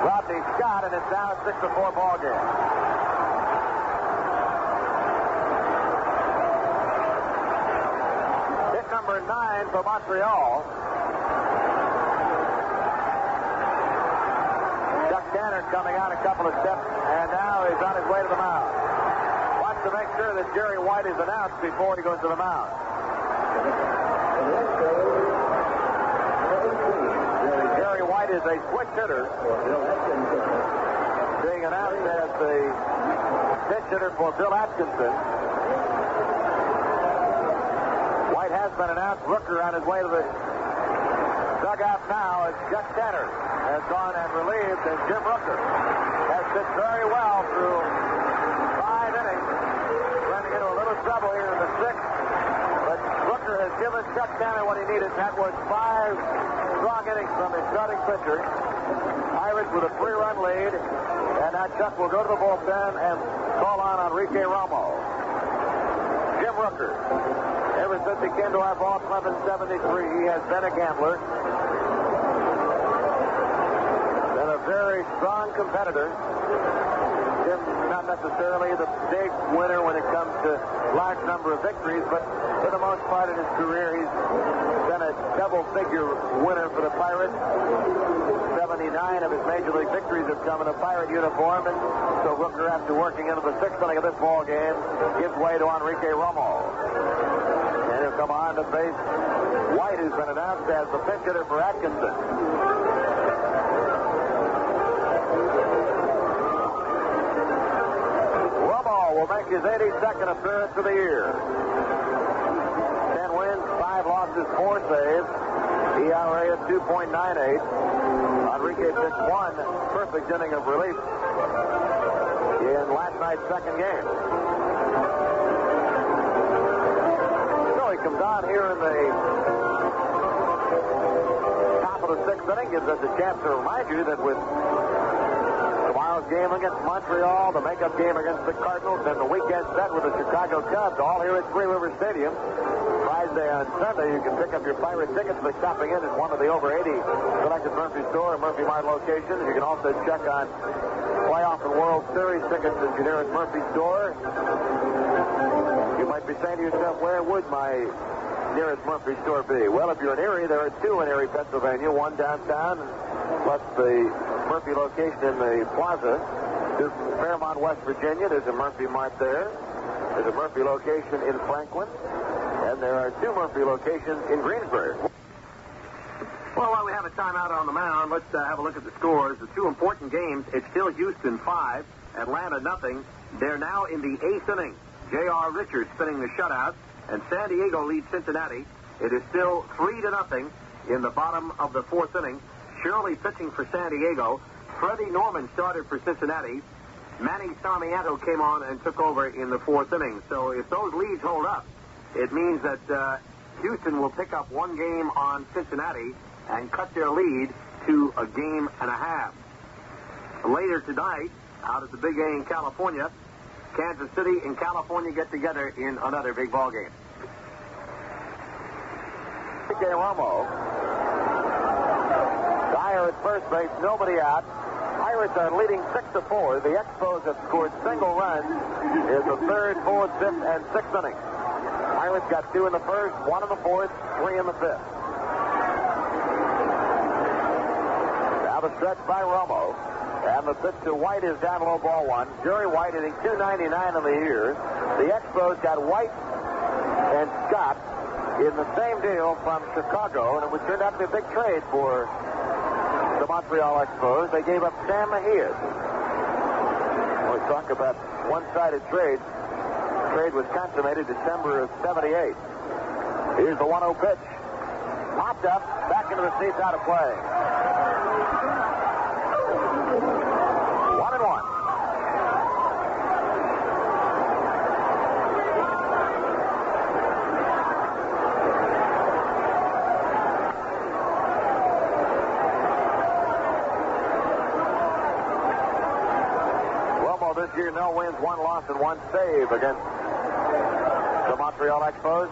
Rodney Scott, and it's now a 6-4 ball game. Hit number 9 for Montreal. Tanner coming out a couple of steps, and now he's on his way to the mound. Wants to make sure that Jerry White is announced before he goes to the mound. Jerry White is a switch hitter, being announced as the pitch hitter for Bill Atkinson. White has been announced. Rooker on his way to the dugout now as Chuck Tanner has gone and relieved, and Jim Rooker has pitched very well through 5 innings, running into a little trouble here in the 6th. But Rooker has given Chuck Tanner what he needed. That was 5 strong innings from his starting pitcher. Pirates with a 3-run lead, and now Chuck will go to the bullpen and call on Enrique Romo. Jim Rooker, ever since he came to our ball club in '73, he has been a gambler. Very strong competitor. Jim, not necessarily the big winner when it comes to large number of victories, but for the most part in his career, he's been a double-figure winner for the Pirates. 79 of his major league victories have come in a Pirate uniform, and so Rooker, after working into the 6th inning of this ball game, gives way to Enrique Romo. And he'll come on to face White, who's been announced as the pinch hitter for Atkinson. Will make his 82nd appearance of the year. 10 wins, 5 losses, 4 saves. ERA at 2.98. Enrique pitched 1 perfect inning of relief in last night's second game. So he comes on here in the top of the 6th inning, gives us a chance to remind you that with tomorrow's game against Montreal, the makeup game against the Cardinals, and the weekend set with the Chicago Cubs, all here at Three River Stadium. Friday and Sunday, you can pick up your Pirate tickets by stopping in at one of the over 80 selected Murphy Store and Murphy Mart locations. You can also check on playoff and World Series tickets at your nearest Murphy Store. You might be saying to yourself, where would my nearest Murphy Store be? Well, if you're in Erie, there are 2 in Erie, Pennsylvania, one downtown, plus the Murphy location in the plaza. To Fairmont, West Virginia, there's a Murphy Mart there. There's a Murphy location in Franklin. And there are 2 Murphy locations in Greensburg. Well, while we have a timeout on the mound, let's have a look at the scores. The two important games, it's still Houston 5, Atlanta nothing. They're now in the 8th inning. J.R. Richards spinning the shutout, and San Diego leads Cincinnati. It is still 3-0 in the bottom of the 4th inning. Shirley pitching for San Diego. Freddie Norman started for Cincinnati. Manny Sarmiento came on and took over in the 4th inning. So if those leads hold up, it means that Houston will pick up one game on Cincinnati and cut their lead to a game and a half. Later tonight, out at the Big A in California, Kansas City and California get together in another big ball game. P.K. Romo. Dyer at first base, nobody out. Pirates are leading 6-4. The Expos have scored single runs in the 3rd, 4th, 5th, and 6th innings. Pirates got 2 in the 1st, 1 in the 4th, 3 in the 5th. Now the stretch by Romo. And the pitch to White is down low, ball 1. Jerry White hitting .299 in the year. The Expos got White and Scott in the same deal from Chicago, and it would turn out to be a big trade for the Montreal Expos. They gave up Sam Mejia. We talk about one-sided trades. The trade was consummated December of '78. Here's the 1-0 pitch. Popped up, back into the seats, out of play. 1-1. Romo this year, no wins, 1 loss, and 1 save against the Montreal Expos.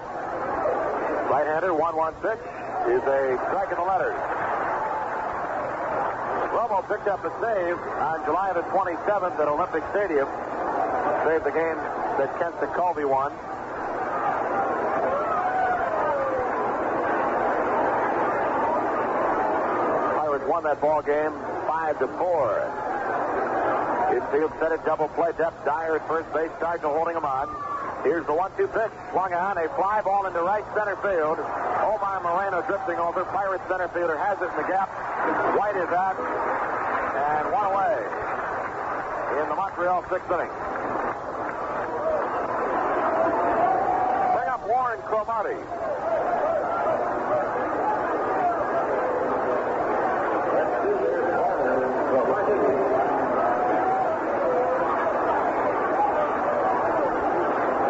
Right-hander, 1-1 pitch is a strike in the letters. Romo picked up a save on July the 27th at Olympic Stadium. Saved the game that Kent Colby won. Pirates won that ball game 5-4. Infield set it, double play, depth. Dyer at first base, Sargent holding him on. Here's the 1-2 pitch. Swung on, a fly ball into right center field. Omar Moreno drifting over. Pirates center fielder has it in the gap. White is out. And 1 away in the Montreal 6th inning. Bring up Warren Cromartie.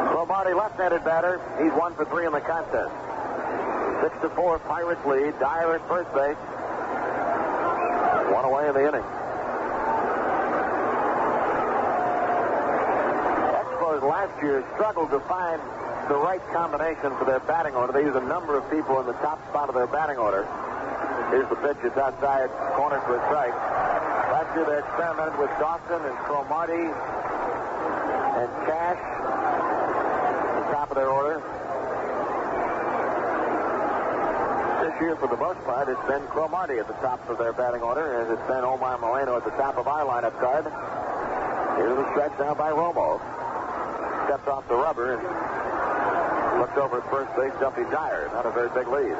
Cromartie, left-handed batter. He's 1 for 3 in the contest. 6-4, Pirates lead. Dyer at first base. 1 away in the inning. Expos last year struggled to find the right combination for their batting order. They use a number of people in the top spot of their batting order. Here's the pitch. It's outside corner for a strike. Last year they experimented with Dawson and Cromartie and Cash at the top of their order. This year, for the most part, it's been Cromartie at the top of their batting order, as it's been Omar Moreno at the top of our lineup card. Here's the stretch now by Romo. Stepped off the rubber and looked over at first base, Duffy Dyer. Not a very big lead.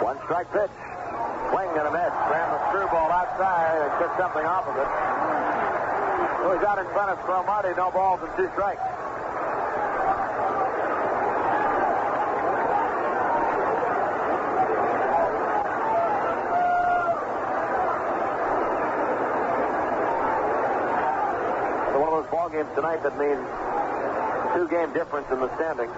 One strike pitch. Swing and a miss. Ran the screwball outside and took something off of it. It was out in front of Cromartie. No balls and 2 strikes. So one of those ball games tonight that means 2-game difference in the standings.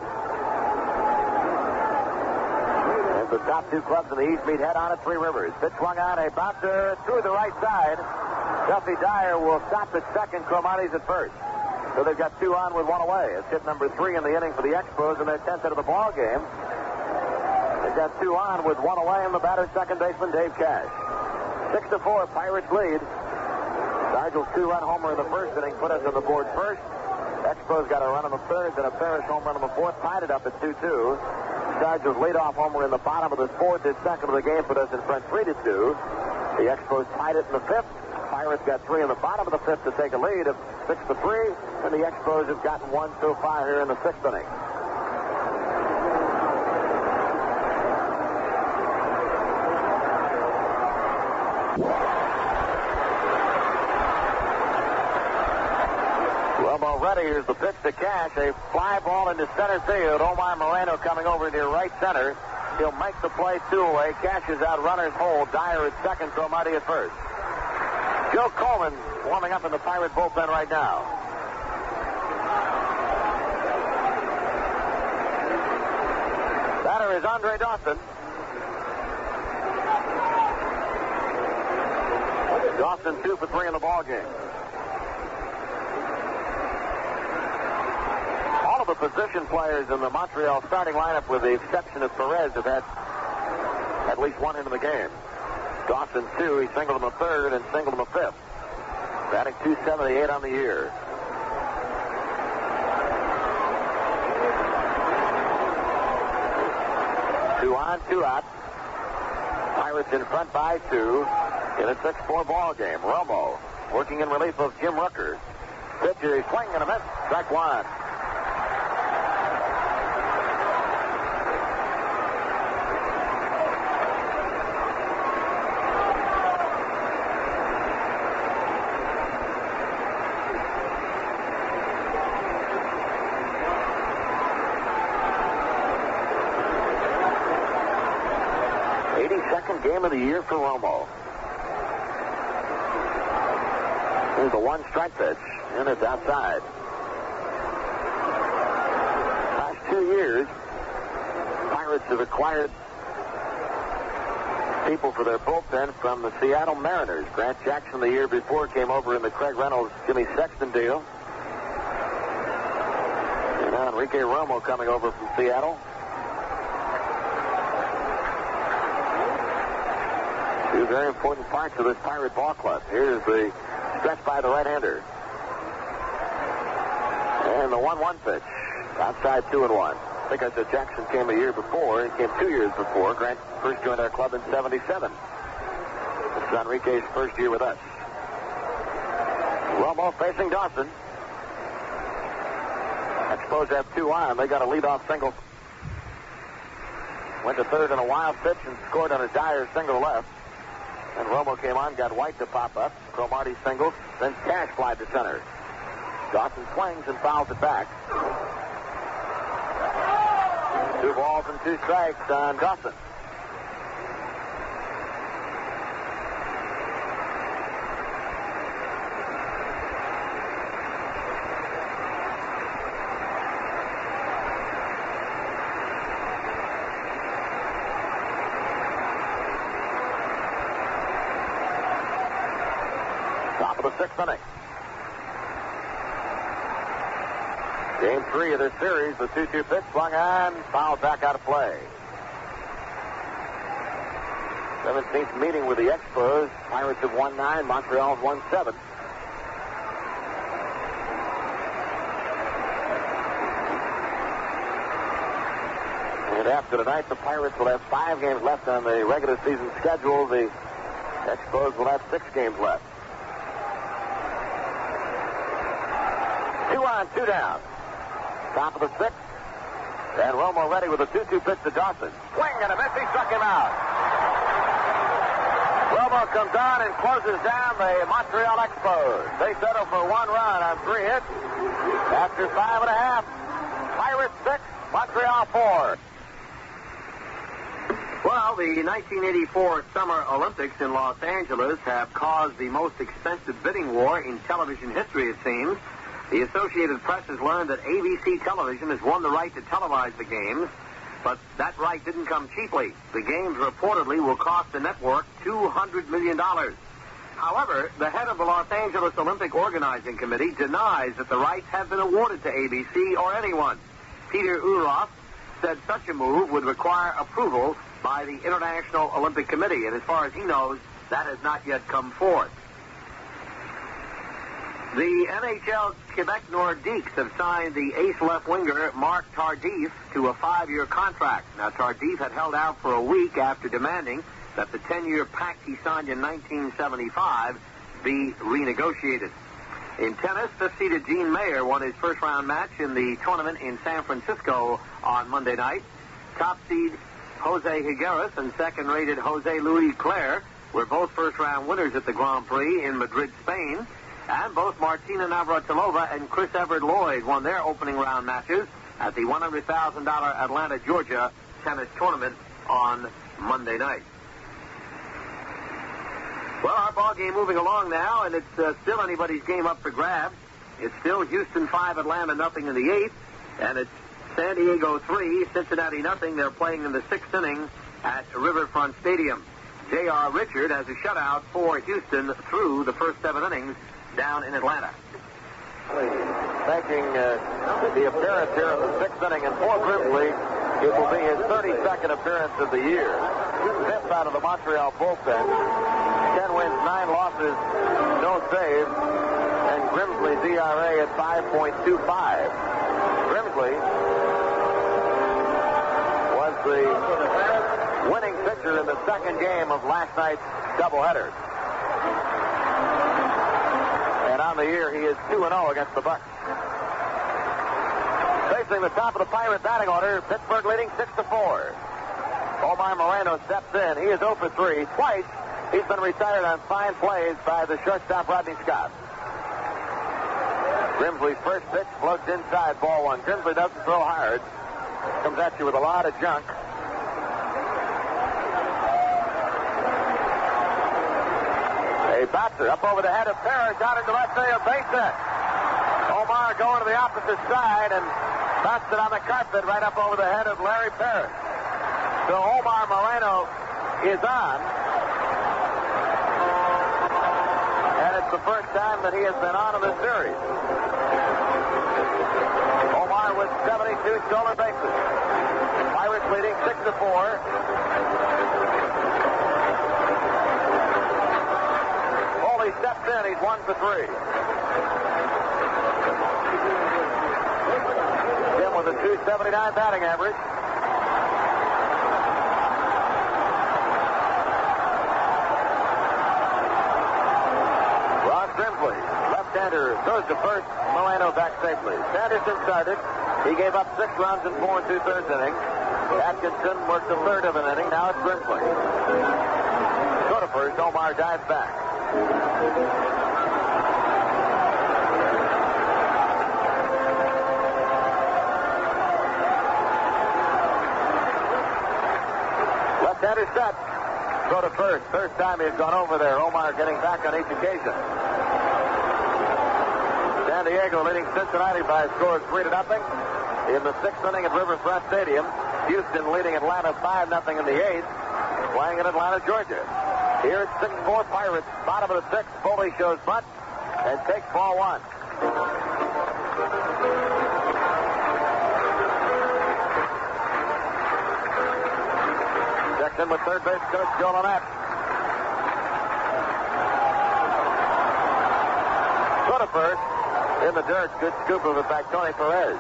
The top 2 clubs in the East meet head on at Three Rivers. Pitch swung on, a bouncer through the right side. Duffy Dyer will stop at second. Cromartie's at first. So they've got 2 on with 1 away. It's hit number 3 in the inning for the Expos in their 10th hit of the ball game. They've got 2 on with 1 away, and the batter, second baseman Dave Cash. 6-4, Pirates lead. Sargent's 2-run homer in the first inning put us on the board first. Expos got a run in the 3rd, then a Ferris home run in the 4th, tied it up at 2-2. Sargent's leadoff homer in the bottom of the 4th, his second of the game, put us in front 3-2. The Expos tied it in the 5th, Pirates got 3 in the bottom of the 5th to take a lead of 6-3, and the Expos have gotten 1 so far here in the 6th inning. Romo ready. Here's the pitch to Cash. A fly ball into center field. Omar Moreno coming over near right center. He'll make the play 2 away. Cash is out. Runners hold. Dyer at second. Cromartie at first. Joe Coleman warming up in the Pirate bullpen right now. Batter is Andre Dawson. Dawson 2 for 3 in the ball game. All of the position players in the Montreal starting lineup, with the exception of Perez, have had at least 1 hit in the game. Dawson 2, he singled him a 3rd and singled him a 5th. Batting .278 on the year. Two on, 2 out. Pirates in front by 2 in a 6-4 ball game. Romo working in relief of Jim Rooker. Pitch, a swing and a miss. Strike 1. Game of the year for Romo. Here's the 1-strike pitch, and it's outside. Last 2 years, Pirates have acquired people for their bullpen from the Seattle Mariners. Grant Jackson the year before came over in the Craig Reynolds, Jimmy Sexton deal. And now Enrique Romo coming over from Seattle. 2 very important parts of this Pirate ball club. Here's the stretch by the right-hander. And the 1-1 pitch. Outside 2-1. I think I said Jackson came a year before. He came 2 years before. Grant first joined our club in '77. This is Enrique's first year with us. Romo facing Dawson. Expos have 2 on. They got a leadoff single. Went to 3rd in a wild pitch and scored on a Dyer single left. And Romo came on, got White to pop up. Cromartie singled, then Cash flied to center. Dawson swings and fouls it back. 2 balls and 2 strikes on Dawson. Top of the 6th inning. Game 3 of this series, the 2-2 pitch swung on, fouled back out of play. 17th meeting with the Expos. Pirates have won 9, Montreal have won 7. And after tonight, the Pirates will have 5 games left on the regular season schedule. The Expos will have 6 games left. 2 on, 2 down. Top of the 6th. And Romo ready with a 2-2 pitch to Dawson. Swing and a miss. He struck him out. Romo comes on and closes down the Montreal Expos. They settle for 1 run on 3 hits. After 5.5, Pirates 6, Montreal 4. Well, the 1984 Summer Olympics in Los Angeles have caused the most expensive bidding war in television history, it seems. The Associated Press has learned that ABC Television has won the right to televise the games, but that right didn't come cheaply. The games reportedly will cost the network $200 million. However, the head of the Los Angeles Olympic Organizing Committee denies that the rights have been awarded to ABC or anyone. Peter Uroff said such a move would require approval by the International Olympic Committee, and as far as he knows, that has not yet come forth. The NHL's Quebec Nordiques have signed the ace left winger Marc Tardif to a 5-year contract. Now, Tardif had held out for a week after demanding that the 10-year pact he signed in 1975 be renegotiated. In tennis, fifth-seeded Gene Mayer won his first-round match in the tournament in San Francisco on Monday night. Top seed Jose Higueras and second-rated Jose Luis Clerc were both first-round winners at the Grand Prix in Madrid, Spain. And both Martina Navratilova and Chris Everett Lloyd won their opening round matches at the $100,000 Atlanta, Georgia tennis tournament on Monday night. Well, our ball game moving along now, and it's still anybody's game up for grabs. It's still Houston 5, Atlanta nothing in the 8th, and it's San Diego 3, Cincinnati nothing. They're playing in the 6th inning at Riverfront Stadium. J.R. Richard has a shutout for Houston through the first 7 innings down in Atlanta. Making the appearance here in the 6th inning, and for Grimsley, it will be his 32nd appearance of the year. 5th out of the Montreal bullpen. 10 wins, 9 losses, no saves, and Grimsley's ERA at 5.25. Grimsley was the winning pitcher in the second game of last night's doubleheader. And on the year, he is 2-0 against the Bucks. Facing the top of the Pirate batting order, Pittsburgh leading 6-4. Omar Moreno steps in. He is 0 for 3. Twice, he's been retired on fine plays by the shortstop, Rodney Scott. Grimsley's first pitch floats inside, ball 1. Grimsley doesn't throw hard. Comes at you with a lot of junk. A batter up over the head of Parrish, out into left field, base hit. Omar going to the opposite side and bounced it on the carpet right up over the head of Larry Parrish. So Omar Moreno is on. And it's the first time that he has been on in this series. Omar with 72 stolen bases. Pirates leading 6-4. He steps in. He's 1 for 3. Jim with a .279 batting average. Ron Grimsley, left-hander, goes to first. Moreno back safely. Sanderson started. He gave up 6 runs in 4 2/3 innings. Atkinson worked the third of an inning. Now it's Grimsley. Go to first. Omar dives back. Left-hander set. Go to first. First time he's gone over there. Omar getting back on each occasion. San Diego leading Cincinnati by a score of 3-0 in the 6th inning at Riverfront Stadium. Houston leading Atlanta 5-0 in the 8th, playing in Atlanta, Georgia. Here it's 6-4 Pirates. Bottom of the 6th. Foley shows bunt and takes ball 1. Checks in with third base coach Joe Lamet. Go to first. In the dirt. Good scoop of it back. Tony Perez.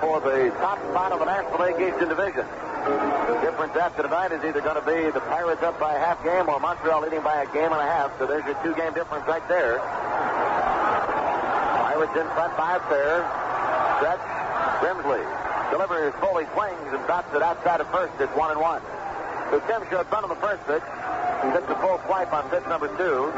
For the top spot of the National League Eastern Division. The difference after tonight is either going to be the Pirates up by a half game or Montreal leading by a game and a half. So there's your 2-game difference right there. Pirates in front, 5 fair. Stretch. Grimsley delivers. Foley swings and bats it outside of first. It's 1-1. So Tim showed front on the first pitch. Hits a full swipe on pitch number 2.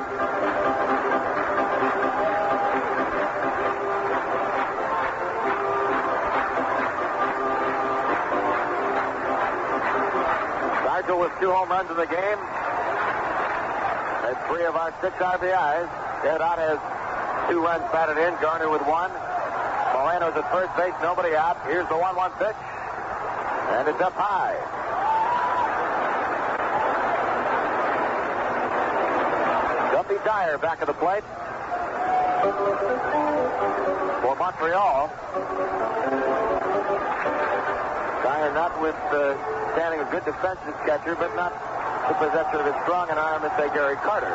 With 2 home runs in the game and 3 of our 6 RBIs. Ted Ott has 2 runs batted in. Garner with 1. Moreno's at first base. Nobody out. Here's the 1-1 pitch. And it's up high. Duffy Dyer back at the plate for Montreal. Dyer not with standing a good defensive catcher, but not the possessor of as strong an arm as, say, Gary Carter.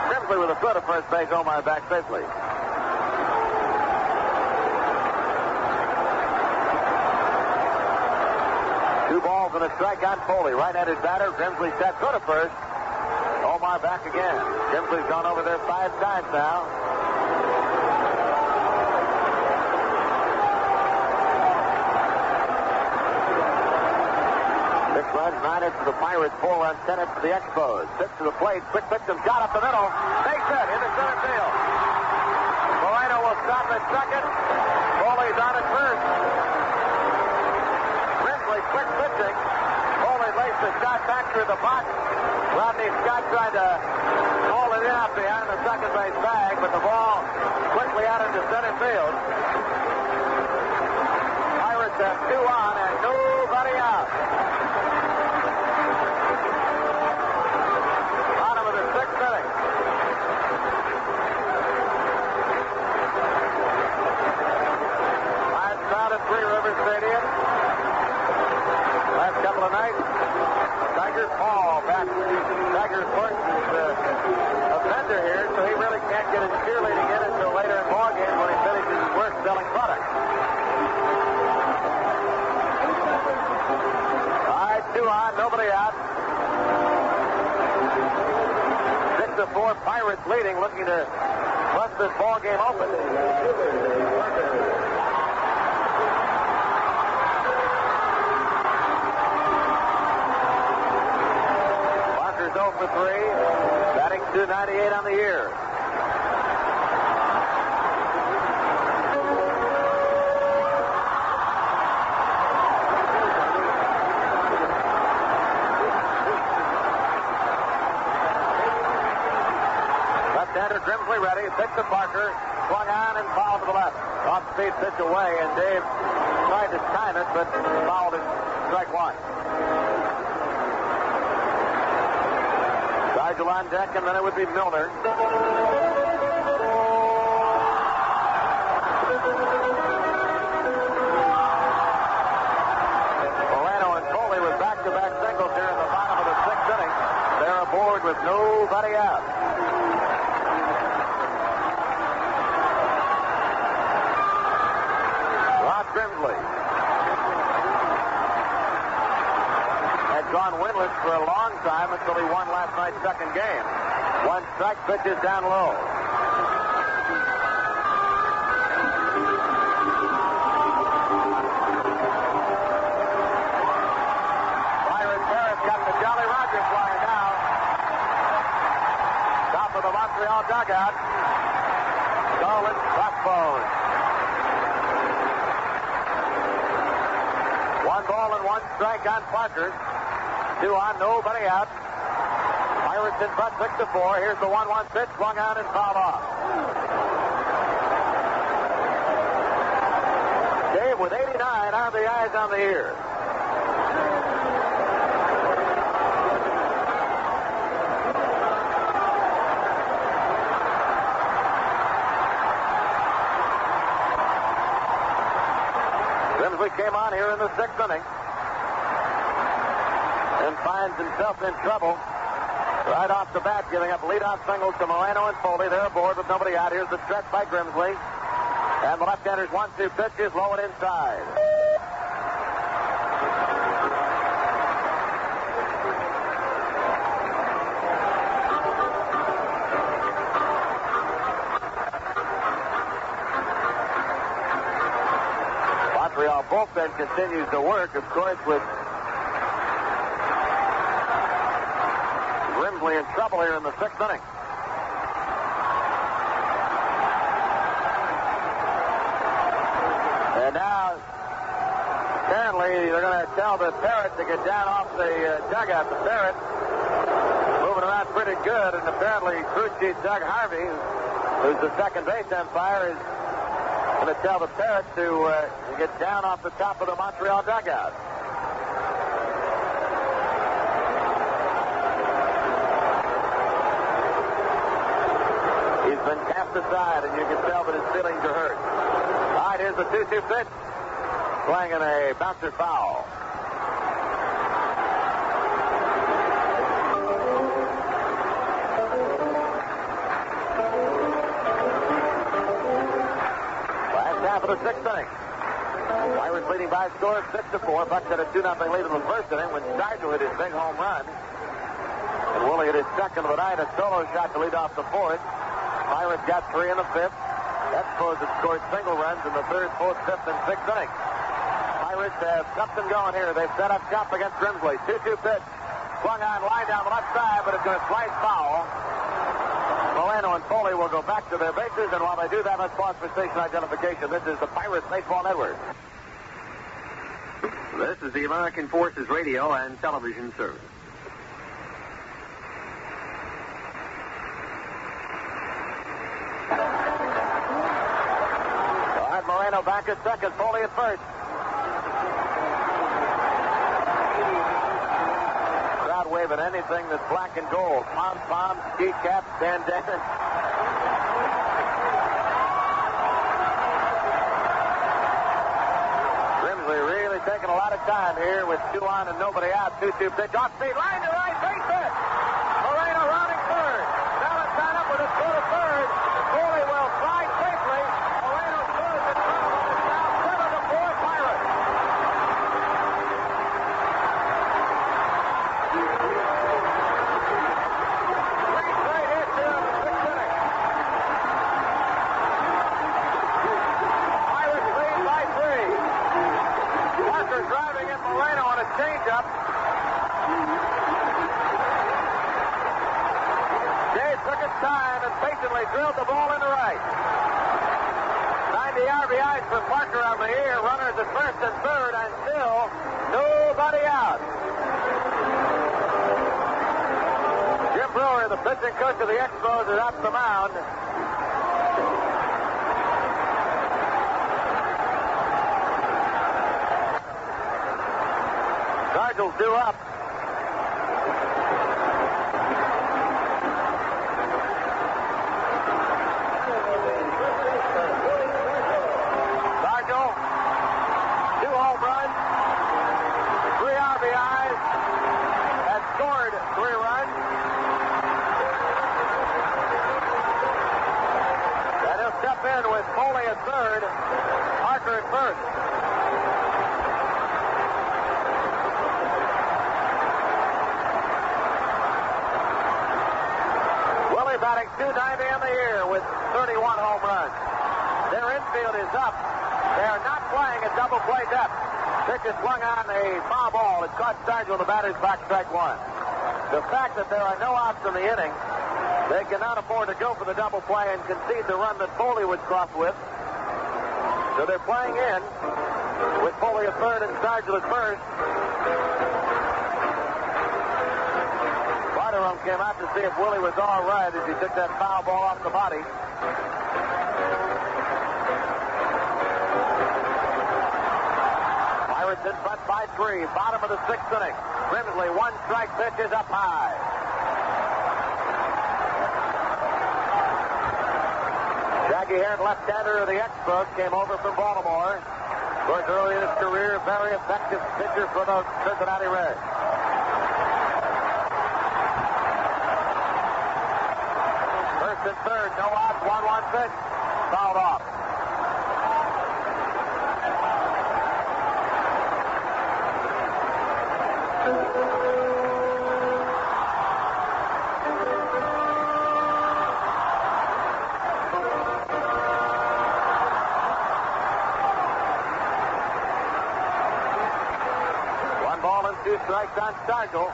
Grimsley with a throw to first base. Omar back safely. 2 balls and a strike on Foley. Right-handed batter. Grimsley set good at first. Omar back again. Grimsley's gone over there 5 times now. 6 runs, 9 hits to the Pirates, 4 runs, 10 hits to the Expos. Pitch to the plate. Quick pitch him. Got up the middle. Base hit into center field. Moreno will stop at second. Foley's on at first. Grimsley quick pitching. Foley lays the shot back through the box. Rodney Scott tried to hold it in up behind the second base bag, but the ball quickly out into center field. Pirates have 2 on and nobody out. Bottom of the 6th inning. Last crowd at Three Rivers Stadium. Last couple of nights. Tiger Paul back. Tiger, of course, is a vendor here, so he really can't get his cheerleading in until later in ball games when he finishes his work selling products. All right, 2 on, nobody out. 6-4, Pirates leading, looking to bust this ball game open. Barker's 0 for 3, batting .298 on the year. Left-hander Grimsley ready, pitch to Barker, swung on and fouled to the left. Off-speed pitch away, and Dave tried to time it, but fouled it. Strike 1. Nigel on deck, and then it would be Milner. Moreno and Foley with back-to-back singles here in the bottom of the 6th inning. They're aboard with nobody out. Grimsley had gone winless for a long time until he won last night's second game. 1 strike, pitches down low. Byron Ferris got the Jolly Roger flying now. Top of the Montreal dugout. Dolan crossbones. 1 ball and 1 strike on Parker. 2 on, nobody out. Pirates in front 6-4. Here's the 1-1 pitch, swung out and fouled off. Dave with 89 are the eyes on the ear. Grimsley came on here in the 6th inning and finds himself in trouble right off the bat, giving up leadoff singles to Moreno and Foley. They're aboard with nobody out. Here's the stretch by Grimsley. And the left-hander's 1-2 pitch is low and inside. Montreal bullpen continues to work, of course, with Grimsley in trouble here in the 6th inning. And now, apparently, they're going to tell the Parrot to get down off the dugout. The Parrot moving around pretty good, and apparently crew chief Doug Harvey, who's the second base umpire, is going to tell the Parrot to get down off the top of the Montreal dugout. He's been cast aside, and you can tell that his feelings are hurt. All right, here's the 2-2 pitch. Swing and a bouncer foul. Last half of the 6th inning. Pirates Pirates leading by a score of 6-4. Bucks had a 2-0 lead in the first inning when Stargell hit his big home run. And Willie hit his second of the night, a solo shot to lead off the fourth. Pirates got 3 in the fifth. Expos had scored single runs in the third, fourth, fifth, and sixth innings. Pirates have something going here. They've set up shop against Grimsley. 2-2 pitch. Swung on, line down the left side, but it's going to slide foul. Moreno and Foley will go back to their bases, and while they do that, let's pause for station identification. This is the Pirates Baseball Network. This is the American Forces Radio and Television Service. All right, Moreno back at second, Foley at first. Waving anything that's black and gold. Pom-poms, ski caps, bandanas. Grimsley really taking a lot of time here with 2 on and nobody out. 2-2 pitch off speed. Line to right, base hit. Moreno rounding third. Valentine up with a throw to third. Foley will slide safely. Moreno scores in front of him. It's now 7-4 Pirates. Driving in Moreno on a changeup. Jay took his time and patiently drilled the ball into right. 90 RBIs for Parker on the year. Runners at first and third, and still nobody out. Jim Brewer, the pitching coach of the Expos, is up the mound. Cardinals due up. Cardinal, 2 home runs, 3 RBIs, has scored 3 runs. And he'll step in with Foley at third, Parker at first. Batting .290 in the year with 31 home runs. Their infield is up. They are not playing at double play depth. Pitch is swung on a foul ball. It's caught Stargell. The batter's back, strike one. The fact that there are no outs in the inning, they cannot afford to go for the double play and concede the run that Foley would cross with. So they're playing in with Foley at third and Stargell at first. Came out to see if Willie was all right as he took that foul ball off the body. Pirates in front by 3. Bottom of the 6th inning. Grimsley, 1 strike pitch is up high. Shaggy-haired left-hander of the Expos came over from Baltimore. Of course, early in his career, very effective pitcher for the Cincinnati Reds. And third, no outs, 1-1 pitch, fouled off. One ball and 2 strikes on Stargell.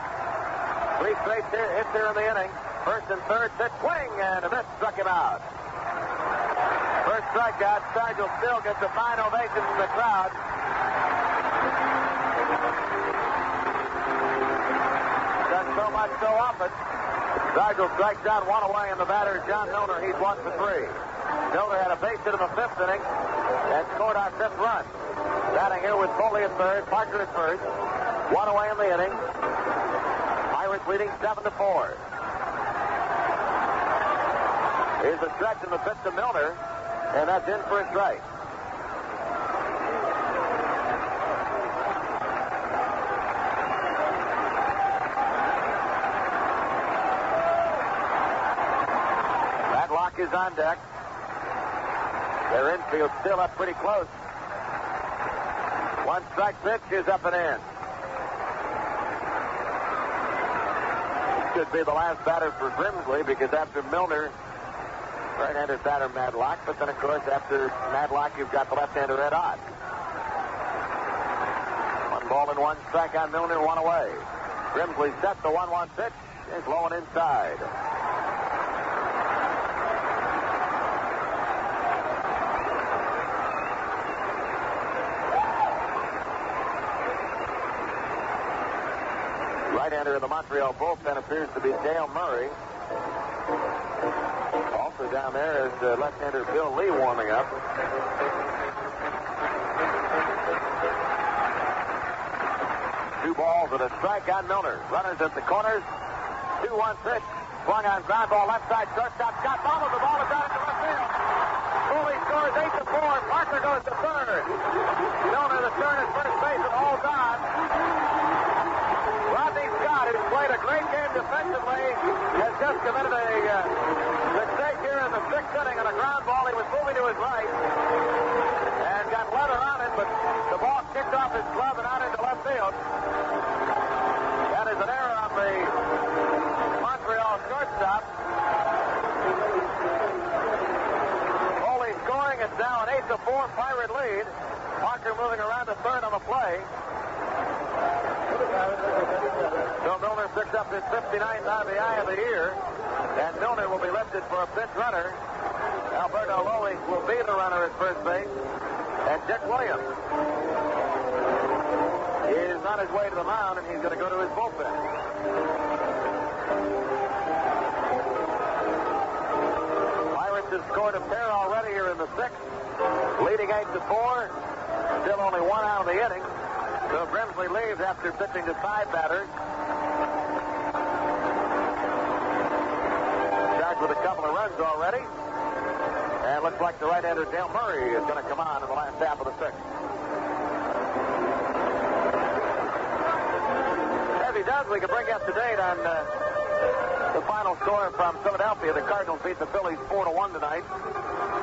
3 straight hits here in the inning. First and third, pitch, swing, and a miss struck him out. First strikeout, Stargell still gets a fine ovation from the crowd. Done so much so often. Stargell strikes out 1 away, and the batter, John Milner, he's 1 for 3. Milner had a base hit in the 5th inning and scored our 5th run. Batting here with Foley at third, Parker at first. 1 away in the inning. Pirates leading 7-4. Here's a stretch in the pitch to Milner, and that's in for a strike. Matlock is on deck. Their infield still up pretty close. One strike pitch is up and in. Could be the last batter for Grimsley because after Milner, right-hander batter Madlock, but then of course after Madlock you've got the left-hander Ed Ott. 1 ball and 1 strike on Milner, 1 away. Grimsley set the 1-1 pitch, is low and inside. Right-hander in the Montreal bullpen appears to be Dale Murray. Also down there is left-hander Bill Lee warming up. 2 balls and a strike on Milner. Runners at the corners. 2-1 pitch. Swung on ground ball left side. Shortstop Scott Bobble. The ball is out into left field. Foley scores 8-4. Parker goes to third. Milner the turn at first base and holds on. Rodney Scott, who's played a great game defensively, has just committed a mistake here in the 6th inning on a ground ball. He was moving to his right and got leather on it, but the ball kicked off his glove and out into left field. That is an error on the Montreal shortstop. Foley scoring. It's now an 8-4 Pirate lead. Parker moving around to third on the play. So Milner picks up his 59th RBI of the year, and Milner will be lifted for a pinch runner. Alberto Lowey will be the runner at first base, and Dick Williams is on his way to the mound, and he's going to go to his bullpen. Pirates have scored a pair already here in the 6th, leading 8-4. Still only 1 out of the inning. So Grimsley leaves after pitching to 5 batters. Starts with a couple of runs already. And looks like the right-hander Dale Murray is going to come on in the last half of the 6th. As he does, we can bring you up to date on the final score from Philadelphia. The Cardinals beat the Phillies 4-1 tonight.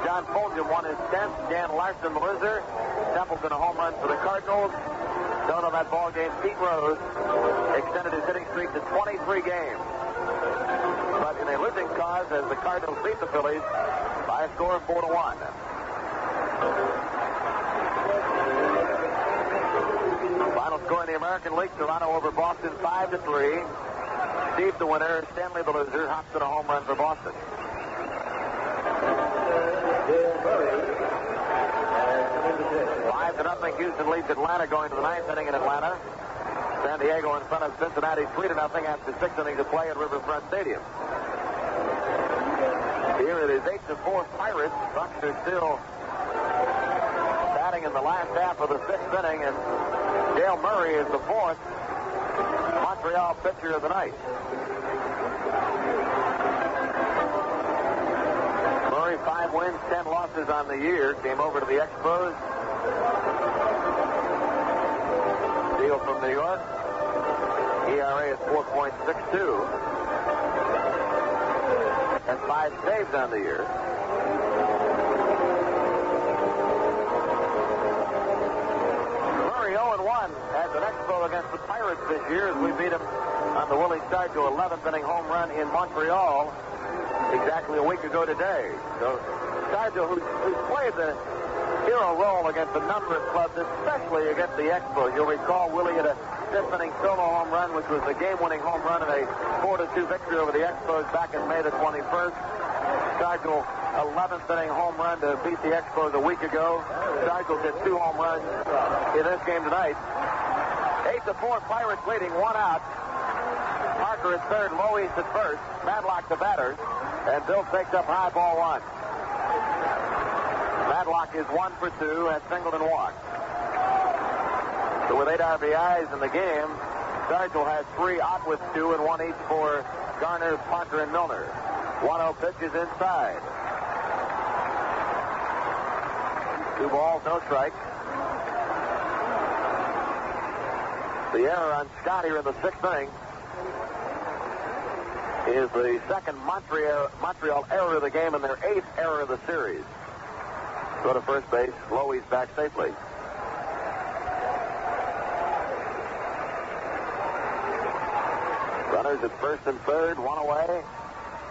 John Fulgham won his 10th. Dan Larson, the loser. Templeton a home run for the Cardinals. Don't know that ball game. Pete Rose extended his hitting streak to 23 games. But in a losing cause as the Cardinals beat the Phillies by a score of 4-1. Final score in the American League, Toronto over Boston 5-3. Steve the winner, Stanley the loser. Hobson a home run for Boston. 5-0. Houston leads Atlanta going to the 9th inning in Atlanta. San Diego in front of Cincinnati 3-0 after 6 innings of play at Riverfront Stadium. Here it is 8-4 Pirates. Bucks are still batting in the last half of the 6th inning, and Dale Murray is the 4th Montreal pitcher of the night. Murray, 5 wins, 10 losses on the year. Came over to the Expos. Deal from New York. ERA is 4.62. And 5 saves on the year. Murray 0-1 as an Expo against the Pirates this year as we beat him on the Willie Stargell 11th inning home run in Montreal exactly a week ago today. So Stargell, who's played the hero role against a number of clubs, especially against the Expos. You'll recall Willie had a 5th inning solo home run, which was the game-winning home run in a 4-2 victory over the Expos back in May the 21st. Stargell, 11th inning home run to beat the Expos a week ago. Stargell did 2 home runs in this game tonight. 8-4 Pirates leading, 1 out. Parker at third, Lois at first. Madlock the batter, and Bill takes up high ball 1. Madlock is 1 for 2, has singled and walked. So with 8 RBIs in the game, Stargell has 3, Ott with 2, and 1 each for Garner, Parker, and Milner. 1-0 pitch is inside. 2 balls, no strikes. The error on Scott here in the 6th inning is the second Montreal error of the game and their 8th error of the series. Go to first base. Loewy's back safely. Runners at first and third, one away.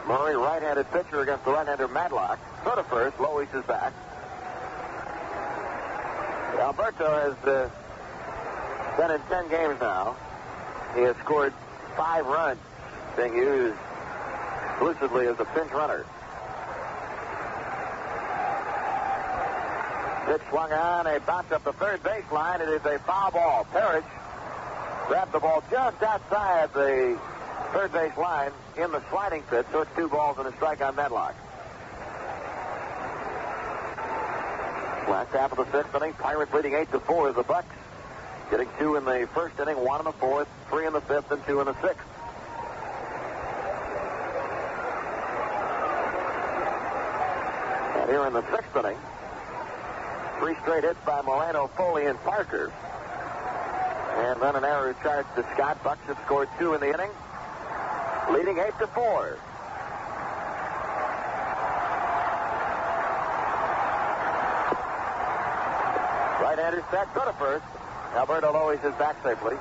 Murray, right-handed pitcher against the right-hander Madlock. Throw to first. Lois is back. Alberto has been in 10 games now. He has scored 5 runs, being used exclusively as a pinch runner. Pitch swung on, a bounce up the third baseline. It is a foul ball. Parrish grabbed the ball just outside the third base line in the sliding pitch, so it's 2 balls and a strike on Medlock. Last half of the 6th inning, Pirates leading 8-4 as the Bucks getting 2 in the first inning, 1 in the 4th, 3 in the 5th, and 2 in the 6th. And here in the 6th inning, 3 straight hits by Moreno, Foley, and Parker. And then an error charged to Scott. Bucks have scored 2 in the inning, leading 8-4. Right-hander set, go to first. Alberto Lois is back safely.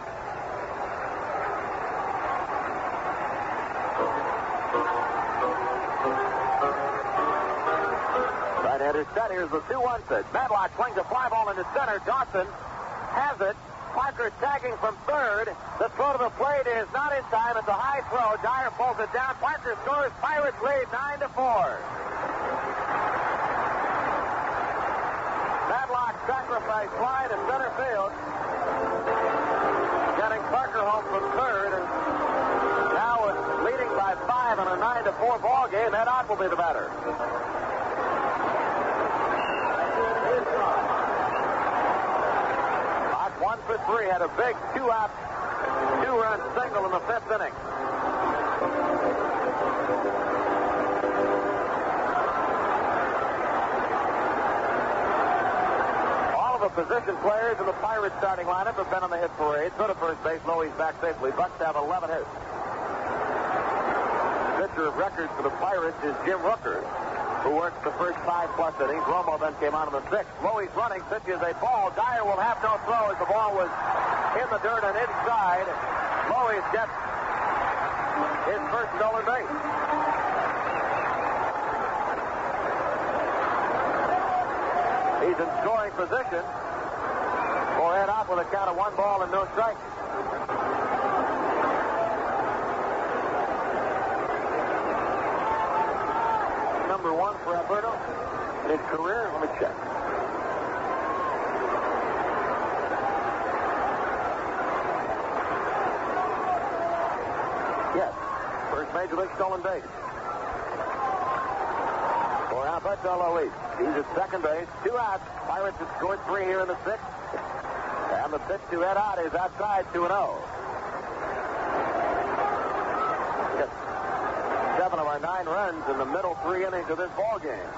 Right-hander set. Here's the 2-1 pitch. Madlock swings a fly ball into center. Dawson has it. Parker tagging from third. The throw to the plate is not in time. It's a high throw. Dyer pulls it down. Parker scores. Pirates lead 9-4. Madlock sacrifice fly to center field. Getting Parker home from third. And now it's leading by 5 in a 9-4 ball game. Ed Ott will be the batter. Ott 1 for 3. Had a big 2-out, 2-run single in the 5th inning. Position players in the Pirates starting lineup have been on the hit parade. So to first base, Lois back safely. Bucks have 11 hits. Pitcher of record for the Pirates is Jim Rooker, who worked the first 5+ innings. Romo then came on in the 6th. Lois running, pitches a ball. Dyer will have no throw as the ball was in the dirt and inside. Lois gets his first stolen base. He's in scoring position for Ed Ott with a count of 1 ball and no strike. Number 1 for Alberto in his career. Let me check. Yes, first major league stolen base for Alberto Lois. He's at second base. 2 outs. Pirates have scored 3 here in the 6th. And the pitch to Ed Ott is outside 2-0. 7 of our 9 runs in the middle 3 innings of this ball game.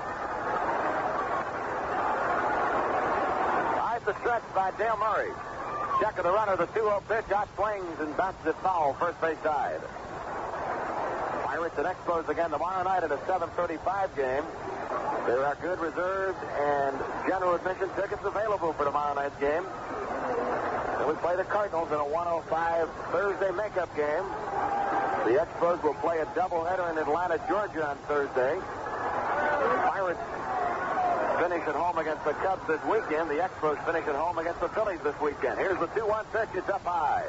Eyes the stretch by Dale Murray. Check of the runner, the 2-0 pitch. Ott swings and bounces it foul, first base side. Pirates and Expos again tomorrow night at a 7:35 game. There are good reserved and general admission tickets available for tomorrow night's game. And we play the Cardinals in a 1:05 Thursday makeup game. The Expos will play a doubleheader in Atlanta, Georgia on Thursday. Pirates finish at home against the Cubs this weekend. The Expos finish at home against the Phillies this weekend. Here's the 2-1 pitch. It's up high.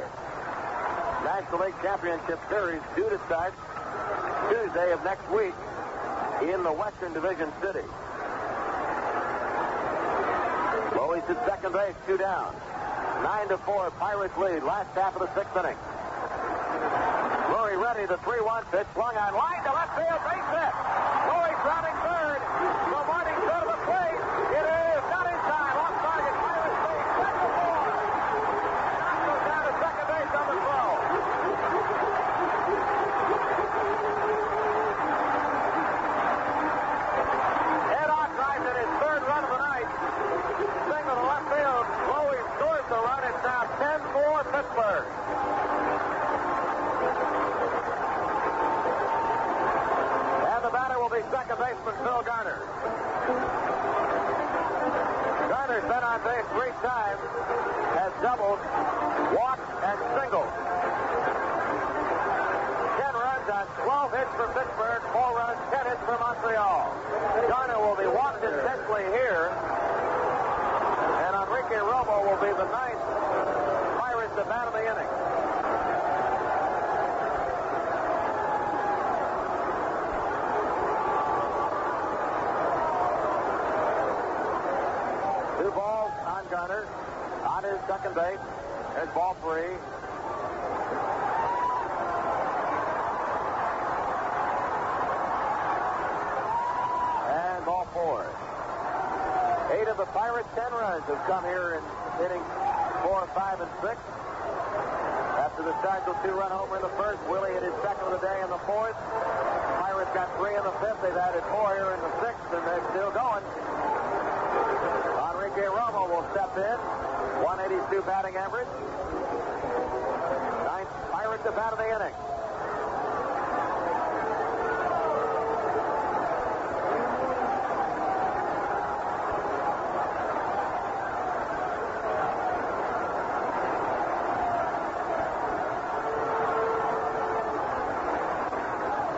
National League Championship Series due to start Tuesday of next week in the Western Division City. Lois at second base, 2 down. 9-4, Pirates lead. Last half of the 6th inning. Murray ready, the 3-1 pitch, swung on line to left field, base hit. Lois rounding third. The Martin go to the plate. It is not in time. Off target, Pirates lead 7-4. Knox goes down to second base on the throw. Ed Ott drives in his 3rd run of the night. Single to left field. Lois scores the run. It's now 10-4 Pittsburgh. Second baseman Phil Garner. Garner's been on base 3 times, has doubled, walked, and singled. 12 hits for Pittsburgh, 4 runs, 10 hits for Montreal. Garner will be walked intensely here. And Enrique Romo will be the 9th Pirates at bat of the inning. Two balls on Garner. On his second base. There's ball 3. And ball 4. 8 of the Pirates' 10 runs have come here in innings 4, 5, and 6. After the Stargell 2-run homer in the first, Willie hit his second of the day in the fourth. Pirates got 3 in the fifth. They've added 4 here in the sixth, and they're still going. Enrique Romo will step in. 182 batting average. 9th Pirates at bat of the inning.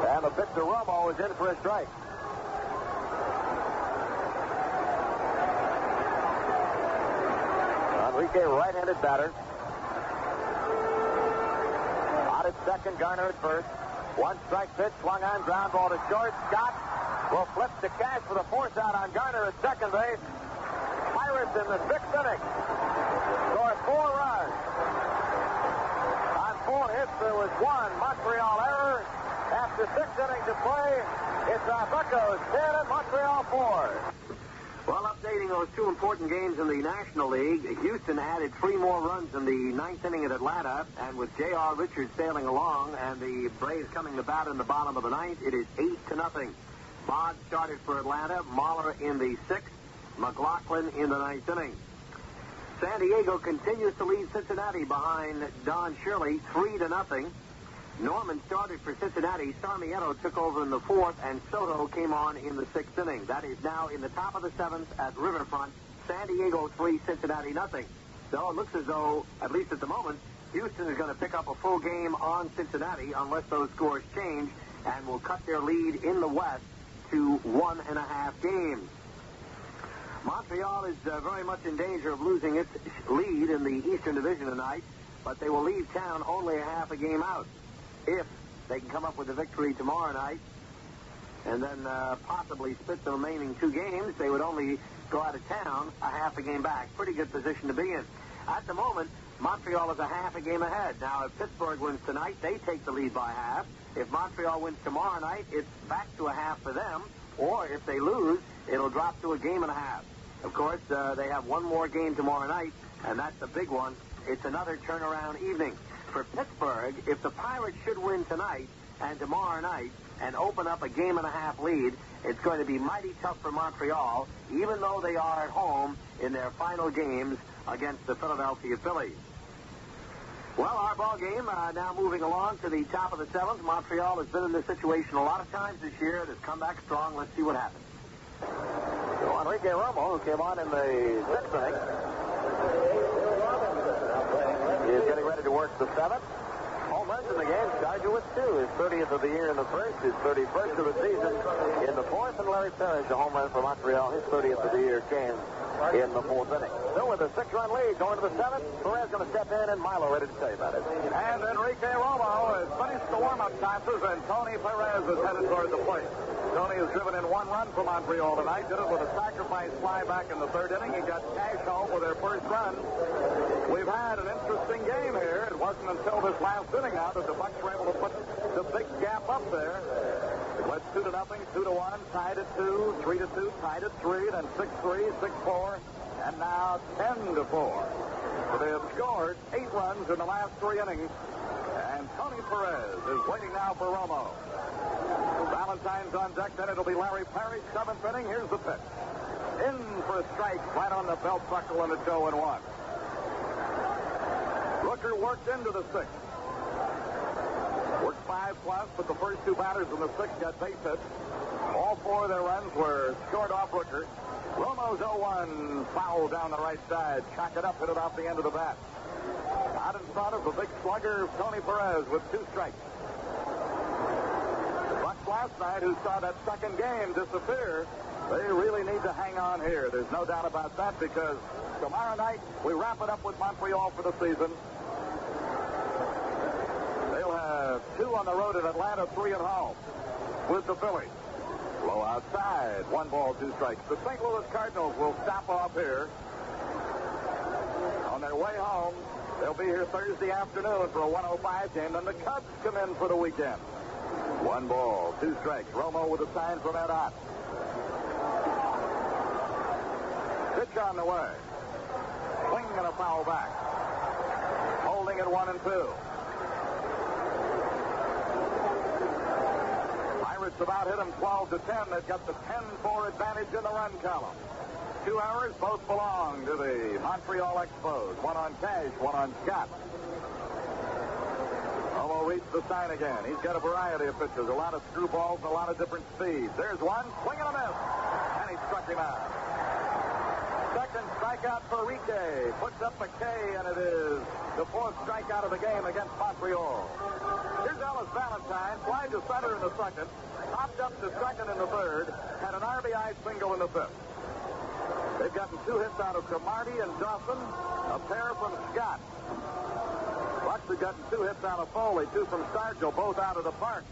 And the pitch to Romo is in for a strike. Enrique, right-handed batter. On at second, Garner at first. 1 strike pitch, swung on, ground ball to short. Scott will flip to Cash for the force out on Garner at second base. Pirates in the 6th inning score 4 runs. On 4 hits, there was 1 Montreal error. After 6 innings of play, it's Buccos 10 and Montreal 4. Well, updating those 2 important games in the National League, Houston added 3 more runs in the 9th inning at Atlanta, and with J.R. Richards sailing along and the Braves coming to bat in the bottom of the 9th, it is 8-0. Bod started for Atlanta, Mahler in the 6th, McLaughlin in the 9th inning. San Diego continues to lead Cincinnati behind Don Shirley, 3-0. Norman started for Cincinnati. Sarmiento took over in the 4th, and Soto came on in the 6th inning. That is now in the top of the 7th at Riverfront. San Diego 3, Cincinnati 0. So it looks as though, at least at the moment, Houston is going to pick up a full game on Cincinnati unless those scores change, and will cut their lead in the West to 1.5 games. Montreal is very much in danger of losing its lead in the Eastern Division tonight, but they will leave town only a half a game out. If they can come up with a victory tomorrow night and then possibly split the remaining 2 games, they would only go out of town a half a game back. Pretty good position to be in. At the moment, Montreal is a half a game ahead. Now, if Pittsburgh wins tonight, they take the lead by half. If Montreal wins tomorrow night, it's back to a half for them. Or if they lose, it'll drop to a game and a half. Of course, they have 1 more game tomorrow night, and that's a big one. It's another turnaround evening. For Pittsburgh, if the Pirates should win tonight and tomorrow night and open up a game and a half lead, it's going to be mighty tough for Montreal, even though they are at home in their final games against the Philadelphia Phillies. Well, our ball game now moving along to the top of the 7th. Montreal has been in this situation a lot of times this year. It has come back strong. Let's see what happens. So Enrique Romo, who came on in the 6th inning, is getting ready to work the 7th. Home runs in the game started with 2. His 30th of the year in the first, his 31st of the season in the 4th, and Larry Parrish, a home run for Montreal. His 30th of the year came in the 4th inning. So with a 6-run lead going to the 7th, Perez going to step in, and Milo ready to tell you about it. And Enrique Romo has finished the warm-up tosses, and Tony Perez is headed toward the plate. Tony has driven in 1 run for Montreal tonight. Did it with a sacrifice fly back in the 3rd inning. He got Cash home with their first run. We've had an interesting game here. It wasn't until this last inning now that the Bucs were able to put the big gap up there. It was 2-0, 2-1, tied at 2, 3-2, tied at 3, then 6-3, 6-4, and now 10-4. So they have scored 8 runs in the last 3 innings, and Tony Perez is waiting now for Romo. Valentine's on deck, then it'll be Larry Parrish, 7th inning. Here's the pitch. In for a strike, right on the belt buckle, and it's 0-1. Rooker worked into the 6th. Worked 5+, but the first 2 batters in the 6th got base hits. All 4 of their runs were scored off Rooker. Romo's 0-1 foul down the right side. Chock it up, hit it off the end of the bat. Out in front of the big slugger, Tony Perez, with 2 strikes. last night who saw that second game disappear, they really need to hang on here. There's no doubt about that, because tomorrow night we wrap it up with Montreal for the season. They'll have 2 on the road at Atlanta, 3 at home with the Phillies. Low outside, 1 ball, 2 strikes. The St. Louis Cardinals will stop off here. On their way home, they'll be here Thursday afternoon for a 1:05 game. Then the Cubs come in for the weekend. 1 ball, 2 strikes. Romo with a sign from Ed Ott. Pitch on the way. Swing and a foul back. Holding at 1-2. Pirates about hit them 12-10. They've got the 10-4 advantage in the run column. 2 hours both belong to the Montreal Expos. 1 on Cash, 1 on Scott. Romo reached the sign again. He's got a variety of pitches, a lot of screwballs, and a lot of different speeds. There's one, swing and a miss, and he struck him out. Second strikeout for Rique. Puts up a K, and it is the 4th strikeout of the game against Montreal. Here's Ellis Valentine, flied to center in the second, popped up to second in the third, had an RBI single in the 5th. They've gotten 2 hits out of Cromartie and Dawson, a pair from Scott. Bucks have gotten 2 hits out of Foley, 2 from Stargell, both out of the park.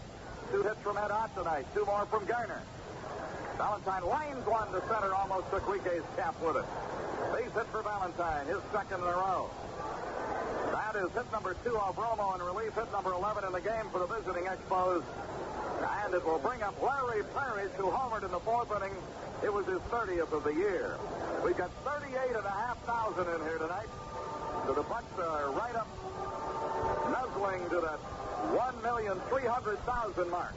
2 hits from Ed Ott tonight, 2 more from Garner. Valentine lines one to center, almost took Rique's cap with it. Base hit for Valentine, his second in a row. That is hit number 2 off Romo in relief, hit number 11 in the game for the visiting Expos. And it will bring up Larry Parrish, who homered in the 4th inning. It was his 30th of the year. We've got 38,500 in here tonight. So the Bucks are right up, nuzzling to that 1,300,000 mark.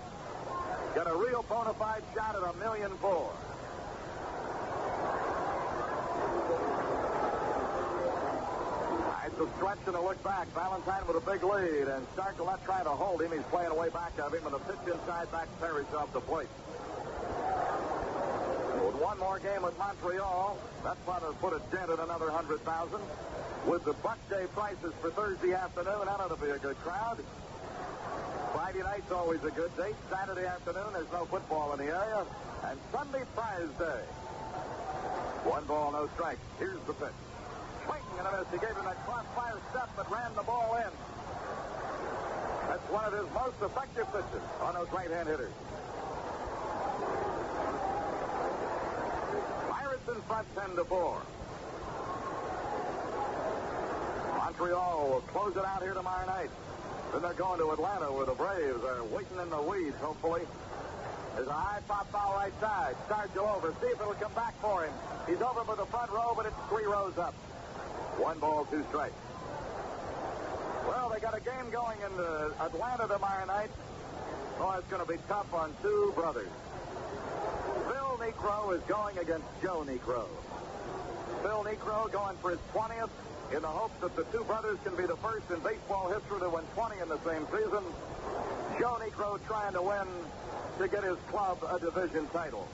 Got a real bona fide shot at $1.4 million. It's a stretch and a look back. Valentine with a big lead, and Stargell not trying to hold him. He's playing away back of him, and a pitch inside back Parrish off the plate. With 1 more game with Montreal, that's going to put a dent in another 100,000. With the Buck Day prices for Thursday afternoon, that ought to be a good crowd. Friday night's always a good date. Saturday afternoon, there's no football in the area. And Sunday, Prize Day. 1 ball, no strikes. Here's the pitch. Swing and a miss. He gave him that crossfire step, but ran the ball in. That's one of his most effective pitches on those right-hand hitters. Pirates in front, 10-4. Montreal will close it out here tomorrow night. Then they're going to Atlanta, where the Braves are waiting in the weeds, hopefully. There's a high pop foul right side. Stargell over. See if it'll come back for him. He's over by the front row, but it's 3 rows up. 1 ball, 2 strikes. Well, they got a game going in Atlanta tomorrow night. Oh, it's going to be tough on 2 brothers. Phil Niekro is going against Joe Niekro. Phil Niekro going for his 20th in the hopes that the 2 brothers can be the first in baseball history to win 20 in the same season. Joe Niekro trying to win to get his club a division title.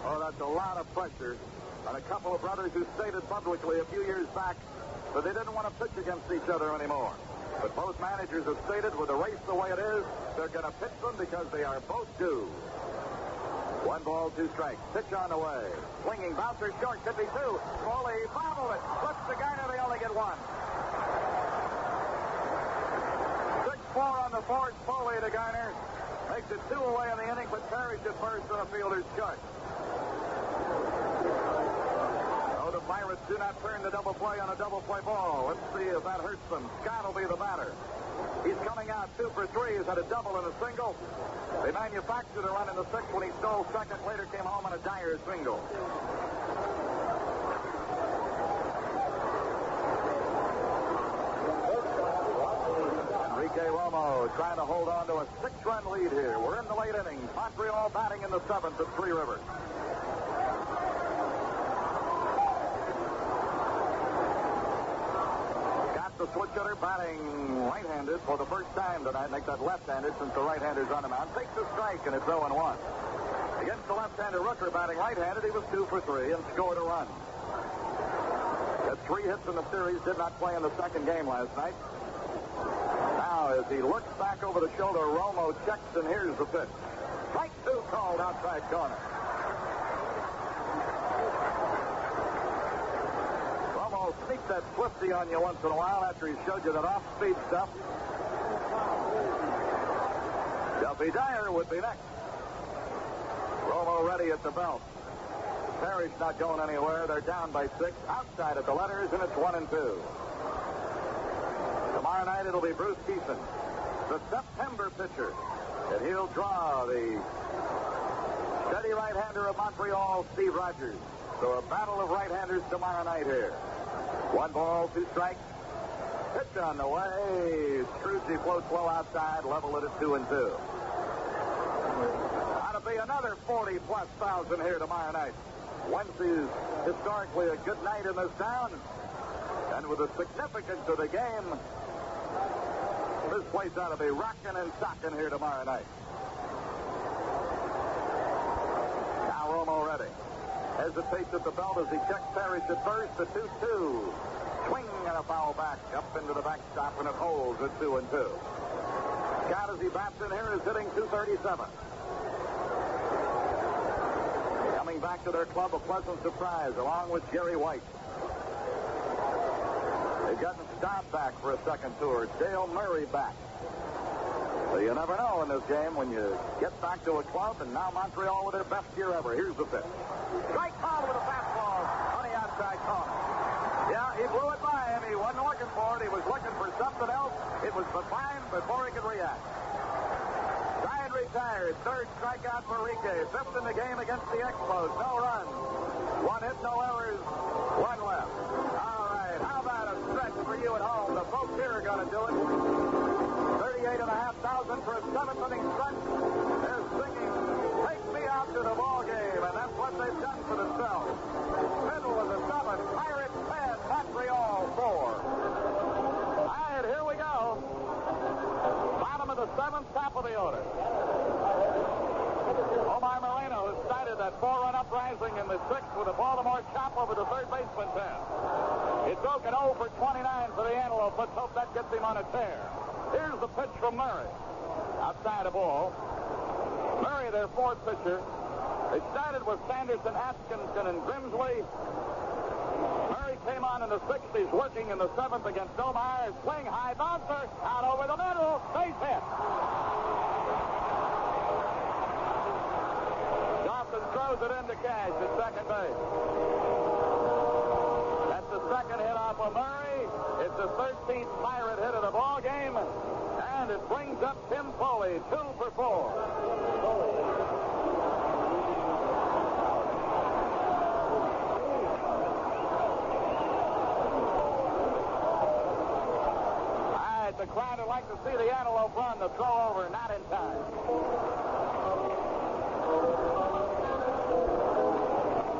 Oh, that's a lot of pressure on a couple of brothers who stated publicly a few years back that they didn't want to pitch against each other anymore. But both managers have stated with the race the way it is, they're going to pitch them because they are both due. 1 ball, 2 strikes. Pitch on the way. Swinging bouncer short, could be 2. Foley bobbled it. Flips to Garner, they only get 1. 6-4 on the fourth. Foley to Garner. Makes it 2 away in the inning, but Parrish at first and the fielder's short. Oh, the Pirates do not turn the double play on a double play ball. Let's see if that hurts them. Scott will be the batter. He's coming out 2 for 3. He's had a double and a single. They manufactured a run in the 6th when he stole second. Later came home on a Dyer single. Enrique Romo trying to hold on to a 6-run lead here. We're in the late innings. Montreal batting in the 7th at Three Rivers. The switch hitter batting right-handed for the first time tonight. Make that left-handed since the right-hander's on him out. Takes a strike, and it's 0-1. Against the left-hander Rooker batting right-handed, he was 2 for 3 and scored a run. Had 3 hits in the series, did not play in the second game last night. Now, as he looks back over the shoulder, Romo checks, and here's the pitch. Strike called outside corner. Romo sneaks that Swifty on you once in a while after he showed you that off-speed stuff. Duffy Dyer would be next. Romo ready at the belt. Parrish not going anywhere. They're down by 6. Outside at the letters, and it's 1-2. Tomorrow night it'll be Bruce Keeson, the September pitcher. And he'll draw the steady right-hander of Montreal, Steve Rogers. So a battle of right-handers tomorrow night here. 1 ball, 2 strikes. Pitch on the way. Scrooge floats low outside, level it at 2-2. Ought to be another 40-plus thousand here tomorrow night. Wednesday is historically a good night in this town. And with the significance of the game, this place ought to be rocking and socking here tomorrow night. Now Romo ready. Hesitates at the belt as he checks Parrish at first. The 2-2. Swing and a foul back up into the backstop, and it holds at 2-2. Scott, as he bats in here, is hitting .237. Coming back to their club, a pleasant surprise, along with Jerry White. They've gotten Stott back for a second tour. Dale Murray back. So you never know in this game when you get back to a club, and now Montreal with their best year ever. Here's the pitch. Strike called with a fastball on the outside corner. Yeah, he blew it by him. He wasn't looking for it. He was looking for something else. It was behind before he could react. Ryan retired. 3rd strikeout for Enrique. 5th in the game against the Expos. No runs. 1 hit, no errors. 1 left. All right. How about a stretch for you at home? The folks here are going to do it. 38,500 for a 7th inning stretch. They're singing, "Take me out to the ball game," and that's what they've done for themselves. Middle of the 7th, Pirates 10, Montreal 4. All right, here we go. Bottom of the 7th, top of the order. Omar Moreno has started that 4-run uprising in the 6th with a Baltimore chop over the third baseman pen. It's broken 0 for 29 for the Antelope. Let's hope that gets him on a tear. Here's the pitch from Murray. Outside a ball. Murray, their 4th pitcher. They started with Sanderson, Atkinson, and Grimsley. Murray came on in the 6th. He's working in the 7th against Omar. Swing, high bouncer, out over the middle. Base hit. Dawson throws it into Cash at second base. That's the 2nd hit off of Murray. It's the 13th Pirate hit of the ball game. And it brings up Tim Foley, 2 for 4. The crowd would like to see the Antelope run. The throw over, not in time.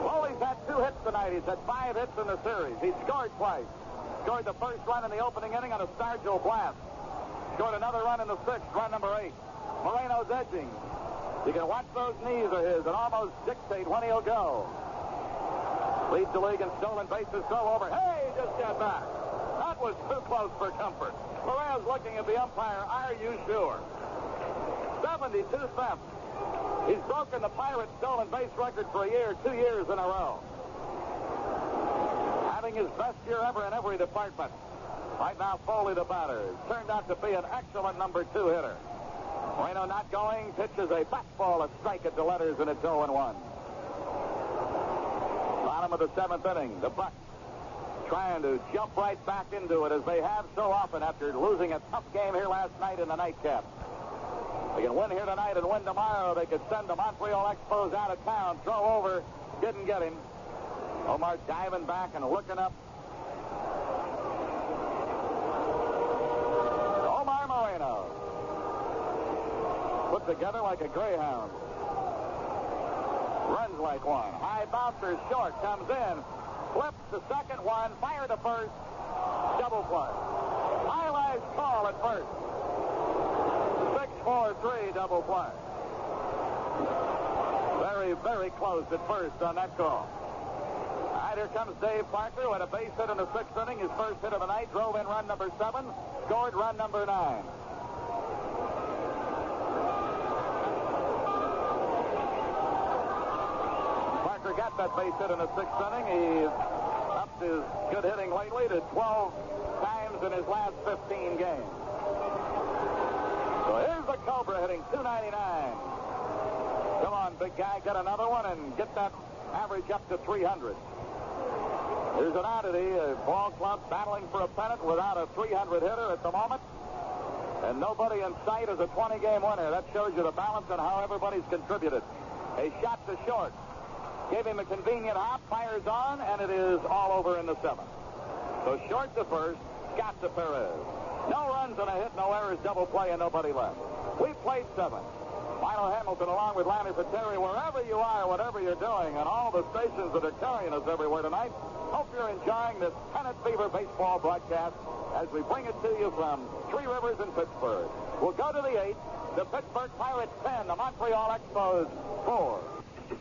Foley's had 2 hits tonight. He's had 5 hits in the series. He scored twice. Scored the first run in the opening inning on a Stargell blast. Scored another run in the 6th, run number 8. Moreno's edging. You can watch those knees of his and almost dictate when he'll go. Leads the league in stolen bases. Throw over. Hey, just got back. That was too close for comfort. Moreno's looking at the umpire. Are you sure? 72 thefts. He's broken the Pirates' stolen base record for a year, 2 years in a row. Having his best year ever in every department. Right now, Foley, the batter, turned out to be an excellent number 2 hitter. Moreno not going, pitches a fastball, a strike at the letters, and it's 0-1. Bottom of the 7th inning, the Bucks trying to jump right back into it as they have so often after losing a tough game here last night in the nightcap. They can win here tonight and win tomorrow. They could send the Montreal Expos out of town. Throw over. Didn't get him. Omar diving back and looking up. Omar Moreno. Put together like a greyhound. Runs like one. High bouncer short. Comes in. Flips the second one. Fire to first. Double play. Highlights call at first. 6-4-3 double play. Very, very close at first on that call. All right, here comes Dave Parker, who had a base hit in the 6th inning. His first hit of the night. Drove in run number 7. Scored run number 9. Parker got that base hit in the 6th inning. He upped his good hitting lately to 12 times in his last 15 games. So here's the Cobra hitting .299. Come on, big guy, get another one and get that average up to 300. Here's an oddity, a ball club battling for a pennant without a 300 hitter at the moment. And nobody in sight is a 20-game winner. That shows you the balance and how everybody's contributed. A shot to short. Gave him a convenient hop, fires on, and it is all over in the 7th. So short to first, Scott to Perez. No runs and a hit, no errors, double play, and nobody left. We played 7. Milo Hamilton along with Lanny Terry, wherever you are, whatever you're doing, and all the stations that are carrying us everywhere tonight, hope you're enjoying this Pennant Fever baseball broadcast as we bring it to you from Three Rivers in Pittsburgh. We'll go to the 8th. The Pittsburgh Pirates 10, the Montreal Expos 4.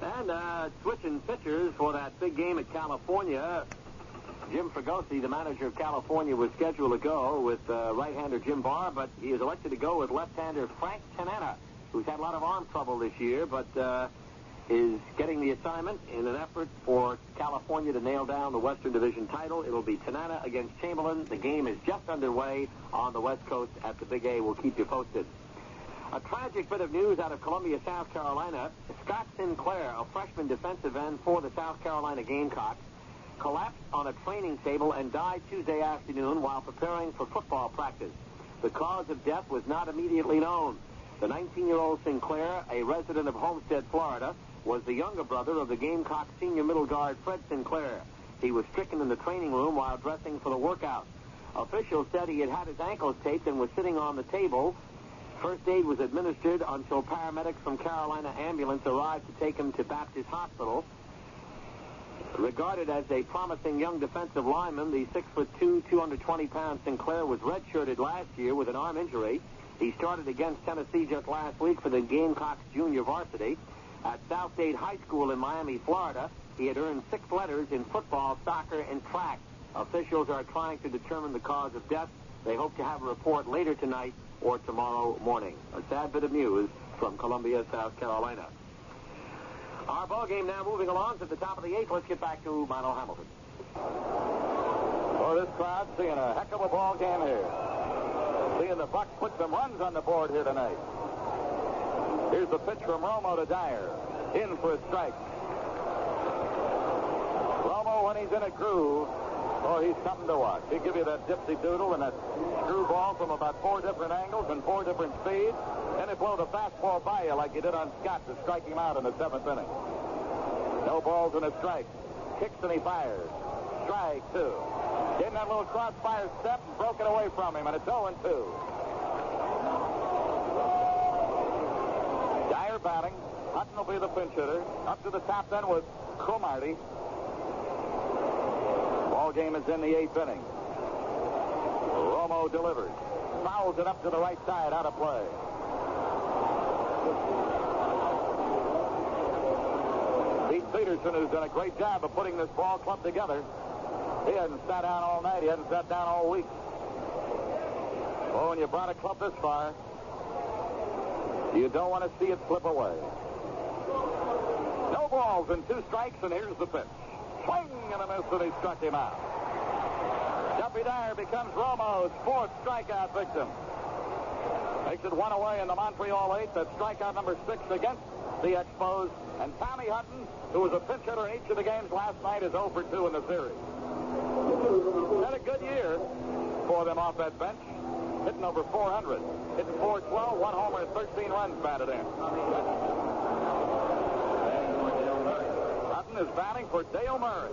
And switching pitchers for that big game at California. Jim Fregosi, the manager of California, was scheduled to go with right-hander Jim Barr, but he is elected to go with left-hander Frank Tanana, who's had a lot of arm trouble this year, but is getting the assignment in an effort for California to nail down the Western Division title. It'll be Tanana against Chamberlain. The game is just underway on the West Coast at the Big A. We'll keep you posted. A tragic bit of news out of Columbia, South Carolina. Scott Sinclair, a freshman defensive end for the South Carolina Gamecocks, collapsed on a training table and died Tuesday afternoon while preparing for football practice. The cause of death was not immediately known. The 19-year-old Sinclair, a resident of Homestead, Florida, was the younger brother of the Gamecock senior middle guard Fred Sinclair. He was stricken in the training room while dressing for the workout. Officials said he had had his ankles taped and was sitting on the table. First aid was administered until paramedics from Carolina Ambulance arrived to take him to Baptist Hospital. Regarded as a promising young defensive lineman, the 6'2", 220-pound Sinclair was redshirted last year with an arm injury. He started against Tennessee just last week for the Gamecocks junior varsity. At Southgate High School in Miami, Florida, he had earned 6 letters in football, soccer, and track. Officials are trying to determine the cause of death. They hope to have a report later tonight or tomorrow morning. A sad bit of news from Columbia, South Carolina. Our ball game now moving along to the top of the 8th. Let's get back to Milo Hamilton. Oh, this crowd seeing a heck of a ball game here. Seeing the Bucks put some runs on the board here tonight. Here's the pitch from Romo to Dyer. In for a strike. Romo, when he's in a groove, he's something to watch. He'll give you that dipsy doodle and that screwball from about 4 different angles and 4 different speeds. Then he'll blow the fastball by you like you did on Scott to strike him out in the 7th inning. No balls and a strike. Kicks and he fires. Strike 2. Getting that little crossfire step and broke it away from him, and it's 0-2. Dyer batting. Hutton will be the pinch hitter. Up to the top then with Cromartie. Ball game is in the 8th inning. Romo delivers. Fouls it up to the right side, out of play. Pete Peterson, who's done a great job of putting this ball club together. He hasn't sat down all night. He hasn't sat down all week. Well, when you brought a club this far, you don't want to see it slip away. No balls and 2 strikes, and here's the pitch. Swing and a miss, and he struck him out. Duffy Dyer becomes Romo's 4th strikeout victim. Makes it 1 away in the Montreal 8. That's strikeout number 6 against the Expos. And Tommy Hutton, who was a pinch hitter in each of the games last night, is 0 for 2 in the series. Had a good year for them off that bench. Hitting over 400. Hitting .412, 1 homer, and 13 runs batted in. Hutton is batting for Dale Murray.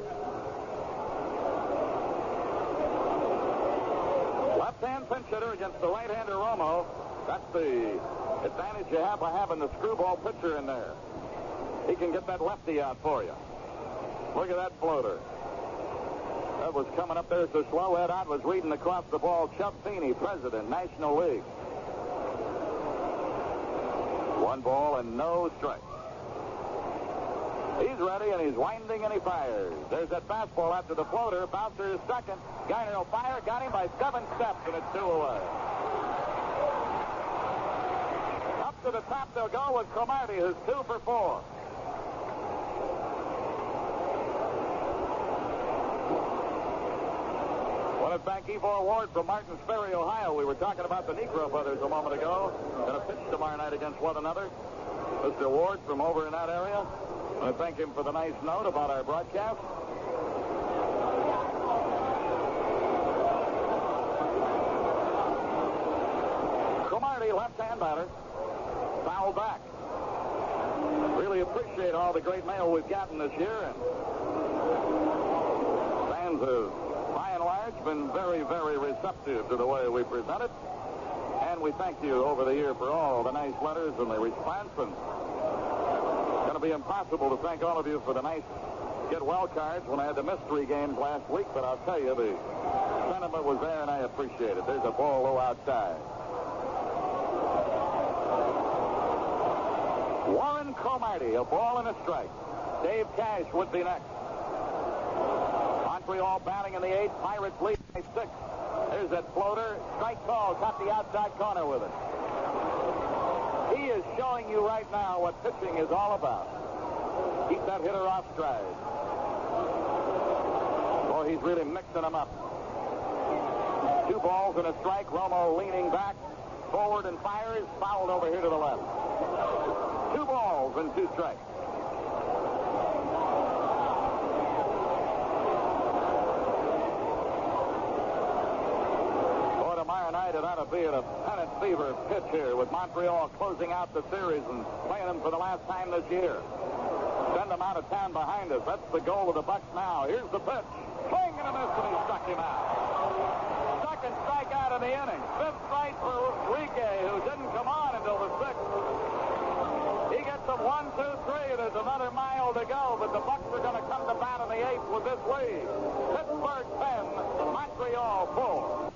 Left-hand pinch hitter against the right-hander Romo. That's the advantage you have by having the screwball pitcher in there. He can get that lefty out for you. Look at that floater. That was coming up there so slow. Ed Ott was reading across the ball. Chubb Feeney, president, National League. 1 ball and no strike. He's ready, and he's winding, and he fires. There's that fastball after the floater. Bouncer is second. Geiner will fire. Got him by 7 steps, and it's 2 away. Up to the top they'll go with Cromartie, who's 2 for 4. want to thank Ivor Ward from Martins Ferry, Ohio. We were talking about the Negro brothers a moment ago. Going to pitch tomorrow night against one another. Mr. Ward from over in that area. I want to thank him for the nice note about our broadcast. Cromartie, left-hand batter. Foul back. Really appreciate all the great mail we've gotten this year. And fans have, by and large, been very, very receptive to the way we present it. And we thank you over the year for all the nice letters and the response. And it's going to be impossible to thank all of you for the nice get well cards when I had the mystery games last week. But I'll tell you, the sentiment was there, and I appreciate it. There's a ball low outside. Warren Cromartie, a ball and a strike. Dave Cash would be next. Montreal batting in the 8th. Pirates lead by 6. There's that floater. Strike call. Got the outside corner with it. He is showing you right now what pitching is all about. Keep that hitter off stride. Oh, he's really mixing them up. 2 balls and a strike. Romo leaning back. Forward and fires. Fouled over here to the left. 2 balls and 2 strikes. For tomorrow night, it ought to be at a pennant fever pitch here with Montreal closing out the series and playing them for the last time this year. Send them out of town behind us. That's the goal of the Bucks now. Here's the pitch. Swing and a miss, and he struck him out. Second strikeout of the inning. 5th strike for Rique, who didn't come on until the 6th. He gets them 1, 2, 3. There's another mile to go, but the Bucks are going to come to bat in the 8th with this lead. Pittsburgh 10, Montreal 4.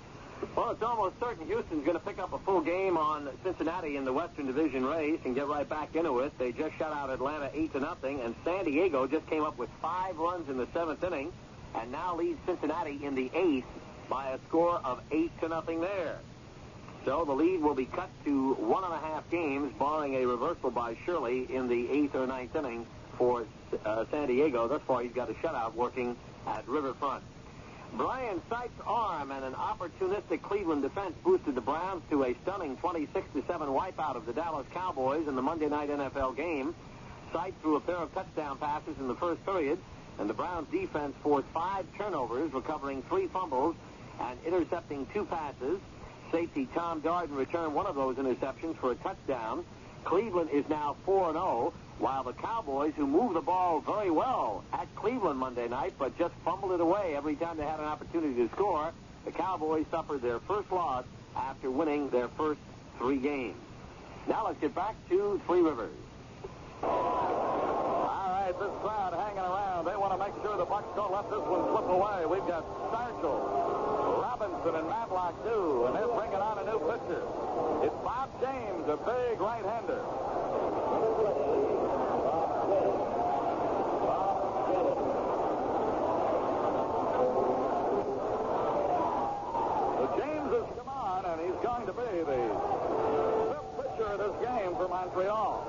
Well, it's almost certain Houston's going to pick up a full game on Cincinnati in the Western Division race and get right back into it. They just shut out Atlanta 8-0, and San Diego just came up with 5 runs in the 7th inning, and now leads Cincinnati in the 8th by a score of 8-0 there. So the lead will be cut to 1.5 games, barring a reversal by Shirley in the 8th or 9th inning for San Diego. Thus far, he's got a shutout working at Riverfront. Brian Sykes' arm and an opportunistic Cleveland defense boosted the Browns to a stunning 26-7 wipeout of the Dallas Cowboys in the Monday night NFL game. Sykes threw a pair of touchdown passes in the first period, and the Browns defense forced 5 turnovers, recovering 3 fumbles and intercepting 2 passes. Safety Tom Darden returned one of those interceptions for a touchdown. Cleveland is now 4-0, while the Cowboys, who moved the ball very well at Cleveland Monday night, but just fumbled it away every time they had an opportunity to score, the Cowboys suffered their first loss after winning their first 3 games. Now let's get back to Three Rivers. All right, this crowd hanging around. They want to make sure the Bucks don't let this one slip away. We've got Stargell, Robinson, and Matlock, too, and they're bringing on a new pitcher. It's Bob James, a big right-hander. So James has come on, and he's going to be the 5th pitcher of this game for Montreal.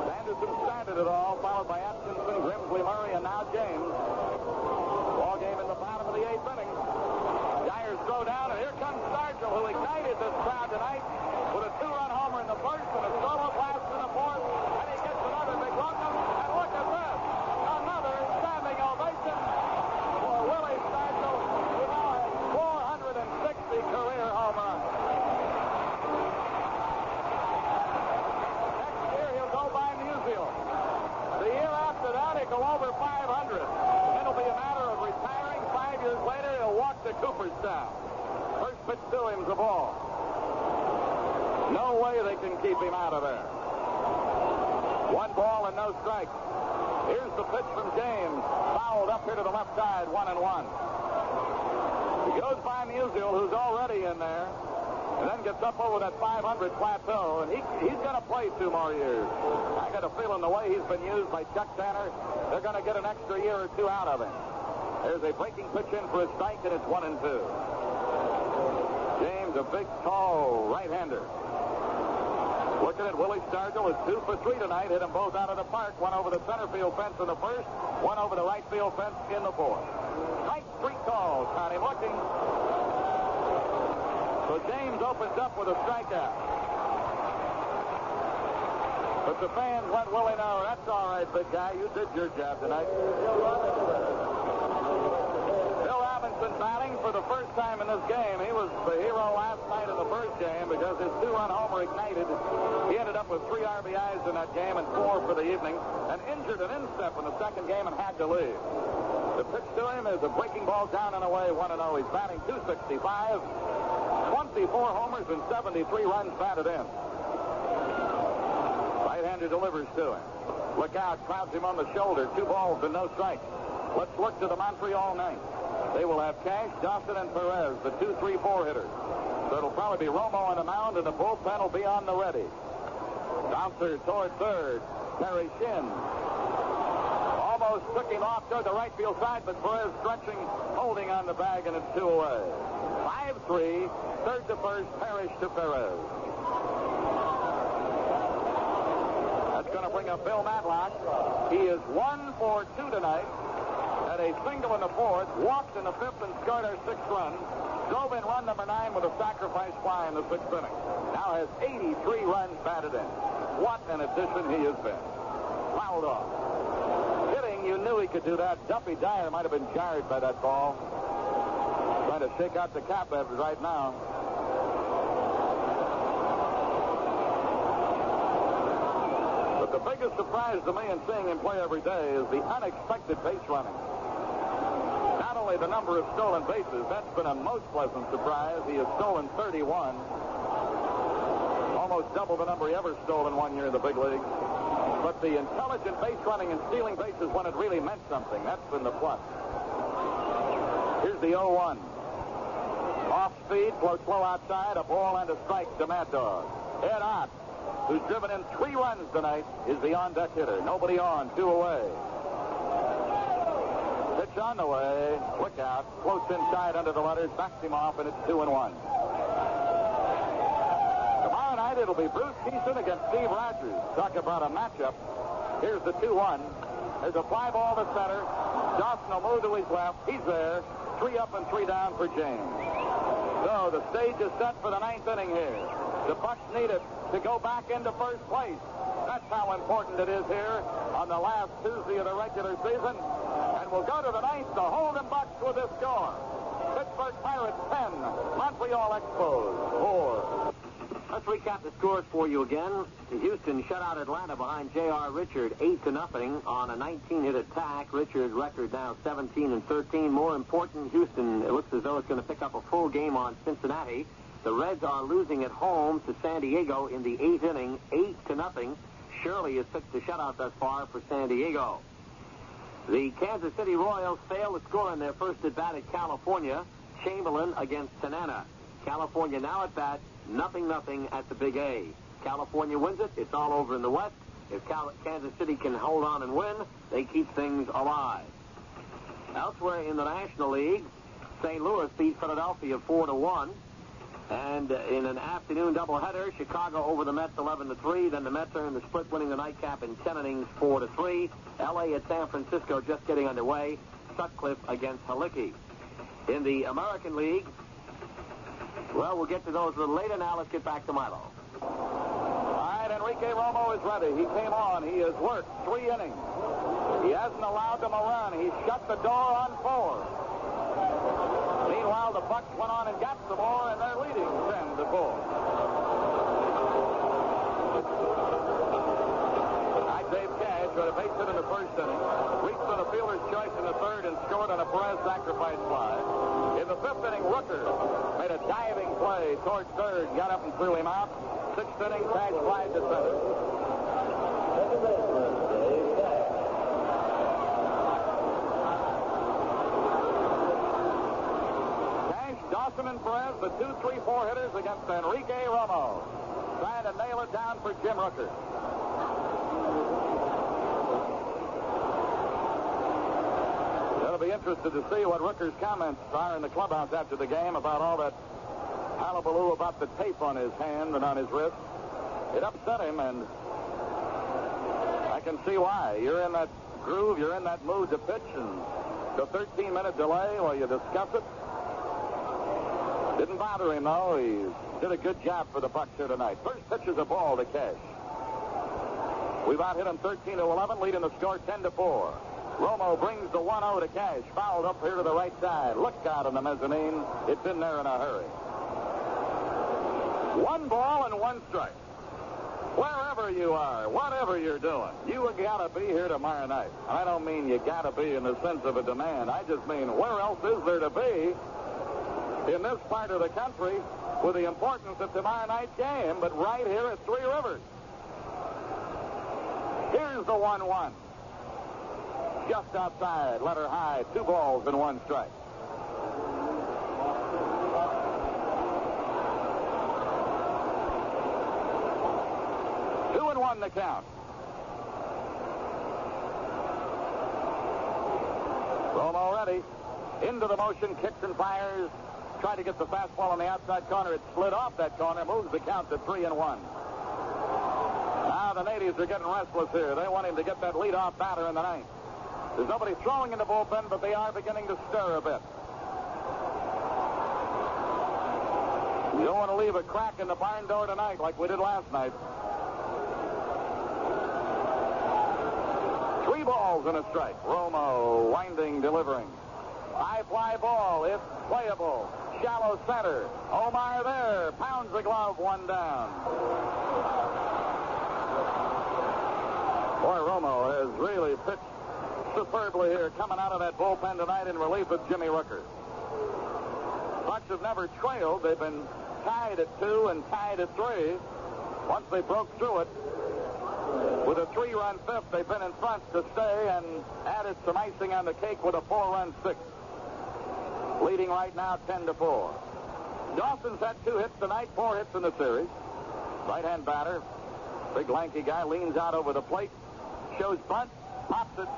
Sanderson started it all, followed by Atkinson, Grimsley, Murray, and now James. Ball game in the bottom of the 8th inning. Dyers throw down, and here comes Stargell, who ignited this crowd tonight with a 2-run homer in the first and a solo blast in the 4th, and he gets another big welcome. And look at this, another standing ovation for Willie Stargell, who now has 460 career home runs. Next year he'll go by Musial. The year after that he'll go over 500. Then it'll be a matter of retiring. 5 years later he'll walk to Cooperstown. First pitch to him's the ball. No way they can keep him out of there. 1 ball and no strikes. Here's the pitch from James. Fouled up here to the left side, 1-1. He goes by Musial, who's already in there, and then gets up over that 500 plateau, and he's going to play 2 more years. I got a feeling the way he's been used by Chuck Tanner, they're going to get an extra year or 2 out of him. There's a breaking pitch in for a strike, and it's 1-2. James, a big, tall right-hander. Looking at Willie Stargell, is 2 for 3 tonight. Hit them both out of the park. One over the center field fence in the first, one over the right field fence in the fourth. Strike 3 calls. Got him looking. So James opens up with a strikeout. But the fans let Willie know, that's all right, big guy. You did your job tonight. Bill Robinson batting for the first time in this game. He was the hero last night in the first game because his 2-run homer ignited. He ended up with 3 RBIs in that game and 4 for the evening, and injured an instep in the second game and had to leave. The pitch to him is a breaking ball down and away, 1-0. He's batting .265, 24 homers and 73 runs batted in. Right-hander delivers to him. Look out, clouds him on the shoulder. 2 balls and no strikes. Let's look to the Montreal ninth. They will have Cash, Dawson, and Perez, the 2, 3, 4 hitters. So it'll probably be Romo on the mound, and the bullpen will be on the ready. Bouncer toward third. Perry Shin. Almost took him off toward the right field side, but Perez stretching, holding on the bag, and it's 2 away. 5-3, third to first, Parrish to Perez. That's going to bring up Bill Matlock. He is 1 for 2 tonight. Had a single in the fourth, walked in the fifth, and scored our 6th run. Drove in run number 9 with a sacrifice fly in the 6th inning. Now has 83 runs batted in. What an addition he has been. Fouled off. Hitting, you knew he could do that. Duffy Dyer might have been jarred by that ball. Trying to shake out the cobwebs right now. But the biggest surprise to me in seeing him play every day is the unexpected base running. Not only the number of stolen bases, that's been a most pleasant surprise. He has stolen 31. Almost double the number he ever stole in 1 year in the big leagues. But the intelligent base running and stealing bases when it really meant something, that's been the plus. Here's the 0-1. Off speed, floats low outside, a ball and a strike to Mad Dog. Ed Ott, who's driven in 3 runs tonight, is the on-deck hitter. Nobody on, 2 away. Pitch on the way. Look out. Floats inside under the letters. Backs him off, and it's 2-1. Tomorrow night, it'll be Bruce Keeson against Steve Rogers. Talk about a matchup. Here's the 2-1. There's a fly ball to center. Dawson will move to his left. He's there. 3 up and 3 down for James. So the stage is set for the 9th inning here. The Bucks need it to go back into first place. That's how important it is here on the last Tuesday of the regular season. And we'll go to the 9th to hold them Bucks with this score. Pittsburgh Pirates 10, Montreal Expos 4. Let's recap the scores for you again. Houston shut out Atlanta behind J.R. Richard 8-0 on a 19-hit attack. Richard's record now 17-13. More important, Houston, it looks as though it's going to pick up a full game on Cincinnati. The Reds are losing at home to San Diego in the 8th inning, 8-0. Shirley has pitched a shutout thus far for San Diego. The Kansas City Royals failed to score in their first at-bat at California. Chamberlain against Tanana. California now at bat, 0-0 at the Big A. California wins it. It's all over in the West. If Kansas City can hold on and win, they keep things alive. Elsewhere in the National League, St. Louis beat Philadelphia 4-1. And in an afternoon doubleheader, Chicago over the Mets 11-3. Then the Mets earned the split, winning the nightcap in 10 innings 4-3. L.A. at San Francisco just getting underway. Sutcliffe against Halicki. In the American League, well, we'll get to those a little later. Now let's get back to Milo. All right, Enrique Romo is ready. He came on. He has worked 3 innings. He hasn't allowed them a run. He shut the door on 4. Meanwhile, the Bucks went on and got some more, and they're leading 10-4. Dave Cash got a base hit in the first inning, reached on a fielder's choice in the third, and scored on a Perez sacrifice fly. In the 5th inning, Rooker made a diving play towards third, got up and threw him out. 6th inning, Cash flies to center. Cash, Dawson, and Perez, the 2, 3, 4 hitters against Enrique Romo. Trying to nail it down for Jim Rooker. Be interested to see what Rooker's comments are in the clubhouse after the game about all that hullabaloo about the tape on his hand and on his wrist. It upset him, and I can see why. You're in that groove, you're in that mood to pitch, and the 13-minute delay while you discuss it. Didn't bother him, though. He did a good job for the Bucks here tonight. First pitch is a ball to Cash. We've out hit him 13-11, leading the score 10-4. Romo brings the 1-0 to Cash. Fouled up here to the right side. Look out in the mezzanine. It's in there in a hurry. 1 ball and 1 strike. Wherever you are, whatever you're doing, you gotta be here tomorrow night. I don't mean you gotta be in the sense of a demand. I just mean where else is there to be in this part of the country with the importance of tomorrow night's game, but right here at Three Rivers. Here's the 1-1. Just outside, letter high, 2 balls and 1 strike. One the count. Romo ready. Into the motion, kicks and fires. Tried to get the fastball on the outside corner. It slid off that corner. Moves the count to 3-1. Now the natives are getting restless here. They want him to get that leadoff batter in the ninth. There's nobody throwing in the bullpen, but they are beginning to stir a bit. You don't want to leave a crack in the barn door tonight like we did last night. 3 balls and a strike. Romo winding, delivering. High fly ball. It's playable. Shallow center. Omar there. Pounds the glove. 1 down. Boy, Romo has really pitched superbly here, coming out of that bullpen tonight in relief of Jimmy Rooker. Bucks have never trailed. They've been tied at 2 and tied at 3. Once they broke through it, with a 3-run fifth, they've been in front to stay and added some icing on the cake with a 4-run sixth. Leading right now 10-4. Dawson's had 2 hits tonight, 4 hits in the series. Right-hand batter, big lanky guy, leans out over the plate, shows bunt, pops it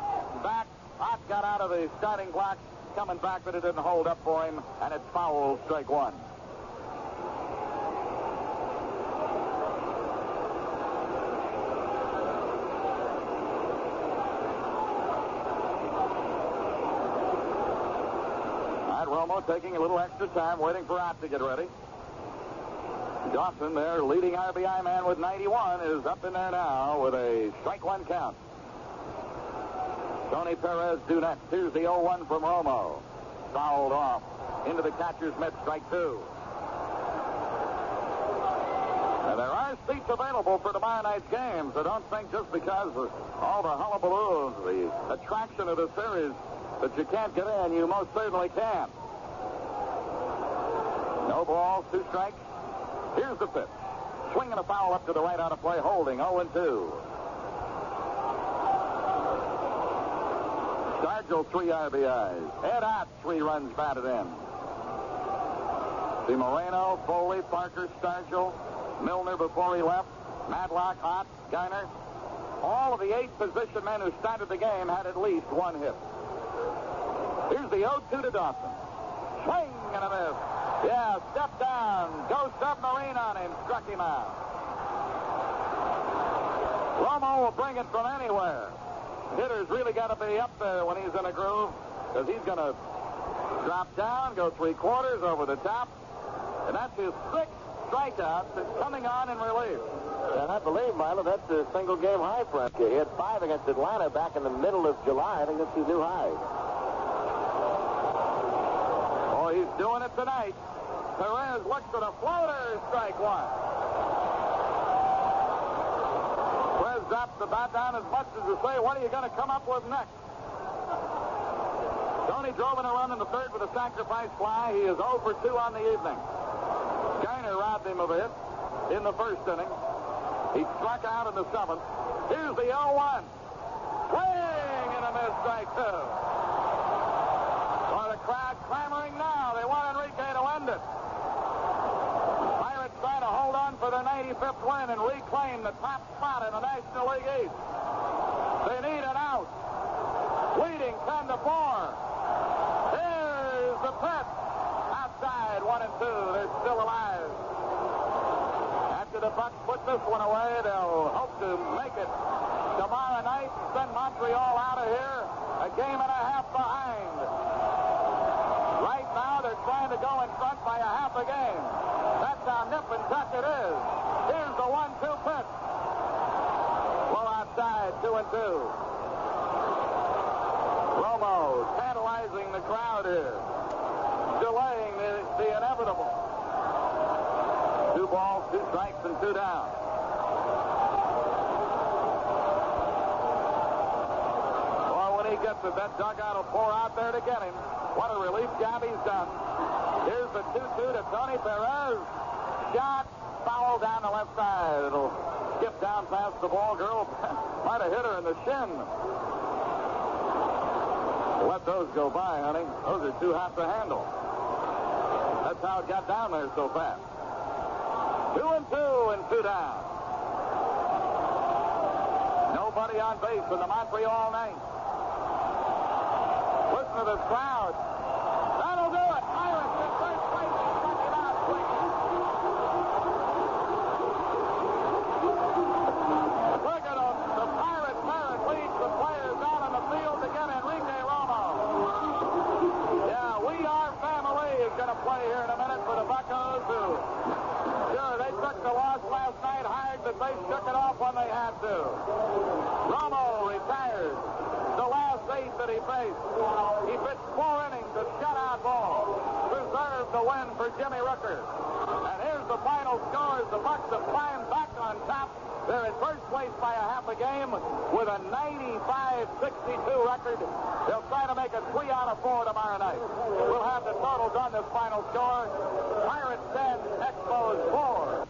back. Ott got out of the starting block, coming back, but it didn't hold up for him, and it's foul, strike 1. Romo taking a little extra time, waiting for Ott to get ready. Dawson, their leading RBI man with 91, is up in there now with a strike 1 count. Tony Perez due next. Here's the 0-1 from Romo. Fouled off. Into the catcher's mitt, strike 2. And there are seats available for tomorrow night's game, so don't think just because of all the hullabaloo, the attraction of the series, that you can't get in. You most certainly can. No balls, 2 strikes. Here's the pitch. Swinging a foul up to the right out of play, holding 0-2. Stargell, 3 RBIs. Ed Ott, 3 runs batted in. See Moreno, Foley, Parker, Stargell, Milner before he left, Madlock, Ott, Garner. All of the 8 position men who started the game had at least 1 hit. Here's the 0-2 to Dawson. Swing and a miss. Yeah, step down. Go submarine on him. Struck him out. Romo will bring it from anywhere. Hitter's really got to be up there when he's in a groove, because he's going to drop down, go 3/4 over the top. And that's his 6th strikeout since coming on in relief. And I believe, Milo, that's a single game high for him. He had 5 against Atlanta back in the middle of July. I think that's his new high. Oh, he's doing it tonight. Perez looks at a floater, strike 1. Perez drops the bat down as much as to say, what are you going to come up with next? Tony drove in a run in the 3rd with a sacrifice fly. He is 0 for 2 on the evening. Garner robbed him of a hit in the 1st inning. He struck out in the 7th. Here's the 0-1. Swing and a miss, strike 2. Well, the crowd clamoring now. They want Enrique to end it. Pirates trying to hold on for their 95th win and reclaim the top spot in the National League East. They need an out. Leading 10-4. Here's the pitch. Outside, 1-2. They're still alive. After the Bucks put the this one away. They'll hope to make it tomorrow night and send Montreal out of here a game and a half behind. Right now, they're trying to go in front by a half a game. That's how nip and tuck it is. Here's the 1-2 pitch. Well outside, 2-2. Romo tantalizing the crowd here, delaying the inevitable. 2 balls, 2 strikes, and 2 down. Well, when he gets it, that dugout will pour out there to get him. What a relief job he's done. Here's the 2-2 to Tony Perez. Shot, foul down the left side. It'll skip down past the ball girl. Might have hit her in the shin. Let those go by, honey. Those are too hot to handle. That's how it got down there so fast. 2-2 and 2 down. Nobody on base in the Montreal ninth. Listen to this crowd. That'll do it. Pirates in first place. Struck him out quickly. Look at them. The Pirates merit leads the players out on the field to get Enrique Romo. Yeah, We Are Family is going to play here in a minute for the Buccos, who, sure, they took the loss last night hard, but they shook it off when they had to. Romo retired. The last 8 that he faced. He pitched 4 innings of shutout ball. Preserved the win for Jimmy Rooker. And here's the final score as the Bucs have climbed back on top. They're in first place by a half a game with a 95-62 record. They'll try to make it 3 out of 4 tomorrow night. We'll have the totals on this final score. Pirates 10, Expos 4.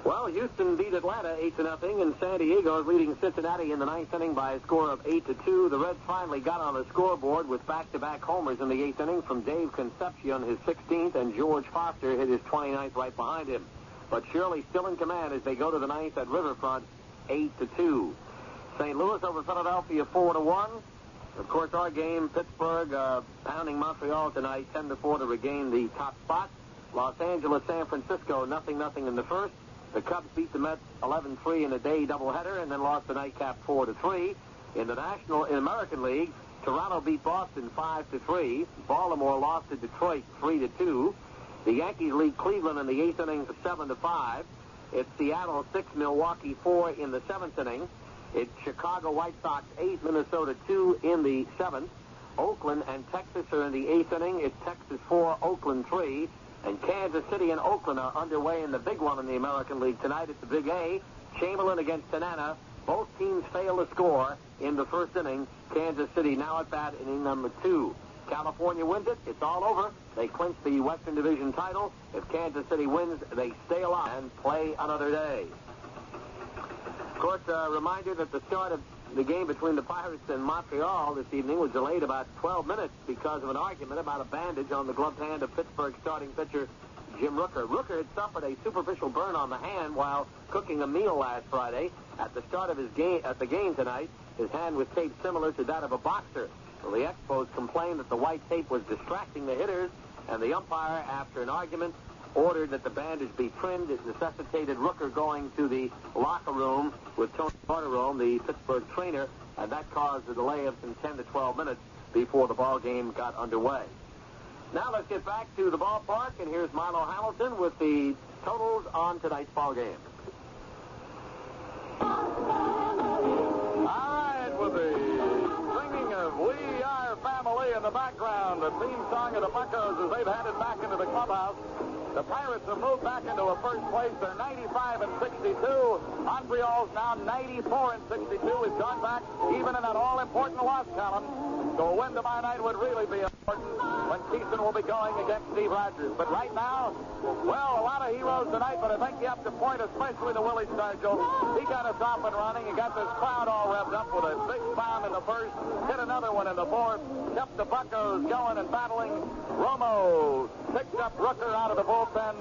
Well, Houston beat Atlanta 8-0, and San Diego is leading Cincinnati in the 9th inning by a score of 8-2. The Reds finally got on the scoreboard with back-to-back homers in the 8th inning from Dave Concepcion, his 16th, and George Foster hit his 29th right behind him. But Shirley still in command as they go to the 9th at Riverfront, 8-2. St. Louis over Philadelphia, 4-1. Of course, our game, Pittsburgh pounding Montreal tonight, 10-4 to regain the top spot. Los Angeles, San Francisco, 0-0 in the first. The Cubs beat the Mets 11-3 in a day doubleheader and then lost the nightcap 4-3. In the American League, Toronto beat Boston 5-3. Baltimore lost to Detroit 3-2. The Yankees lead Cleveland in the 8th inning 7-5. It's Seattle 6, Milwaukee 4 in the 7th inning. It's Chicago White Sox 8, Minnesota 2 in the 7th. Oakland and Texas are in the 8th inning. It's Texas 4, Oakland 3. And Kansas City and Oakland are underway in the big one in the American League tonight. It's the Big A. Chamberlain against Tanana. Both teams fail to score in the first inning. Kansas City now at bat, inning number 2. California wins it. It's all over. They clinch the Western Division title. If Kansas City wins, they stay alive and play another day. Of course, a reminder that the start of the game between the Pirates and Montreal this evening was delayed about 12 minutes because of an argument about a bandage on the gloved hand of Pittsburgh starting pitcher Jim Rooker. Rooker had suffered a superficial burn on the hand while cooking a meal last Friday. At the start of his game, at the game tonight, his hand was taped similar to that of a boxer. Well, the Expos complained that the white tape was distracting the hitters, and the umpire, after an argument, ordered that the bandage be trimmed. It necessitated Rooker going to the locker room with Tony Barterome, the Pittsburgh trainer, and that caused a delay of some 10 to 12 minutes before the ball game got underway. Now let's get back to the ballpark, and here's Milo Hamilton with the totals on tonight's ball game. All right, with the singing of We Are Family in the background, the theme song of the Buccos as they've headed back into the clubhouse. The Pirates have moved back into a first place. They're 95-62. Montreal's now 94-62. Has gone back even in that all-important loss column. So a win tomorrow night would really be important when Keeson will be going against Steve Rogers. But right now, well, a lot of heroes tonight, but I think you have to point especially to Willie Stargell. He got us off and running. He got this crowd all revved up with a big bomb in the first, hit another one in the fourth, kept the Buccos going and battling. Romo picked up Rooker out of the bullpen,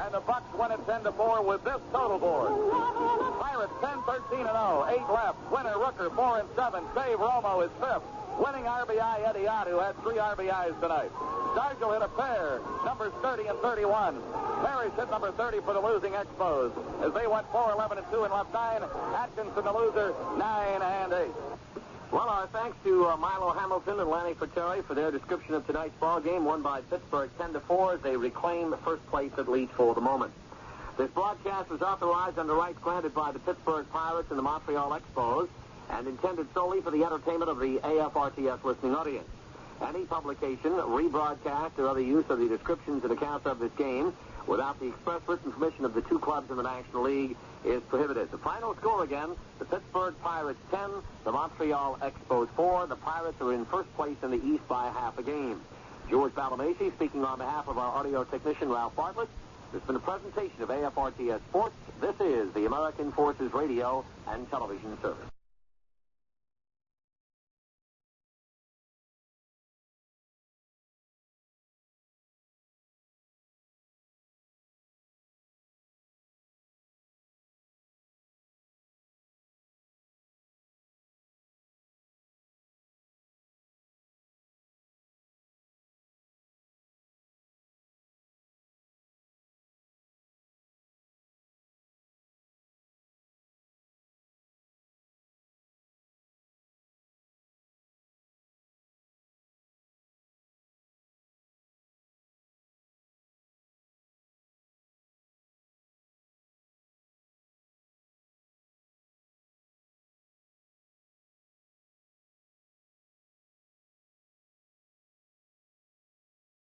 and the Bucs win it 10-4 with this total board. Pirates 10-13-0, 8 left. Winner Rooker 4-7. Save Romo is 5th. Winning RBI, Eddie Ott, who had 3 RBIs tonight. Dargell hit a pair, numbers 30 and 31. Parrish hit number 30 for the losing Expos. As they went 4-11 and 2 and left 9. Atkinson, the loser, 9 and 8. Well, our thanks to Milo Hamilton and Lanny Fratteri for their description of tonight's ball game, won by Pittsburgh 10-4 as they reclaim the first place at least for the moment. This broadcast was authorized under rights granted by the Pittsburgh Pirates and the Montreal Expos and intended solely for the entertainment of the AFRTS listening audience. Any publication, rebroadcast, or other use of the descriptions and accounts of this game without the express written permission of the 2 clubs in the National League is prohibited. The final score again, the Pittsburgh Pirates 10, the Montreal Expos 4. The Pirates are in first place in the East by half a game. George Balamasi speaking on behalf of our audio technician, Ralph Bartlett. This has been a presentation of AFRTS Sports. This is the American Forces Radio and Television Service.